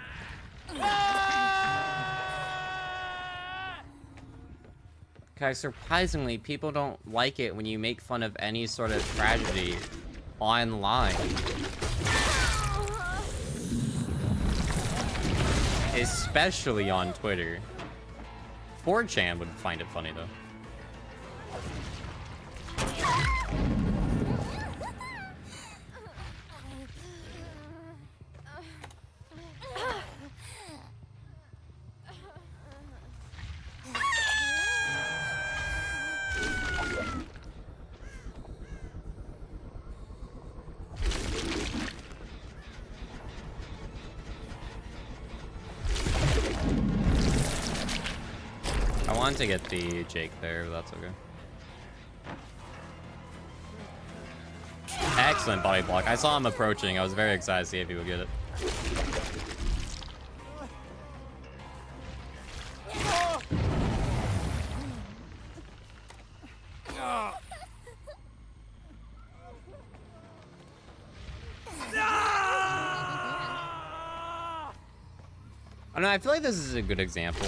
Guys, surprisingly, people don't like it when you make fun of any sort of tragedy online. Especially on Twitter. 4chan would find it funny, though. I wanted to get the Jake there, but that's okay. Excellent body block. I saw him approaching. I was very excited to see if he would get it. I don't know, I feel like this is a good example.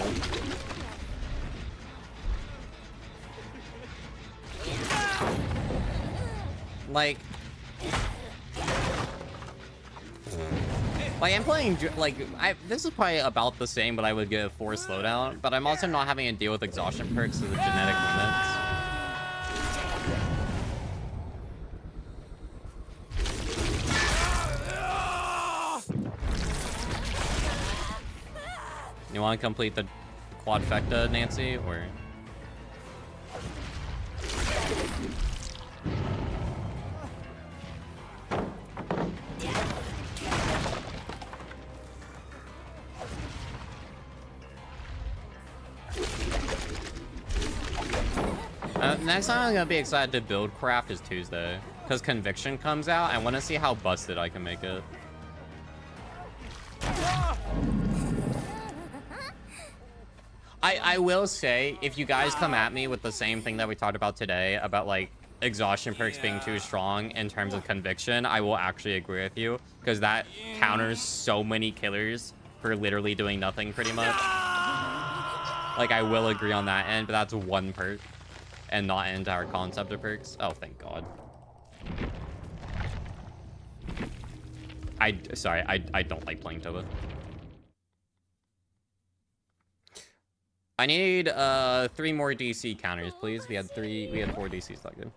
Like I'm playing, like, this is probably about the same, but I would give 4 slowdown, but I'm also not having to deal with exhaustion perks of the genetic limits. You want to complete the quadfecta, Nancy, or? Next time I'm gonna be excited to build craft is Tuesday, because Conviction comes out. I want to see how busted I can make it. I will say, if you guys come at me with the same thing that we talked about today, about like exhaustion perks being too strong in terms of Conviction, I will actually agree with you, because that counters so many killers for literally doing nothing pretty much. Like, I will agree on that end, but that's one perk and not an entire concept of perks. Oh, thank God. Sorry, I don't like playing Toba. I need 3 more DC counters, please. We had 4 DCs logged in.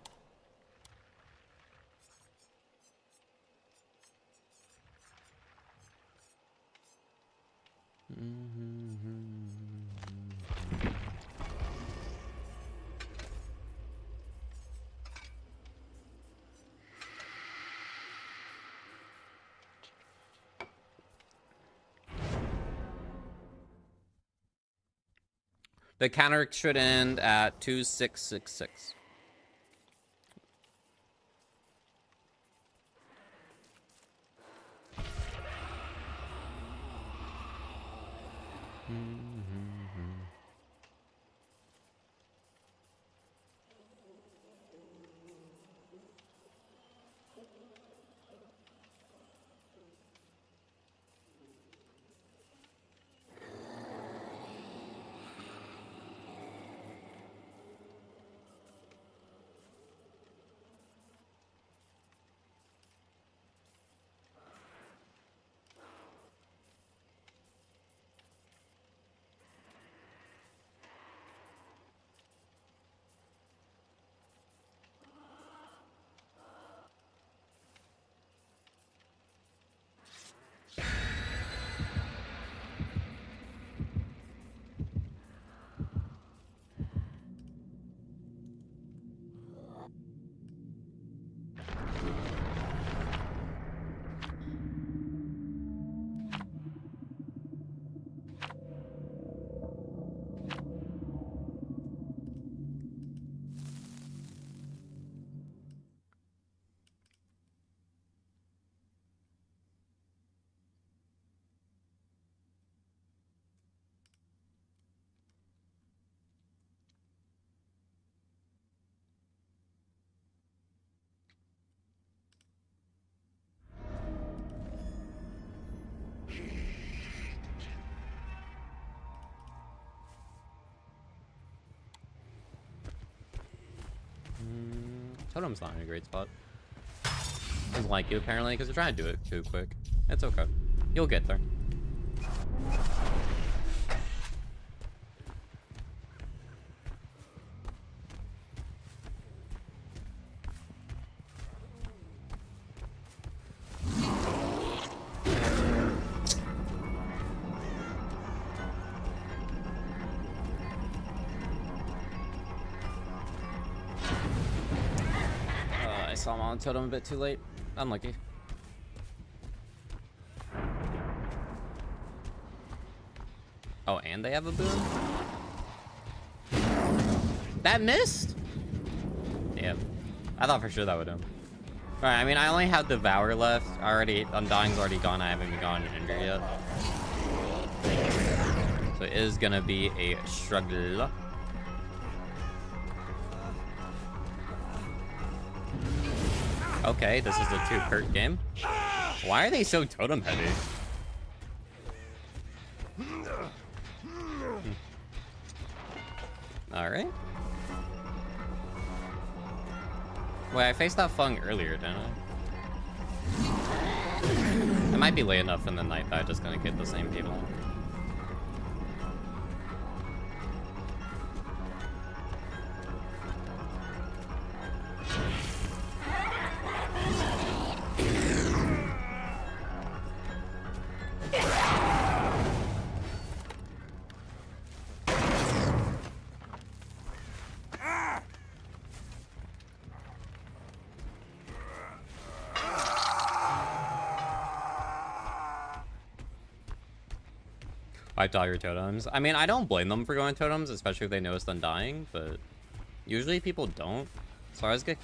The counter should end at 2666. Totem's not in a great spot. Doesn't like you apparently because they're trying to do it too quick. It's okay. You'll get there. I saw him on totem a bit too late. Unlucky. Oh, and they have a boon? That missed? Yeah. I thought for sure that would him. Alright, I mean, I only have Devour left. Undying's already gone. I haven't even gotten an injury yet. So it is gonna be a struggle. Okay, this is a 2-Kurt game. Why are they so totem heavy? Alright. Wait, I faced that Fung earlier, didn't I? It might be late enough in the night that I'm just gonna get the same people. $5 totems. I mean, I don't blame them for going totems, especially if they noticed Undying, but usually people don't. So I always get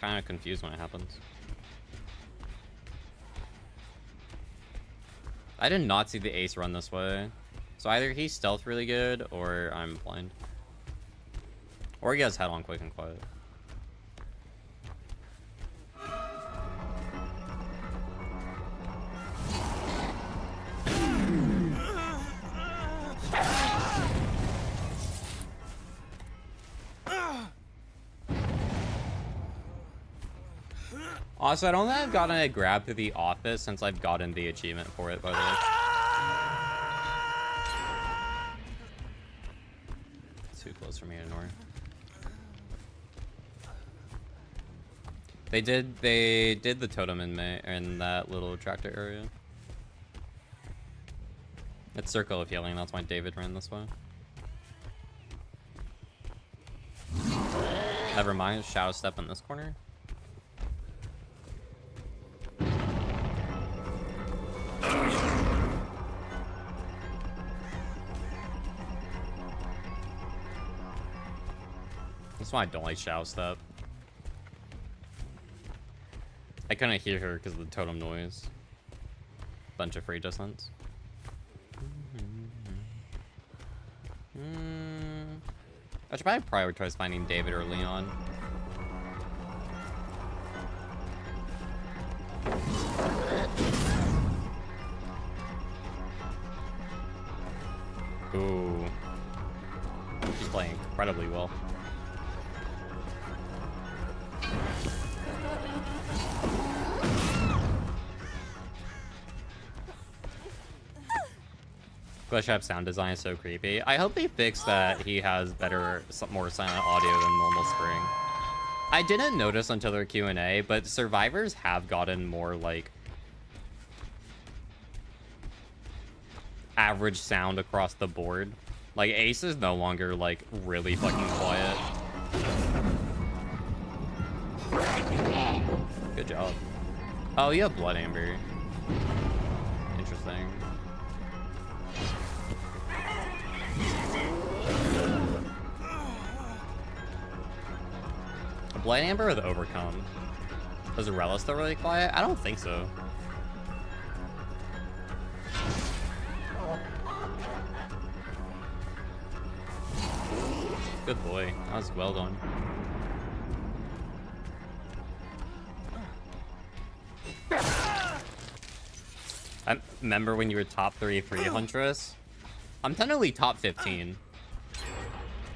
kind of confused when it happens. I did not see the ace run this way. So either he's stealth really good, or I'm blind. Or he has head on quick and quiet. Also, I don't think I've gotten a grab through the office since I've gotten the achievement for it, by the way. Too close for me to ignore. They did the totem in that little tractor area. It's Circle of Healing, that's why David ran this way. Never mind, Shadow Step in this corner. That's why I don't like Shadow Step. I couldn't hear her because of the totem noise. Bunch of free distance. I should probably prioritize finding David or Leon. Ooh. She's playing incredibly well. Glitch sound design is so creepy. I hope they fix that he has more silent audio than normal Spring. I didn't notice until their Q&A, but survivors have gotten more, like, average sound across the board. Like, Ace is no longer, like, really fucking quiet. Good job. Oh, you have Blood Amber. Interesting. Blood Amber or the Overcome? Was Rella still really quiet? I don't think so. Good boy. That was well done. I remember when you were top 33 Huntress? I'm technically top 15.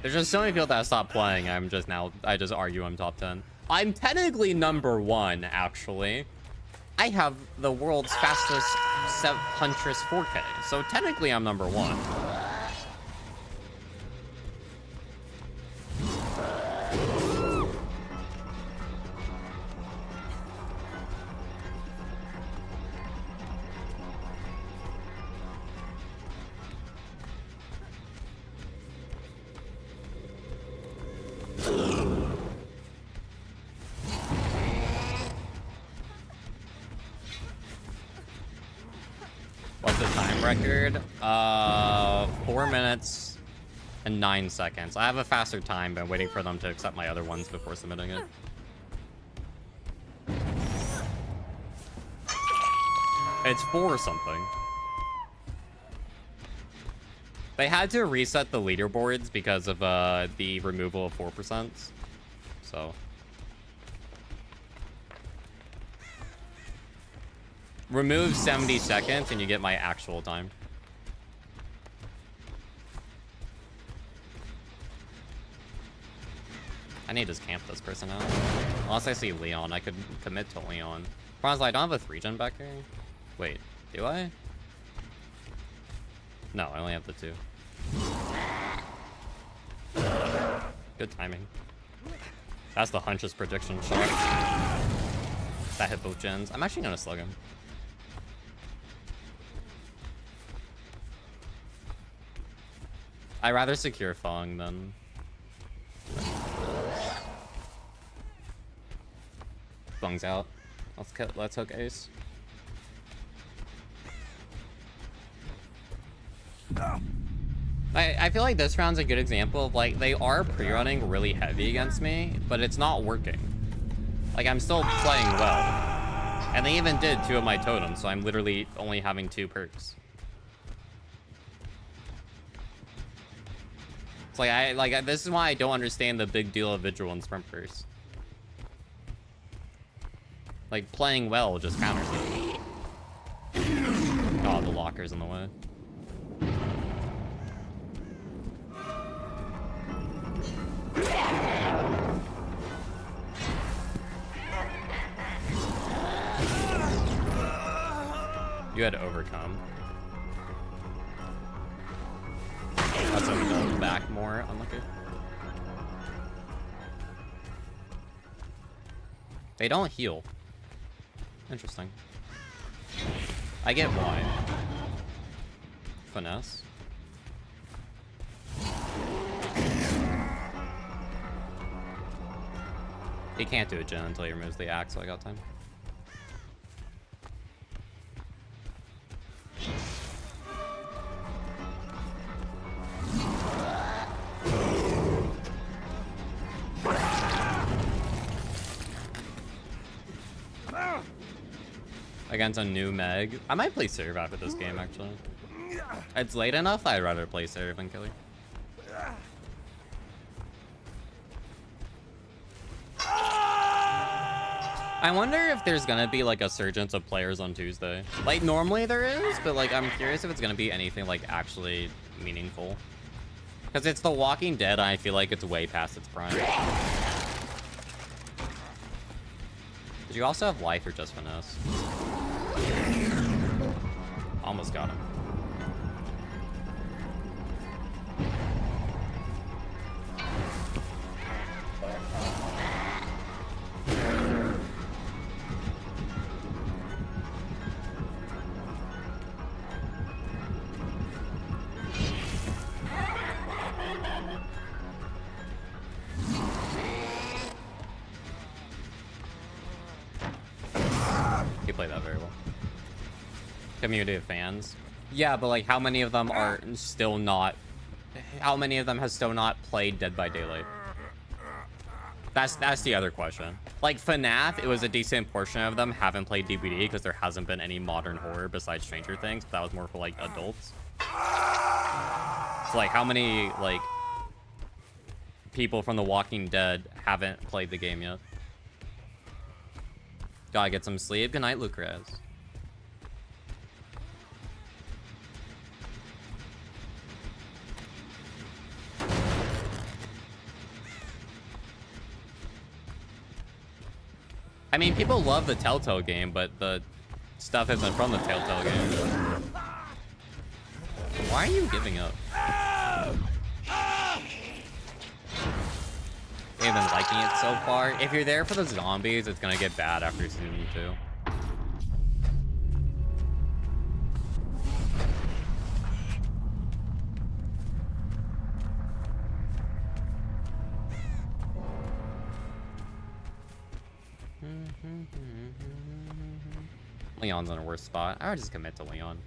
There's just so many people that stopped playing. I just argue I'm top 10. I'm technically number 1, actually. I have the world's fastest Huntress 4K, so technically I'm number 1. What's the time record? 4 minutes and 9 seconds. I have a faster time, but I'm waiting for them to accept my other ones before submitting it. It's 4 something. They had to reset the leaderboards because of the removal of 4%. So. Remove 70 seconds and you get my actual time. I need to just camp this person out. Unless I see Leon, I could commit to Leon. Problem is, I don't have a 3-gen back here. Wait, do I? No, I only have the 2. Good timing. That's the hunch's prediction shot. That hit both gens. I'm actually gonna slug him. I'd rather secure Fong than... Fong's out. Let's hook Ace. I feel like this round's a good example of, like, they are pre-running really heavy against me, but it's not working. Like, I'm still playing well. And they even did 2 of my totems, so I'm literally only having 2 perks. It's like, this is why I don't understand the big deal of Vigil and Sprint Burst. Like, playing well just counters it. Oh, the locker's in the way. You had to overcome. That's him going back more. Unlucky. They don't heal. Interesting. I get why. Finesse. He can't do a gen until he removes the axe, so I got time. Against a new Meg. I might play Serve after this game, actually. It's late enough, I'd rather play Serve than Killy. I wonder if there's gonna be like a surgence of players on Tuesday. Like, normally there is, but like, I'm curious if it's gonna be anything like actually meaningful. Because it's The Walking Dead, I feel like it's way past its prime. Did you also have life or just finesse? Almost got him. You play that very well. Community of fans. Yeah, but like, how many of them are still not... How many of them has still not played Dead by Daylight? That's the other question. Like, FNAF, it was a decent portion of them haven't played DBD because there hasn't been any modern horror besides Stranger Things. But that was more for, like, adults. So, like, how many, like, people from The Walking Dead haven't played the game yet? Gotta get some sleep. Good night, Lucrez. I mean, people love the Telltale game, but the stuff isn't from the Telltale game. Why are you giving up? They've been liking it so far. If you're there for the zombies, it's gonna get bad after season 2. Leon's in a worse spot. I would just commit to Leon.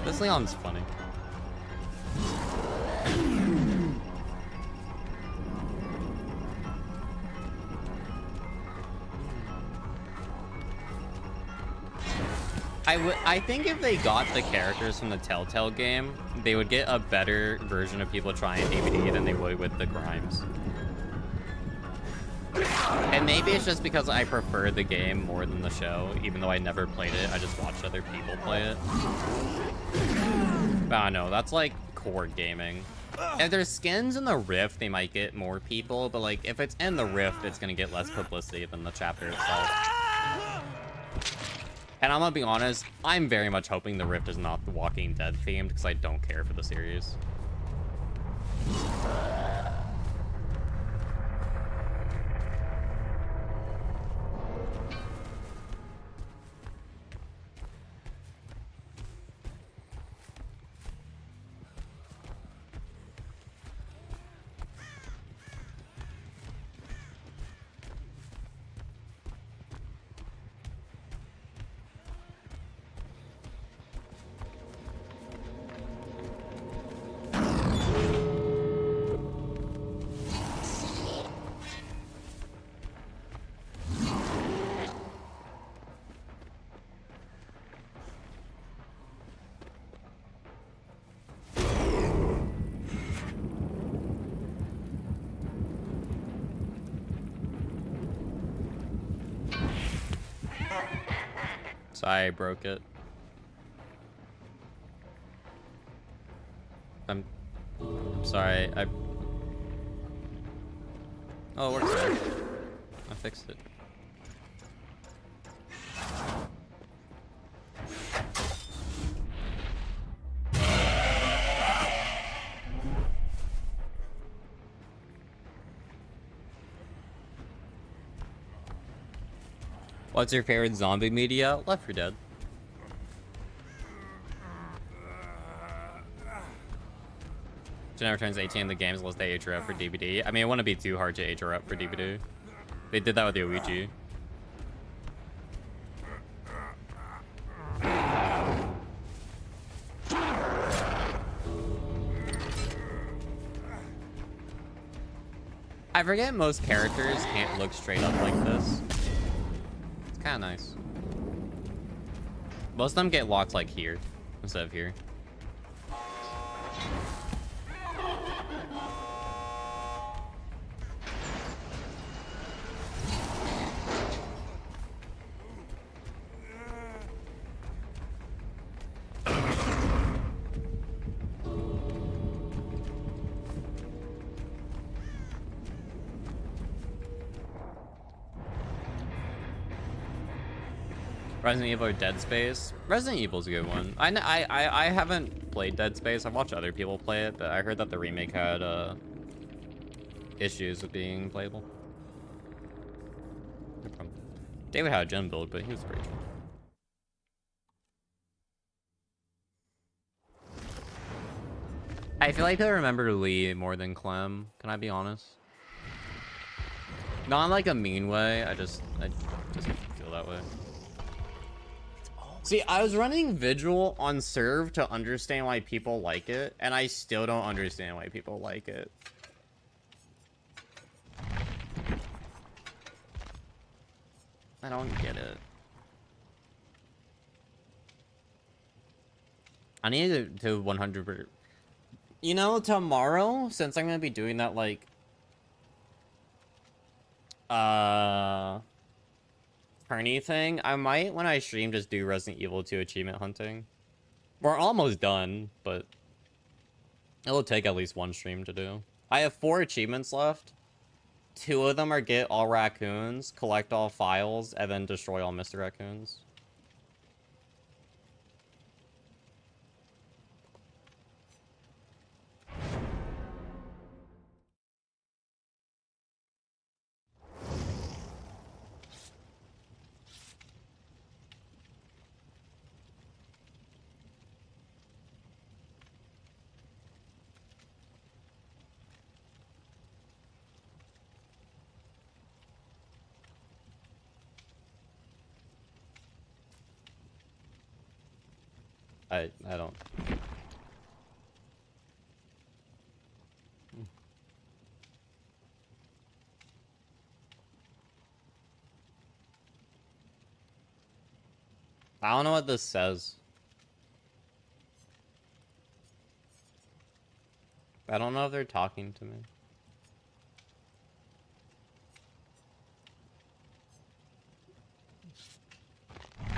This Leon's funny. I think if they got the characters from the Telltale game, they would get a better version of people trying DBD than they would with the Grimes. And maybe it's just because I prefer the game more than the show, even though I never played it. I just watched other people play it. But I don't know, that's like core gaming. If there's skins in the Rift, they might get more people, but like if it's in the Rift, it's gonna get less publicity than the chapter itself. And I'm gonna be honest, I'm very much hoping the Rift is not The Walking Dead themed, because I don't care for the series. Sorry, I broke it. I'm sorry, Oh, it works now. I fixed it. What's your favorite zombie media? Left 4 Dead. She never turns 18 in the games unless they age her up for DBD. I mean, it wouldn't be too hard to age her up for DBD. They did that with the Ouija. I forget most characters can't look straight up like this. It's kind of nice. Most of them get locked like here instead of here. Resident Evil or Dead Space? Resident Evil's a good one. I haven't played Dead Space. I've watched other people play it, but I heard that the remake had issues with being playable. No problem. David had a gem build, but he was pretty cool. I feel like I remember Lee more than Clem. Can I be honest? Not in like a mean way. I just feel that way. See, I was running Vigil on serve to understand why people like it, and I still don't understand why people like it. I don't get it. I need to 100%. You know, tomorrow, since I'm gonna be doing that, like, Perny thing, I might, when I stream, just do Resident Evil 2 achievement hunting. We're almost done, but it'll take at least one stream to do. I have 4 achievements left. 2 of them are get all raccoons, collect all files, and then destroy all Mr. Raccoons. I don't. I don't know what this says. I don't know if they're talking to me.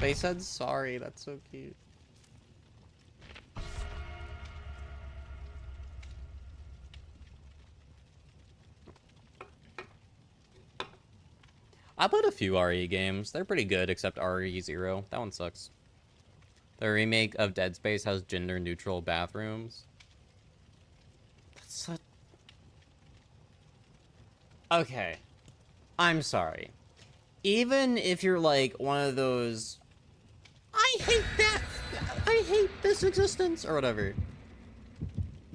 They said sorry, that's so cute. I played a few RE games. They're pretty good, except RE0. That one sucks. The remake of Dead Space has gender-neutral bathrooms. That's such... Okay. I'm sorry. Even if you're like one of those... I hate that! I hate this existence! Or whatever.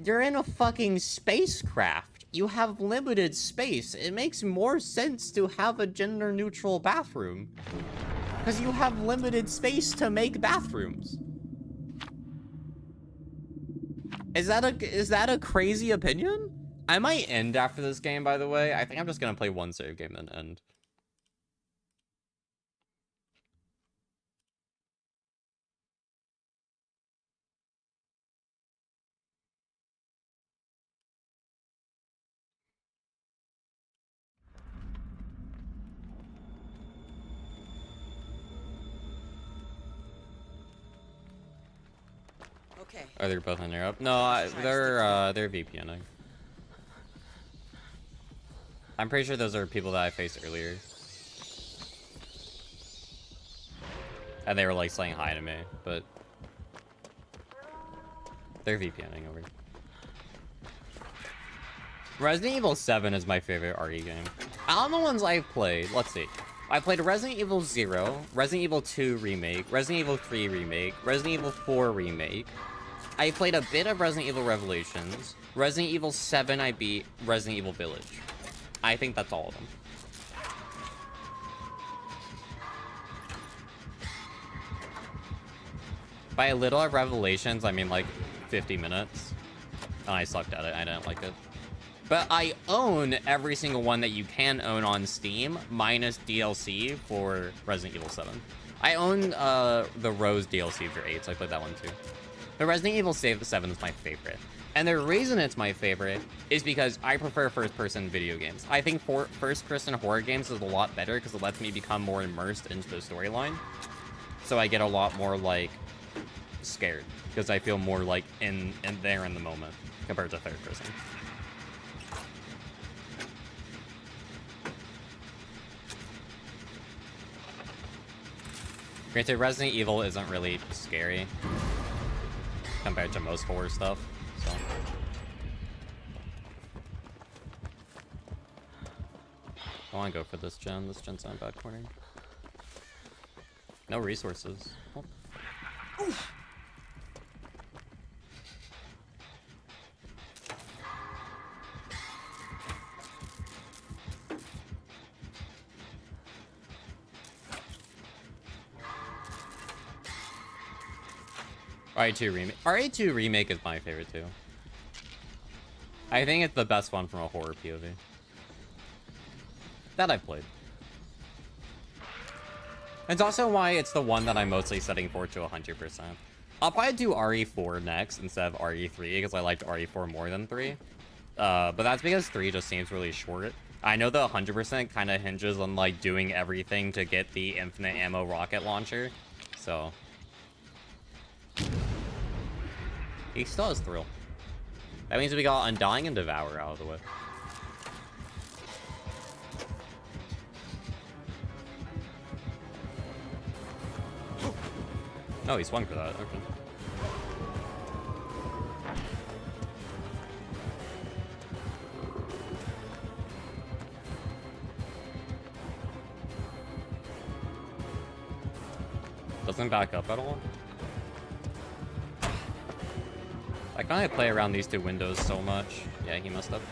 You're in a fucking spacecraft. You have limited space. It makes more sense to have a gender-neutral bathroom. Because you have limited space to make bathrooms. Is that a crazy opinion? I might end after this game, by the way. I think I'm just gonna play one save game and end. Okay. Are they both in Europe? No, they're VPNing. I'm pretty sure those are people that I faced earlier. And they were like saying hi to me, but they're VPNing over. Resident Evil 7 is my favorite RE game. Out of the ones I've played, let's see. I played Resident Evil 0, Resident Evil 2 Remake, Resident Evil 3 Remake, Resident Evil 4 Remake. I played a bit of Resident Evil Revelations. Resident Evil 7 I beat, Resident Evil Village. I think that's all of them. By a little of Revelations, I mean like 50 minutes. And I sucked at it, I didn't like it. But I own every single one that you can own on Steam, minus DLC for Resident Evil 7. I own the Rose DLC for 8, so I played that one too. The Resident Evil 7 is my favorite. And the reason it's my favorite is because I prefer first-person video games. I think first-person horror games is a lot better because it lets me become more immersed into the storyline. So I get a lot more, like, scared. Because I feel more, like, in there in the moment compared to third-person. Granted, Resident Evil isn't really scary compared to most horror stuff, so. I want to go for this gen. This gen's not bad corner. No resources. Oh. Oof. RE2 Remake. RE2 Remake is my favorite too. I think it's the best one from a horror POV that I've played. It's also why it's the one that I'm mostly setting forward to 100%. I'll probably do RE4 next instead of RE3 because I liked RE4 more than 3. But that's because 3 just seems really short. I know the 100% kind of hinges on like doing everything to get the infinite ammo rocket launcher, so. He still has Thrill. That means we got Undying and Devour out of the way. Oh, he swung for that. Okay. Doesn't back up at all. I can only play around these two windows so much. Yeah, he messed up.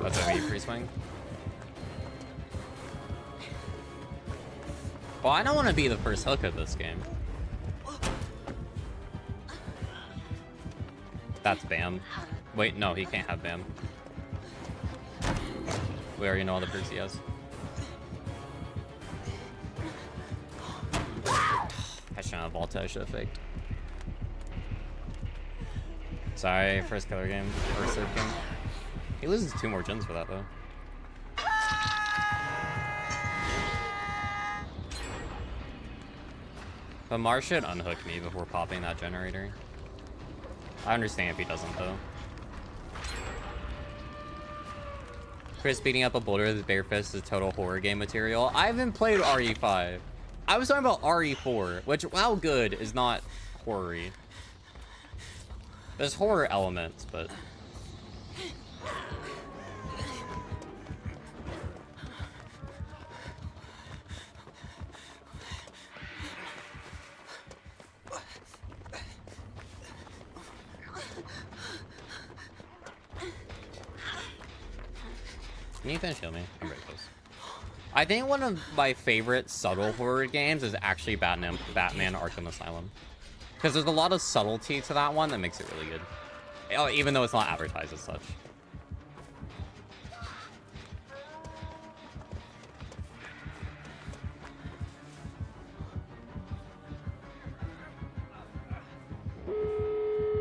That's a free swing. Well, I don't want to be the first hook of this game. That's Bam. Wait, no, he can't have Bam. We already know all the perks he has. I shouldn't have vaulted, I should have faked. Sorry, first killer game. First serve game. He loses 2 more gens for that, though. But Mars should unhook me before popping that generator. I understand if he doesn't, though. Chris beating up a boulder with his bare fist is total horror game material. I haven't played RE5. I was talking about RE4, which, while good, is not horror-y. There's horror elements, but... Can you finish heal me? I'm very close. I think one of my favorite subtle horror games is actually Batman Arkham Asylum. Because there's a lot of subtlety to that one that makes it really good. Oh, even though it's not advertised as such.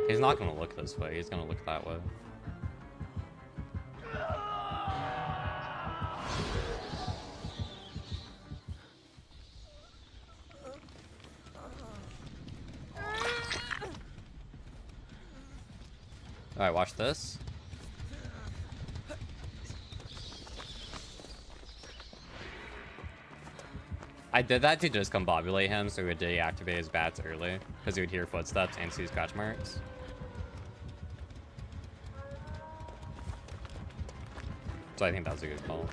He's not going to look this way. He's going to look that way. Alright, watch this. I did that to discombobulate him so he would deactivate his bats early, because he would hear footsteps and see scratch marks. So I think that was a good call.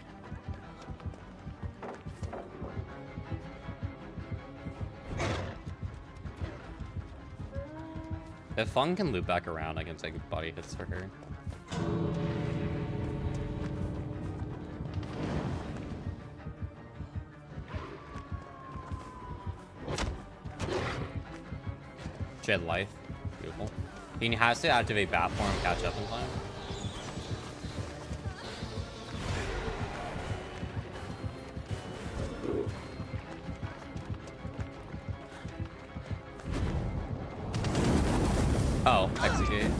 If Fung can loop back around, I can take body hits for her. She had life. Beautiful. He has to activate bat form and catch up in time. Oh, execute.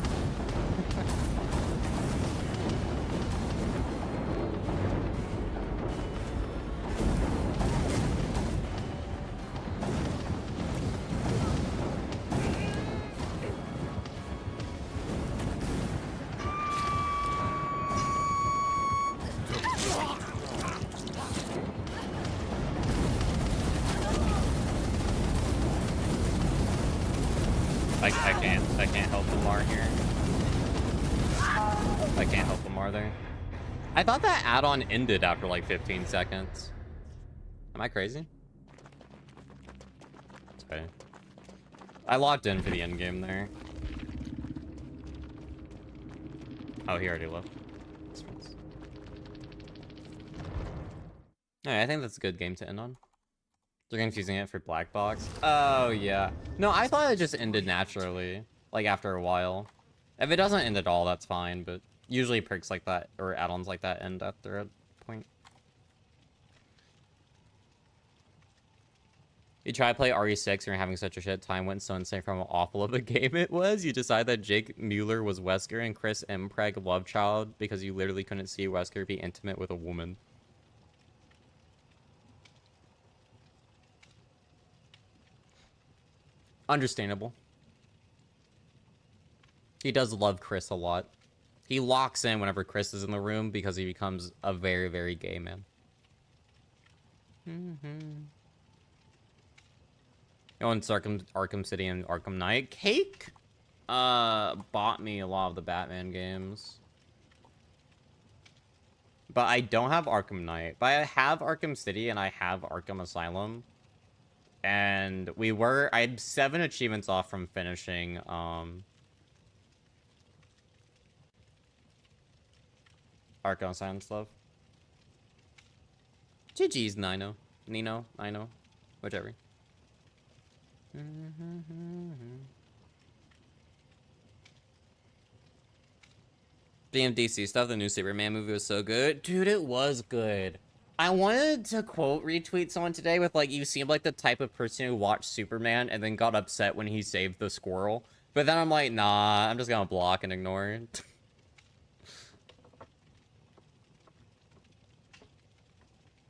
I can't help Lamar here. I can't help Lamar there. I thought that add-on ended after like 15 seconds. Am I crazy? It's okay. I locked in for the end game there. Oh, he already left. Alright, I think that's a good game to end on. They're confusing it for Black Box. Oh, yeah. No, I thought it just ended naturally. Like, after a while. If it doesn't end at all, that's fine. But usually perks like that, or add-ons like that, end after a point. You try to play RE6 and you're having such a shit time. Went so insane from how awful of a game it was. You decide that Jake Mueller was Wesker and Chris Mpreg love child because you literally couldn't see Wesker be intimate with a woman. Understandable. He does love Chris a lot. He locks in whenever Chris is in the room because he becomes a very, very gay man. Oh, and Arkham City and Arkham Knight. Cake bought me a lot of the Batman games. But I don't have Arkham Knight. But I have Arkham City and I have Arkham Asylum. And I had 7 achievements off from finishing, Arkham Asylum stuff. GG's, Nino. I know. Whichever. DMDC stuff, the new Superman movie was so good. Dude, it was good. I wanted to quote retweet someone today with like, you seem like the type of person who watched Superman and then got upset when he saved the squirrel. But then I'm like, nah, I'm just gonna block and ignore it.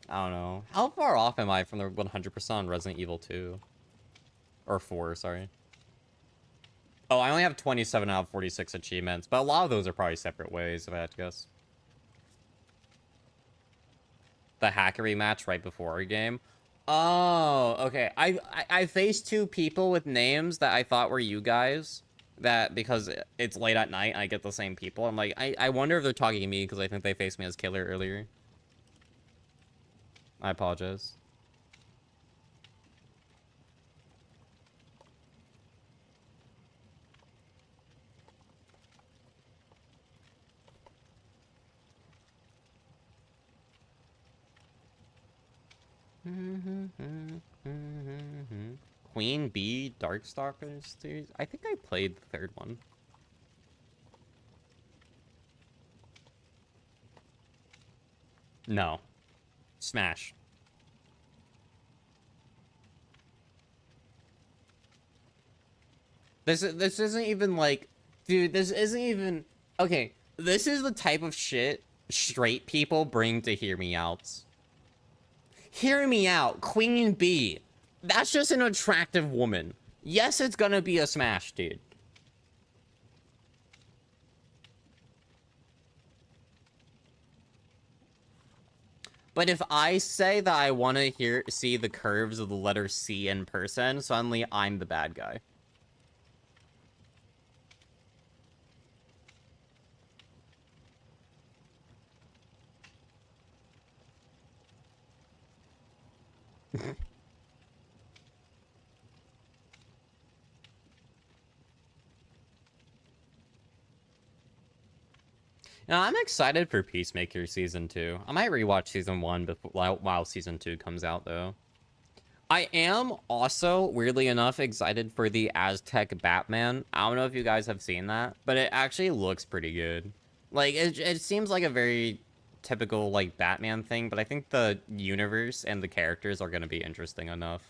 I don't know. How far off am I from the 100% on Resident Evil 2? Or 4, sorry. Oh, I only have 27 out of 46 achievements, but a lot of those are probably separate ways, if I had to guess. The hackery match right before our game. Oh, okay. I faced two people with names that I thought were you guys. That, because it's late at night, I get the same people. I'm like, I wonder if they're talking to me, because I think they faced me as Killer earlier. I apologize. Queen Bee Darkstalkers series? I think I played the third one. No. Smash. This isn't even like, dude, this isn't even, okay, this is the type of shit straight people bring to Hear Me Outs. Hear me out, Queen Bee. That's just an attractive woman. Yes, it's gonna be a smash, dude. But if I say that I want to see the curves of the letter C in person, suddenly I'm the bad guy. Now, I'm excited for Peacemaker Season 2. I might rewatch Season 1 before, while Season 2 comes out, though. I am also, weirdly enough, excited for the Aztec Batman. I don't know if you guys have seen that, but it actually looks pretty good. Like, it seems like a very typical, like, Batman thing, but I think the universe and the characters are going to be interesting enough.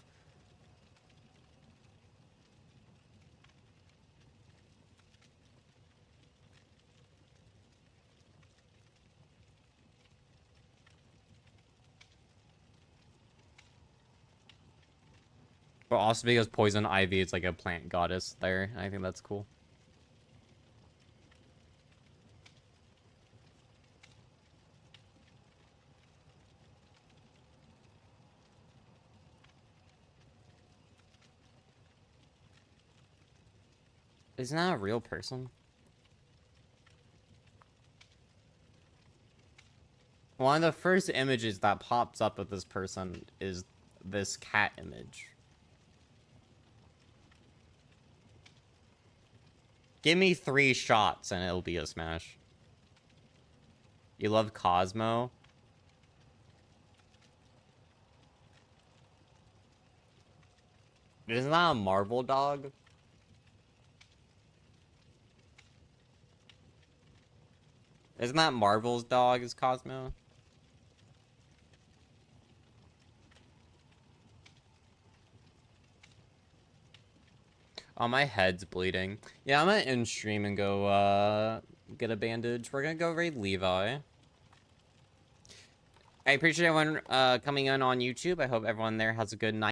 But also because Poison Ivy is like a plant goddess there. I think that's cool. Isn't that a real person? One of the first images that pops up of this person is this cat image. Give me 3 shots and it'll be a smash. You love Cosmo? Isn't that a Marvel dog? Isn't that Marvel's dog is Cosmo? Oh, my head's bleeding. Yeah, I'm gonna end stream and go, get a bandage. We're gonna go raid Levi. I appreciate everyone, coming in on YouTube. I hope everyone there has a good night.